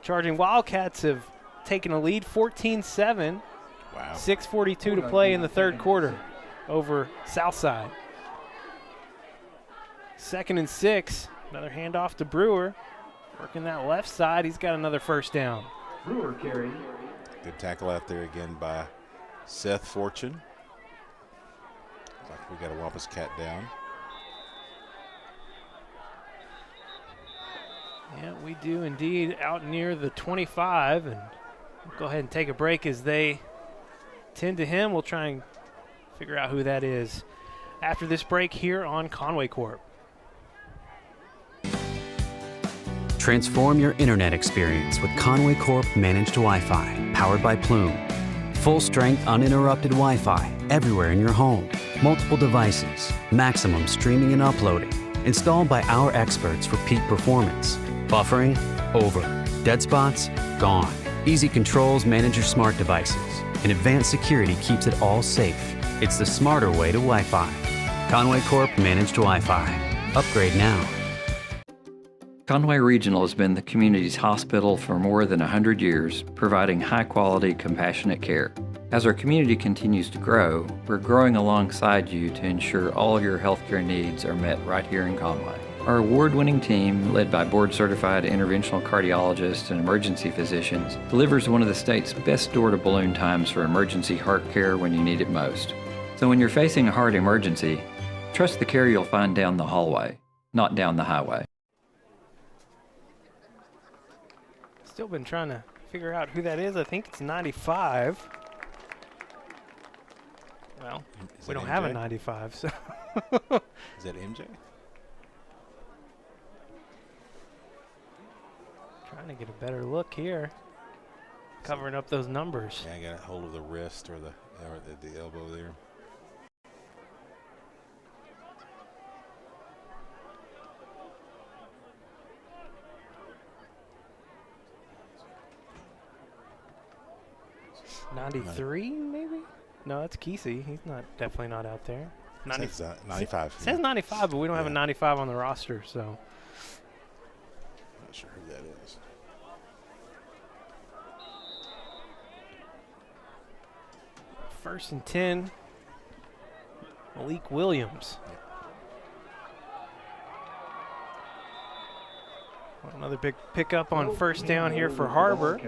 Charging Wildcats have taken a lead, 14-7. Wow. 6:42 to play in the 3rd quarter over Southside. 2nd and 6. Another handoff to Brewer. Working that left side. He's got another first down. Brewer carry. Good tackle out there again by Seth Fortune. Looks like we got a Wampus Cat down. Yeah, we do indeed, out near the 25. And we'll go ahead and take a break as they tend to him. We'll try and figure out who that is after this break here on Conway Corp. Transform your internet experience with Conway Corp Managed Wi-Fi, powered by Plume. Full-strength, uninterrupted Wi-Fi everywhere in your home. Multiple devices, maximum streaming and uploading. Installed by our experts for peak performance. Buffering? Over. Dead spots? Gone. Easy controls manage your smart devices. and advanced security keeps it all safe. It's the smarter way to Wi-Fi. Conway Corp Managed Wi-Fi. Upgrade now. Conway Regional has been the community's hospital for more than 100 years, providing high-quality, compassionate care. As our community continues to grow, we're growing alongside you to ensure all of your healthcare needs are met right here in Conway. Our award-winning team, led by board-certified interventional cardiologists and emergency physicians, delivers one of the state's best door-to-balloon times for emergency heart care when you need it most. So when you're facing a heart emergency, trust the care you'll find down the hallway, not down the highway. Still been trying to figure out who that is. I think it's 95. Well, we don't have a 95, so. Is that MJ? Trying to get a better look here. Covering up those numbers. Yeah, I got a hold of the wrist or the elbow there. '93, maybe? No, that's Kesey. He's definitely not out there. 95. Says 95, but we don't have a 95 on the roster, so. Not sure who that is. First and 10. Malik Williams. Another big pickup on first down here for Har-Ber.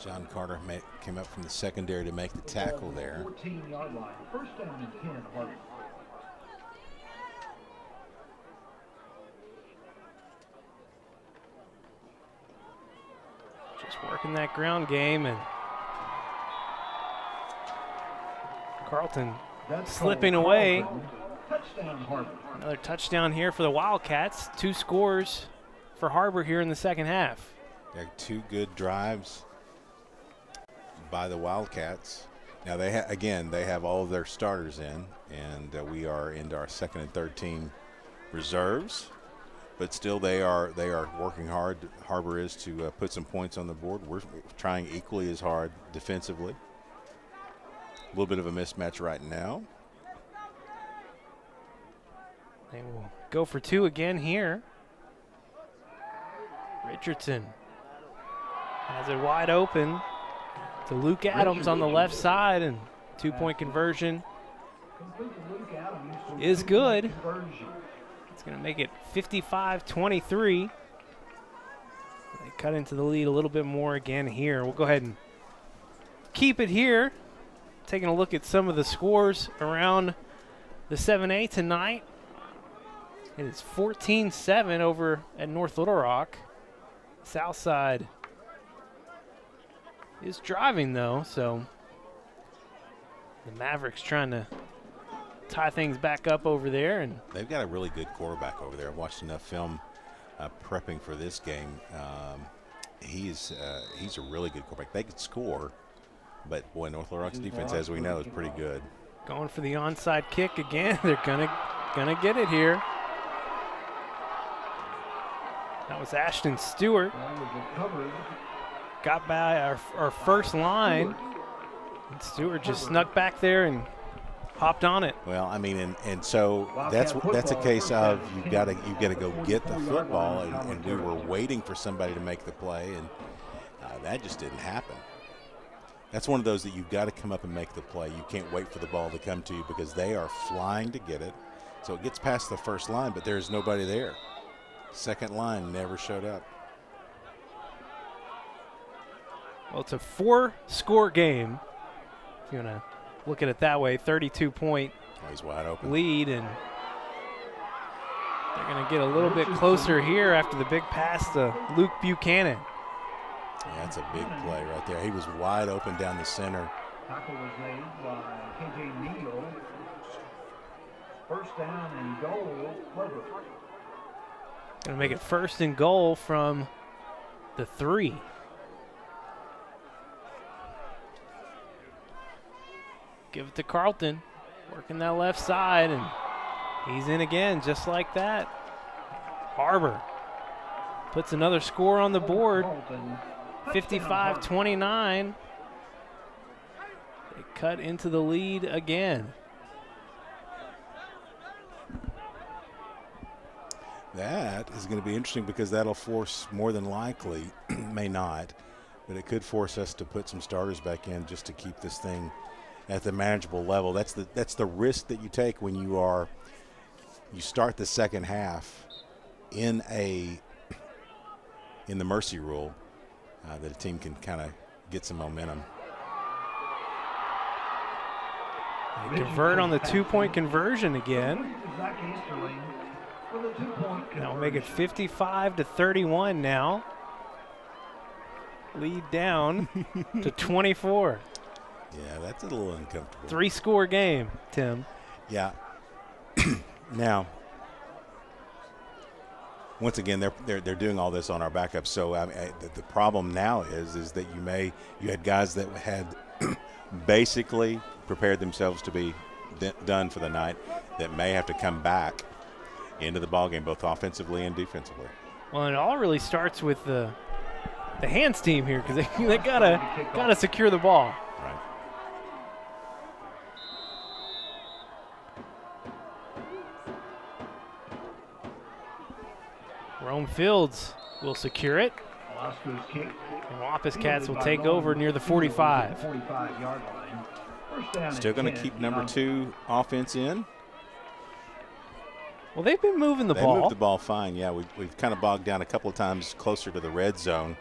John Carter came up from the secondary to make the tackle there. 14-yard line. First down and 10, Har-Ber. Just working that ground game, and Carlton slipping away. Touchdown, Har-Ber. Another touchdown here for the Wildcats. 2 scores for Har-Ber here in the second half. They're 2 good drives by the Wildcats. Now they have all of their starters in, and we are into our second and third team reserves. But still, they are working hard. Har-Ber is to put some points on the board. We're trying equally as hard defensively. A little bit of a mismatch right now. They will go for 2 again here. Richardson has it wide open to Luke Adams on the left side, and 2-point conversion is good. It's going to make it 55-23. They cut into the lead a little bit more again here. We'll go ahead and keep it here. Taking a look at some of the scores around the 7A tonight. It is 14-7 over at North Little Rock. Southside is driving, though, so the Mavericks trying to tie things back up over there. And they've got a really good quarterback over there. I've watched enough film prepping for this game. He's a really good quarterback. They could score, but boy, North Little Rock's defense, as we know, is pretty good. Going for the onside kick again. They're gonna get it here. That was Ashton Stewart. Got by our first line. And Stewart just snuck back there and hopped on it. Well, I mean, and so that's a case of you've got to go get the football, and we were waiting for somebody to make the play, and that just didn't happen. That's one of those that you've got to come up and make the play. You can't wait for the ball to come to you because they are flying to get it. So it gets past the first line, but there's nobody there. Second line never showed up. Well, it's a 4-score game, if you want to look at it that way. 32-point he's wide open lead, and they're going to get a little bit closer here after the big pass to Luke Buchanan. Yeah, that's a big play right there. He was wide open down the center. Tackle was made by KJ Neal. First down and goal, Har-Ber. Going to make it first and goal from the 3. Give it to Carlton, working that left side, and he's in again just like that. Har-Ber puts another score on the board. 55-29. They cut into the lead again. That is going to be interesting because that'll force, more than likely, may not, but it could force us to put some starters back in just to keep this thing at the manageable level. That's the risk that you take when you start the second half in the mercy rule, that a team can kind of get some momentum. They convert on the 2-point conversion again. That'll make it 55-31 now. Lead down to 24. Yeah, that's a little uncomfortable. 3-score game, Tim. Yeah. Now, once again, they're doing all this on our backup. So the problem now is that you had guys that had basically prepared themselves to be done for the night that may have to come back into the ballgame, both offensively and defensively. Well, it all really starts with the hands team here because they gotta secure the ball. Right. Rome Fields will secure it. And Wampus Cats will take over near the 45. Still going to keep number 2 offense in. Well, they've been moving the ball. They moved the ball fine, yeah. We've kind of bogged down a couple of times closer to the red zone,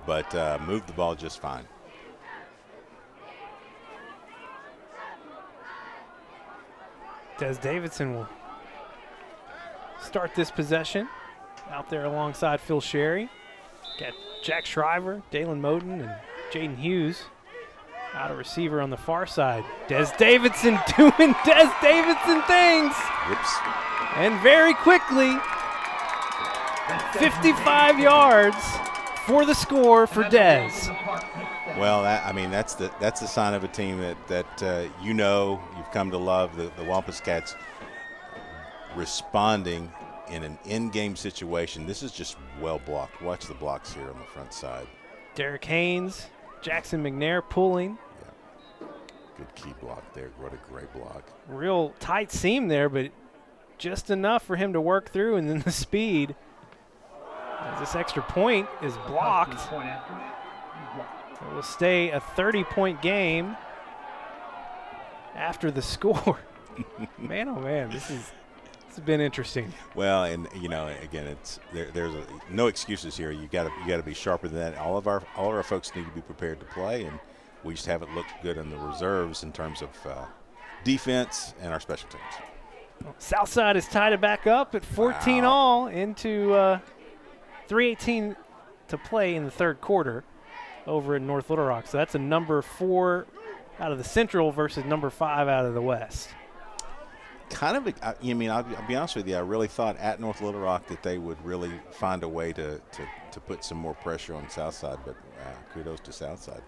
but moved the ball just fine. Des Davidson will start this possession out there alongside Phil Sherry. Got Jack Shriver, Dalen Moden, and Jaden Hughes. Out of receiver on the far side. Des Davidson doing Des Davidson things. Whoops. And very quickly, 55 yards for the score for Des. Well, that's the sign of a team that you've come to love, the Wampus Cats responding in an in-game situation. This is just well blocked. Watch the blocks here on the front side. Derek Haynes, Jackson McNair pulling. Yeah. Good key block there. What a great block. Real tight seam there, but just enough for him to work through, and then the speed. As this extra point is blocked. It will stay a 30-point game after the score. Man, oh man, this has been interesting. Well, and again, there's no excuses here. You got to be sharper than that. All of our folks need to be prepared to play, and we just haven't looked good in the reserves in terms of defense and our special teams. Southside has tied it back up at 14 all into 3:18 to play in the third quarter over in North Little Rock. So that's a number 4 out of the Central versus number 5 out of the West. Kind of, I'll be honest with you, I really thought at North Little Rock that they would really find a way to put some more pressure on Southside, but kudos to Southside.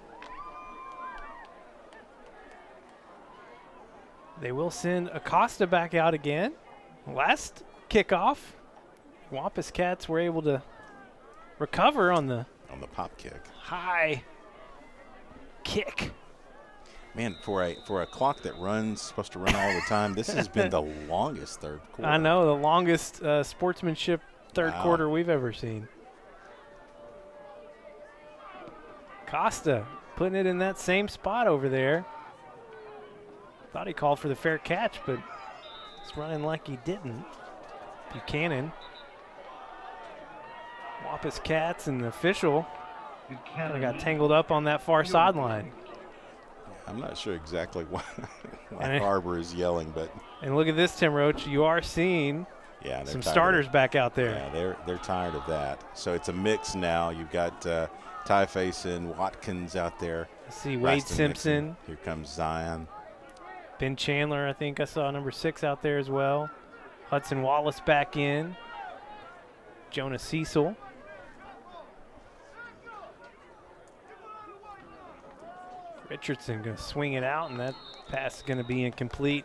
They will send Acosta back out again. Last kickoff, Wampus Cats were able to recover on the pop kick. High kick. Man, for a clock that supposed to run all the time, this has been the longest third quarter. I know, the longest sportsmanship third quarter we've ever seen. Costa putting it in that same spot over there. Thought he called for the fair catch, but it's running like he didn't. Buchanan. Wampus Cats and the official kind of got tangled up on that far sideline. I'm not sure exactly why Har-Ber is yelling, but. And look at this, Tim Roach. You are seeing some starters back out there. Yeah, they're tired of that. So it's a mix now. You've got Ty Faison, Watkins out there. I see Wade Simpson. Nixon. Here comes Zion. Ben Chandler, I think I saw number 6 out there as well. Hudson Wallace back in. Jonah Cecil. Richardson going to swing it out, and that pass is going to be incomplete.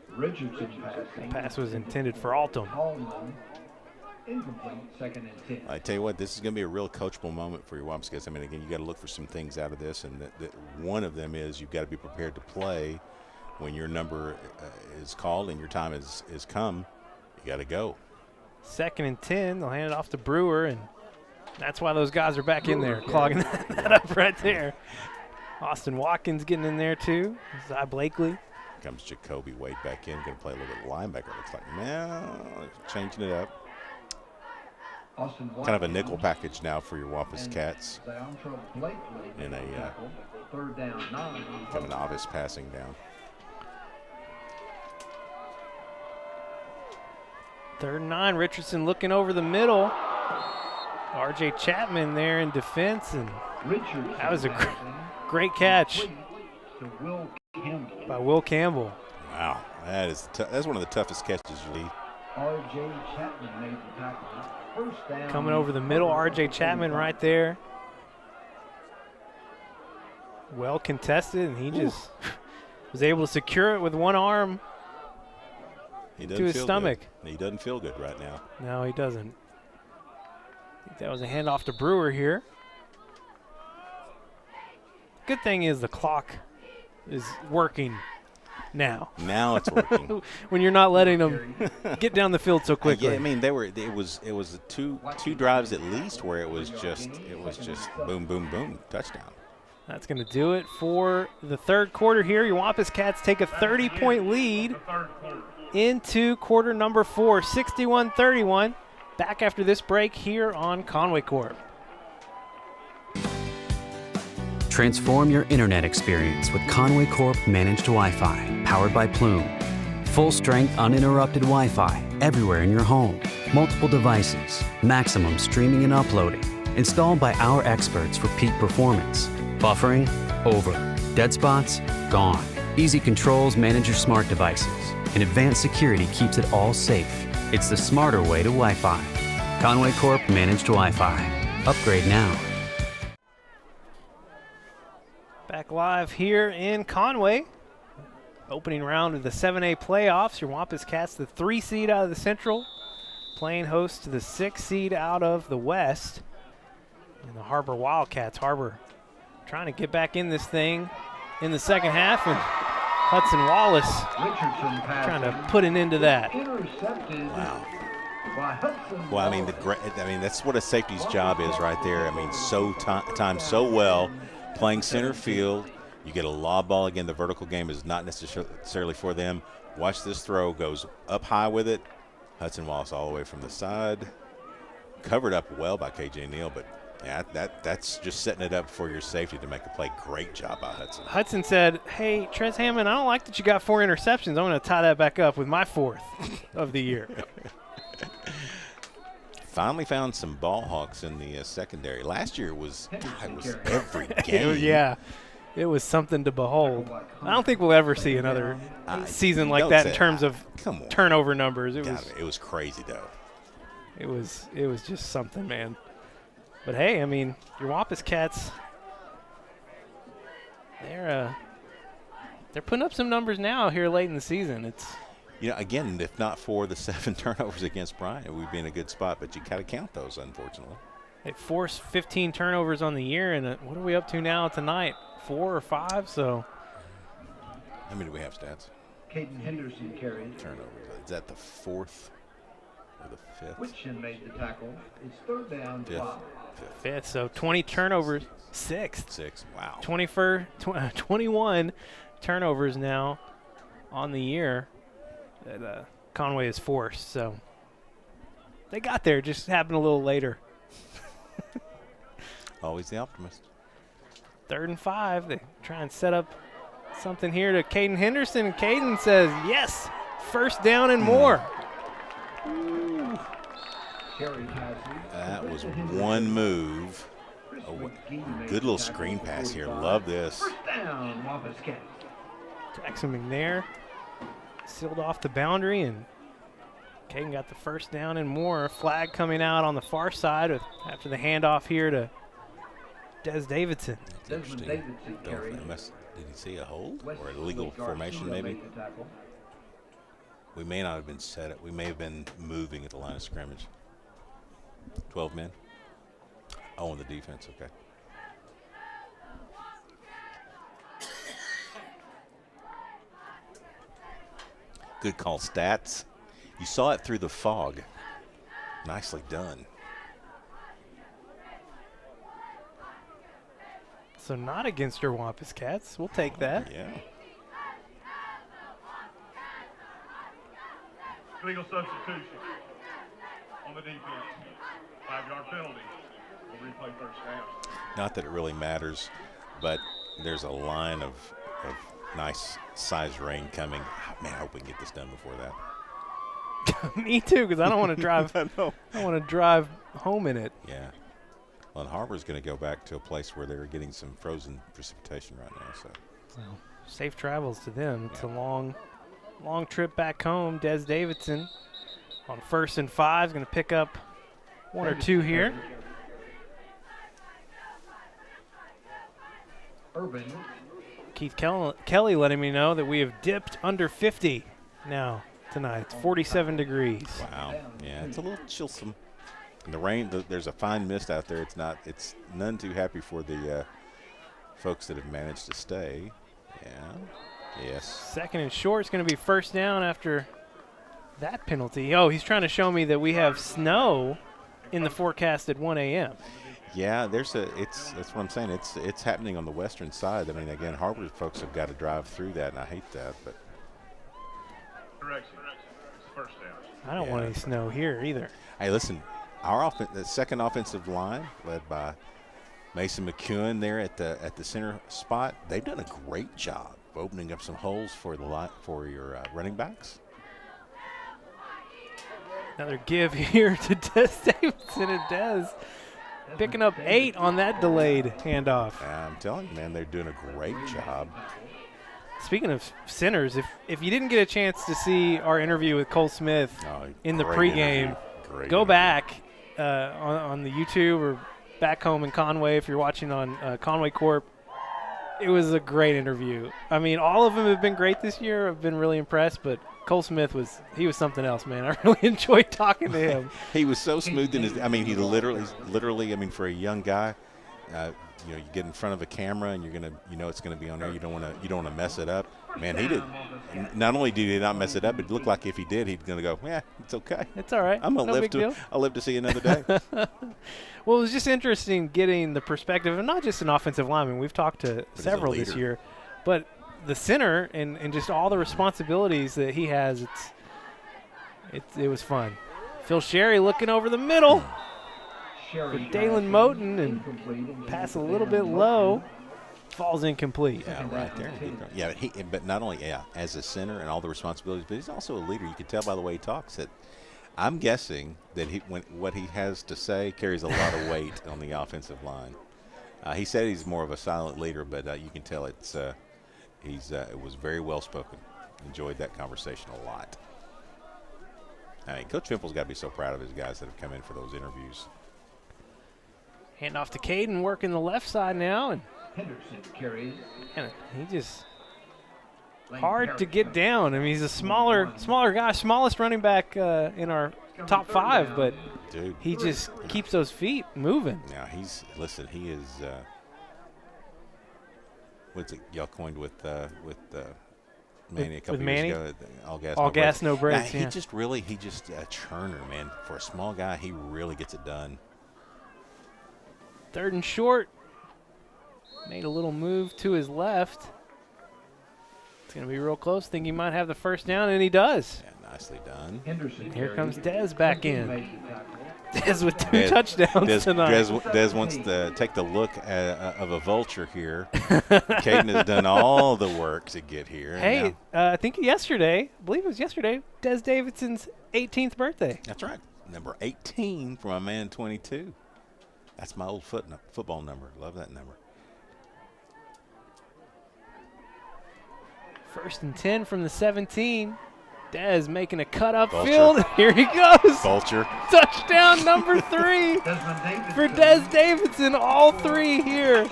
Richardson The pass was intended for Altum. Incomplete, 2nd and 10. I tell you what, this is going to be a real coachable moment for your Wampus guys. I mean, again, you got to look for some things out of this, and that one of them is you've got to be prepared to play when your number is called and your time is come. You got to go. 2nd and 10. They'll hand it off to Brewer, and that's why those guys are back in there, clogging that up right there. Austin Watkins getting in there too. Zy Blakely. Comes Jacoby Wade back in, going to play a little bit of linebacker. Looks like now changing it up. Kind of a nickel package now for your Wampus Cats. In a third down, 9. kind of an obvious passing down. 3rd and 9. Richardson looking over the middle. R.J. Chapman there in defense, and that was a great catch by Will Campbell. Wow, that's one of the toughest catches you leave. R.J. Chapman made the tackle. First down. Coming over the middle, R.J. Chapman right there. Well contested, and he just was able to secure it with one arm to his stomach. Good. He doesn't feel good right now. No, he doesn't. I think that was a handoff to Brewer here. Good thing is the clock is working now. Now it's working. When you're not letting them get down the field so quickly. Yeah, I mean it was two drives at least where it was just boom boom boom touchdown. That's going to do it for the 3rd quarter here. Your Wampus Cats take a 30-point lead into quarter number 4, 61-31. Back after this break here on Conway Corp. Transform your internet experience with Conway Corp Managed Wi-Fi, powered by Plume. Full-strength, uninterrupted Wi-Fi everywhere in your home. Multiple devices, maximum streaming and uploading. Installed by our experts for peak performance. Buffering? Over. Dead spots? Gone. Easy controls manage your smart devices. And advanced security keeps it all safe. It's the smarter way to Wi-Fi. Conway Corp Managed Wi-Fi. Upgrade now. Back live here in Conway. Opening round of the 7A playoffs. Your Wampus Cats, the 3 seed out of the Central, playing host to the 6 seed out of the West. And the Har-Ber Wildcats. Har-Ber trying to get back in this thing in the second half, and Hudson Wallace trying to put an end to that. Wow. Well, I mean, that's what a safety's job is right there. I mean, timed so well, playing center field. You get a lob ball again. The vertical game is not necessarily for them. Watch this throw, goes up high with it. Hudson Wallace all the way from the side, covered up well by KJ Neal, but yeah, that's just setting it up for your safety to make a play. Great job by Hudson. Hudson said, "Hey, Trez Hammond, I don't like that you got 4 interceptions. I'm going to tie that back up with my 4th of the year." Finally found some ball hawks in the secondary. Last year it was every game. Yeah, it was something to behold. I don't think we'll ever see another season like that in terms of turnover numbers. It was crazy though. It was just something, man. But hey, I mean, your Wampus Cats, they're putting up some numbers now here late in the season. It's again, if not for the 7 turnovers against Bryant, we'd be in a good spot. But you got to count those, unfortunately. They forced 15 turnovers on the year, and what are we up to now tonight? 4 or 5? So. How many do we have stats? Caden Henderson carried. Turnovers. Is that the 4th or the 5th? Whitchin made the tackle. It's 3rd down, 5. 5th, so 20 turnovers. 6th. 6, wow. 21 turnovers now on the year that Conway is forced. So they got there, just happened a little later. Always the optimist. 3rd and 5. They try and set up something here to Caden Henderson. And Caden says, yes, 1st down and more. That was one move. Good little screen pass here. Love this. Jackson McNair sealed off the boundary, and Caden got the 1st down and more. Flag coming out on the far side after the handoff here to Des Davidson. Did he see a hold or a legal formation maybe? We may not have been set up. We may have been moving at the line of scrimmage. 12 men? Oh, on the defense, okay. Good call, Stats. You saw it through the fog. Nicely done. So not against your Wampus Cats. We'll take that. Yeah. Legal substitution on the defense. 5-yard penalty. We'll replay first down. Not that it really matters, but there's a line of nice sized rain coming. Man, I hope we can get this done before that. Me too, because I don't want to drive. I don't want to drive home in it. Yeah. Well, and Har-Ber's going to go back to a place where they're getting some frozen precipitation right now. So, well, safe travels to them. It's a long trip back home. Des Davidson on 1st and 5 is going to pick up 1 or 2 here. Urban. Keith Kelly letting me know that we have dipped under 50 now tonight. It's 47 degrees. Wow. Yeah, it's a little chillsome. And the rain, there's a fine mist out there. It's none too happy for the folks that have managed to stay. Yeah. Yes. 2nd and short. It's going to be 1st down after that penalty. Oh, he's trying to show me that we have snow in the forecast at 1 a.m. Yeah, that's what I'm saying. It's happening on the western side. I mean, again, Har-Ber folks have got to drive through that, and I hate that. But Correction. First down. I don't want any snow here either. Hey, listen, the second offensive line, led by Mason McEwen there at the center spot, they've done a great job opening up some holes for your running backs. Another give here to Des Davidson, and Des picking up 8 on that delayed handoff. I'm telling you, man, they're doing a great job. Speaking of centers, if you didn't get a chance to see our interview with Cole Smith in the pregame, go back on the YouTube or back home in Conway if you're watching on Conway Corp. It was a great interview. I mean, all of them have been great this year. I've been really impressed, but Cole Smith was something else, man. I really enjoyed talking to him. He was so smooth in his. I mean, he literally. I mean, for a young guy, you get in front of a camera and it's gonna be on there. You don't want to mess it up. Man, he did. Not only did he not mess it up, it looked like if he did, he's gonna go, yeah, it's okay. It's all right. I'll live to see another day. Well, it was just interesting getting the perspective of not just an offensive lineman. We've talked to several this year, but the center and just all the responsibilities that he has. It was fun. Phil Sherry looking over the middle for Dalen Moten and pass a little bit low. Falls incomplete. Yeah, right there. Yeah, but not only as a center and all the responsibilities, but he's also a leader. You can tell by the way he talks that I'm guessing that what he has to say carries a lot of weight on the offensive line. He said he's more of a silent leader, but you can tell it was very well spoken. Enjoyed that conversation a lot. I mean, Coach Fimple's got to be so proud of his guys that have come in for those interviews. Hand off to Caden, working the left side now, and Henderson carries. And he just hard to get down. I mean, he's a smaller guy, smallest running back in our top 5, but dude, he just keeps those feet moving. Now he is. What's it y'all coined with Manny a couple years ago? All gas, no brakes. He just a churner, man. For a small guy, he really gets it done. 3rd and short. Made a little move to his left. It's going to be real close. Think he might have the 1st down, and he does. Yeah, nicely done. Henderson. Here comes Dez back in. Dez with 2 touchdowns tonight. Dez wants to take the look of a vulture here. Caden has done all the work to get here. Hey, I think I believe it was yesterday, Des Davidson's 18th birthday. That's right. Number 18 for my man 22. That's my old football number. Love that number. 1st and 10 from the 17. Dez making a cut upfield. Here he goes. Vulture. Touchdown number 3 for Des Davidson. All 3 here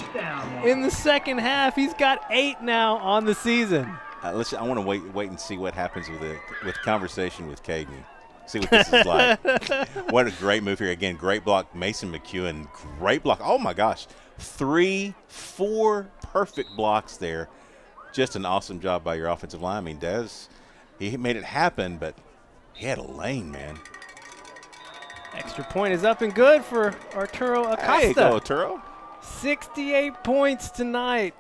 in the second half. He's got 8 now on the season. Listen, I want to wait and see what happens with conversation with Caden. See what this is like. What a great move here. Again, great block. Mason McEwen, great block. Oh, my gosh. 3, 4 perfect blocks there. Just an awesome job by your offensive line. I mean, Des, he made it happen, but he had a lane, man. Extra point is up and good for Arturo Acosta. Hey, go Arturo. 68 points tonight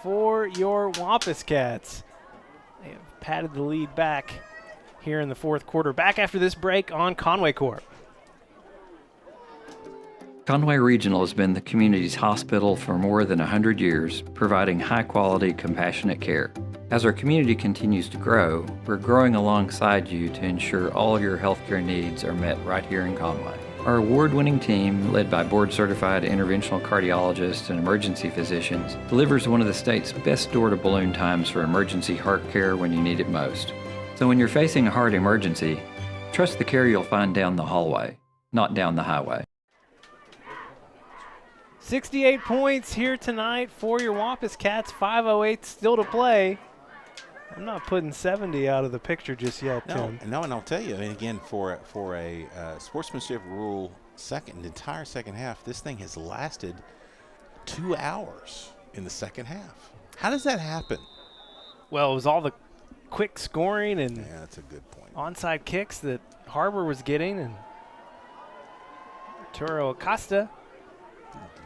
for your Wampus Cats. They have patted the lead back here in the fourth quarter. Back after this break on Conway Corp. Conway Regional has been the community's hospital for more than 100 years, providing high-quality, compassionate care. As our community continues to grow, we're growing alongside you to ensure all your healthcare needs are met right here in Conway. Our award-winning team, led by board-certified interventional cardiologists and emergency physicians, delivers one of the state's best door-to-balloon times for emergency heart care when you need it most. So when you're facing a heart emergency, trust the care you'll find down the hallway, not down the highway. 68 points here tonight for your Wampus Cats. 5:08 still to play. I'm not putting 70 out of the picture just yet, Tim. No, and I'll tell you, I mean, again, for a sportsmanship rule entire second half, this thing has lasted 2 hours in the second half. How does that happen? Well, it was all the quick scoring and that's a good point. Onside kicks that Har-Ber was getting, and Arturo Acosta.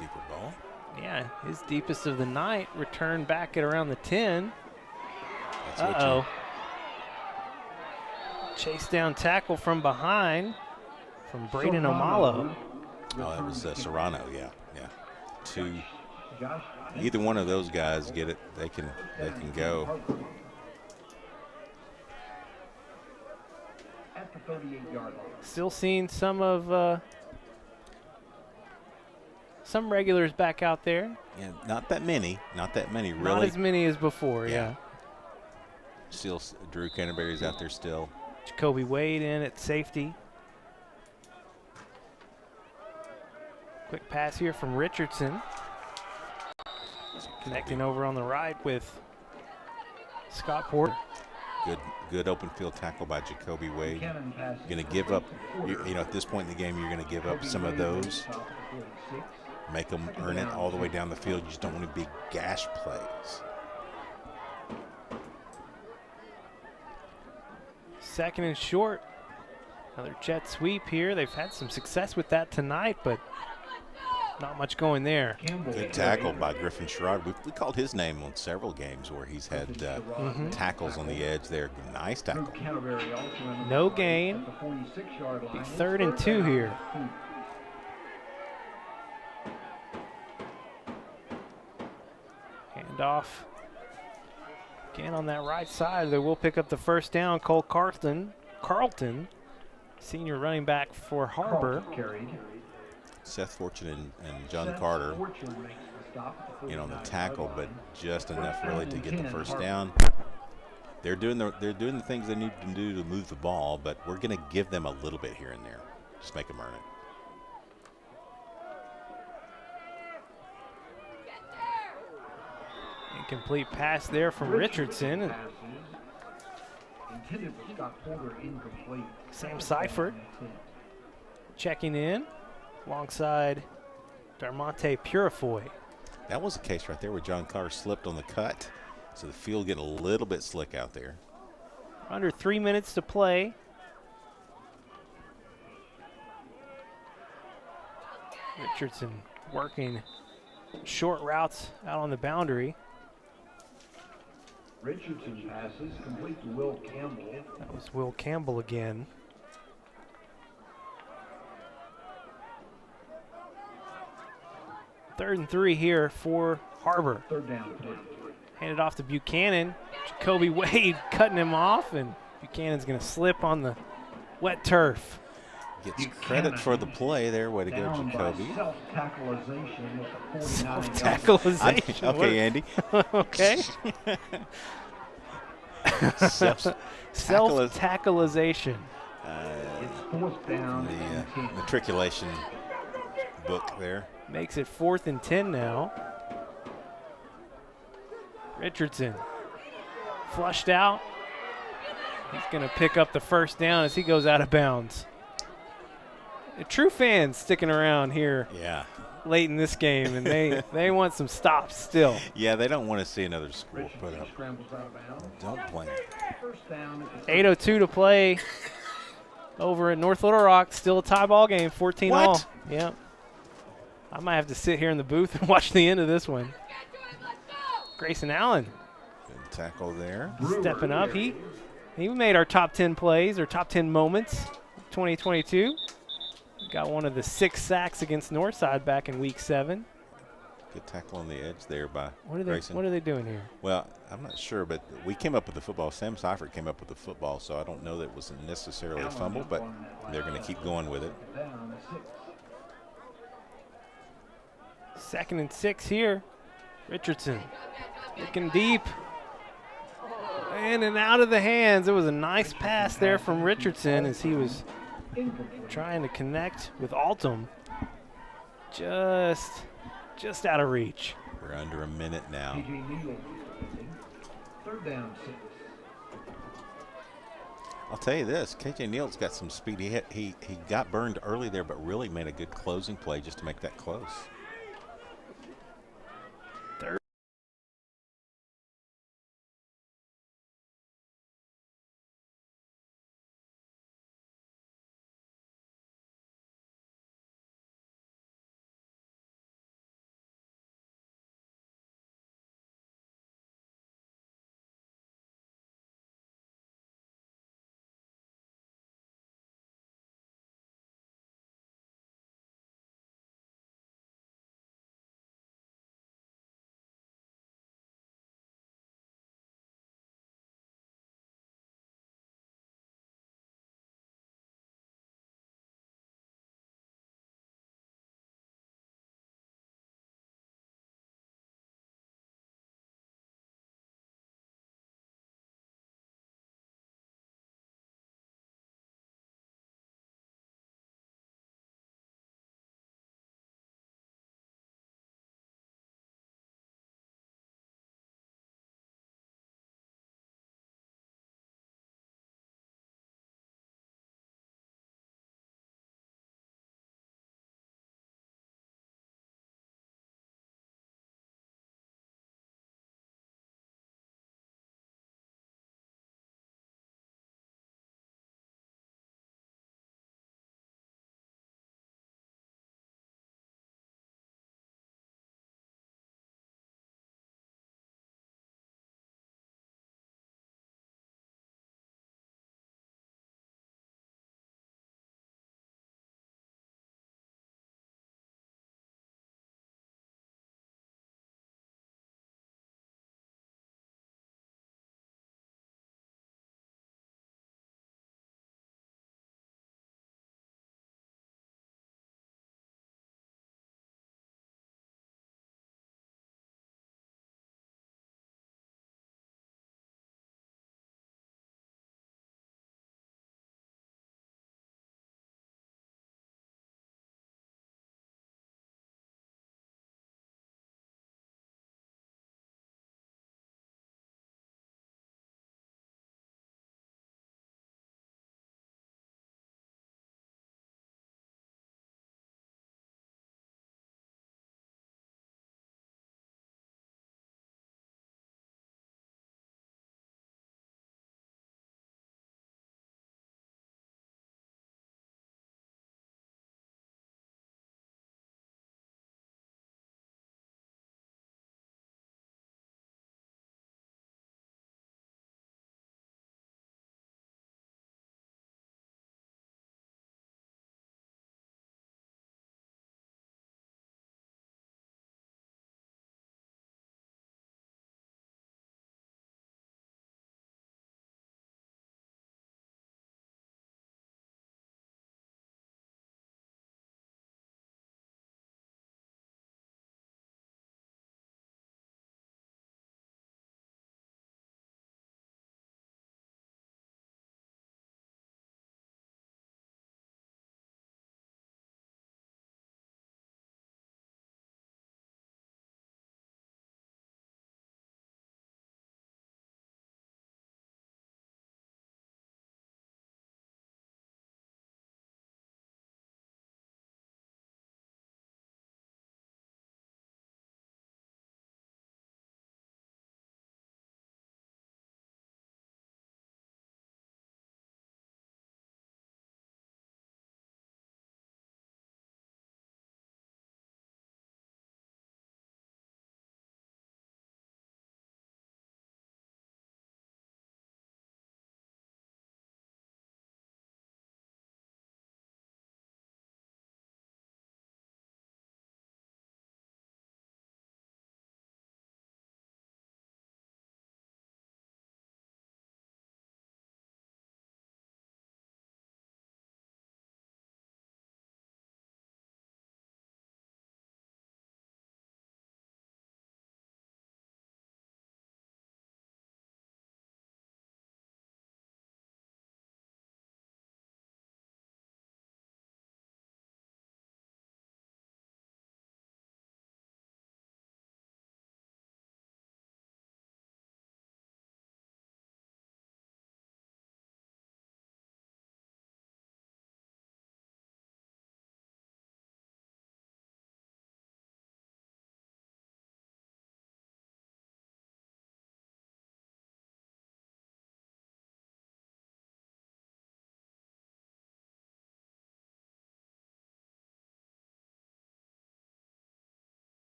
Deeper ball. Yeah, his deepest of the night, returned back at around the 10. Uh-oh. Chase down tackle from behind from Braden Omalo. Oh, that was Serrano, yeah. Either one of those guys get it, they can go. At the 38-yard line. Still seeing some of some regulars back out there. Yeah, not that many, really. Not as many as before, yeah. Still, Drew Canterbury's out there still. Jacoby Wade in at safety. Quick pass here from Richardson. Connecting over on the right with Scott Porter. Good open field tackle by Jacoby Wade. Going to give up, at this point in the game, you're going to give up some of those. Make them earn it all the way down the field. You just don't want to be gash plays. Second and short. Another jet sweep here. They've had some success with that tonight, but not much going there. Good tackle by Griffin Sherrod. We called his name on several games where he's had tackles on the edge there. Nice tackle. No gain. Be 3rd and 2 here. Hand off. Again on that right side, they will pick up the first down. Cole Carlton, senior running back for Har-Ber. Seth Fortune and John Carter, on the tackle, but just enough really to get the first down. They're doing the things they need to do to move the ball, but we're going to give them a little bit here and there. Just make them earn it. Incomplete pass there from Richardson. Sam Seifert checking in alongside Darmonte Purifoy. That was a case right there where John Carter slipped on the cut, so the field getting a little bit slick out there. Under 3 minutes to play. Richardson working short routes out on the boundary. Richardson passes complete to Will Campbell. That was Will Campbell again. Third and 3 here for Har-Ber. Third down. Handed off to Buchanan. Jacoby Wade cutting him off, and Buchanan's going to slip on the wet turf. Gets credit for the play there. Way to go, Jacoby. Self-tackleization. Okay, Andy. Okay. Self-tackleization. It's fourth down. The matriculation book there. Makes it 4th and 10 now. Richardson flushed out. He's going to pick up the first down as he goes out of bounds. The true fans sticking around here. Yeah. Late in this game, and they want some stops still. Yeah, they don't want to see another score put up. Don't blame them. 8:02 to play over at North Little Rock. Still a tie ball game, 14 all. Yeah. I might have to sit here in the booth and watch the end of this one. Grayson Allen. Good tackle there. Stepping up. He made our top 10 plays, or top 10 moments 2022. Got one of the 6 sacks against Northside back in week 7. Good tackle on the edge there by Grayson. What are they doing here? Well, I'm not sure, but we came up with the football. Sam Seifert came up with the football, so I don't know that it was necessarily a fumble, but they're going to keep going with it. 2nd and 6 here. Richardson looking deep. In and out of the hands. It was a nice pass there from Richardson as he was trying to connect with Altum. Just out of reach. We're under a minute now. 3rd down 6. I'll tell you this, KJ Neal's got some speed. He got burned early there, but really made a good closing play just to make that close.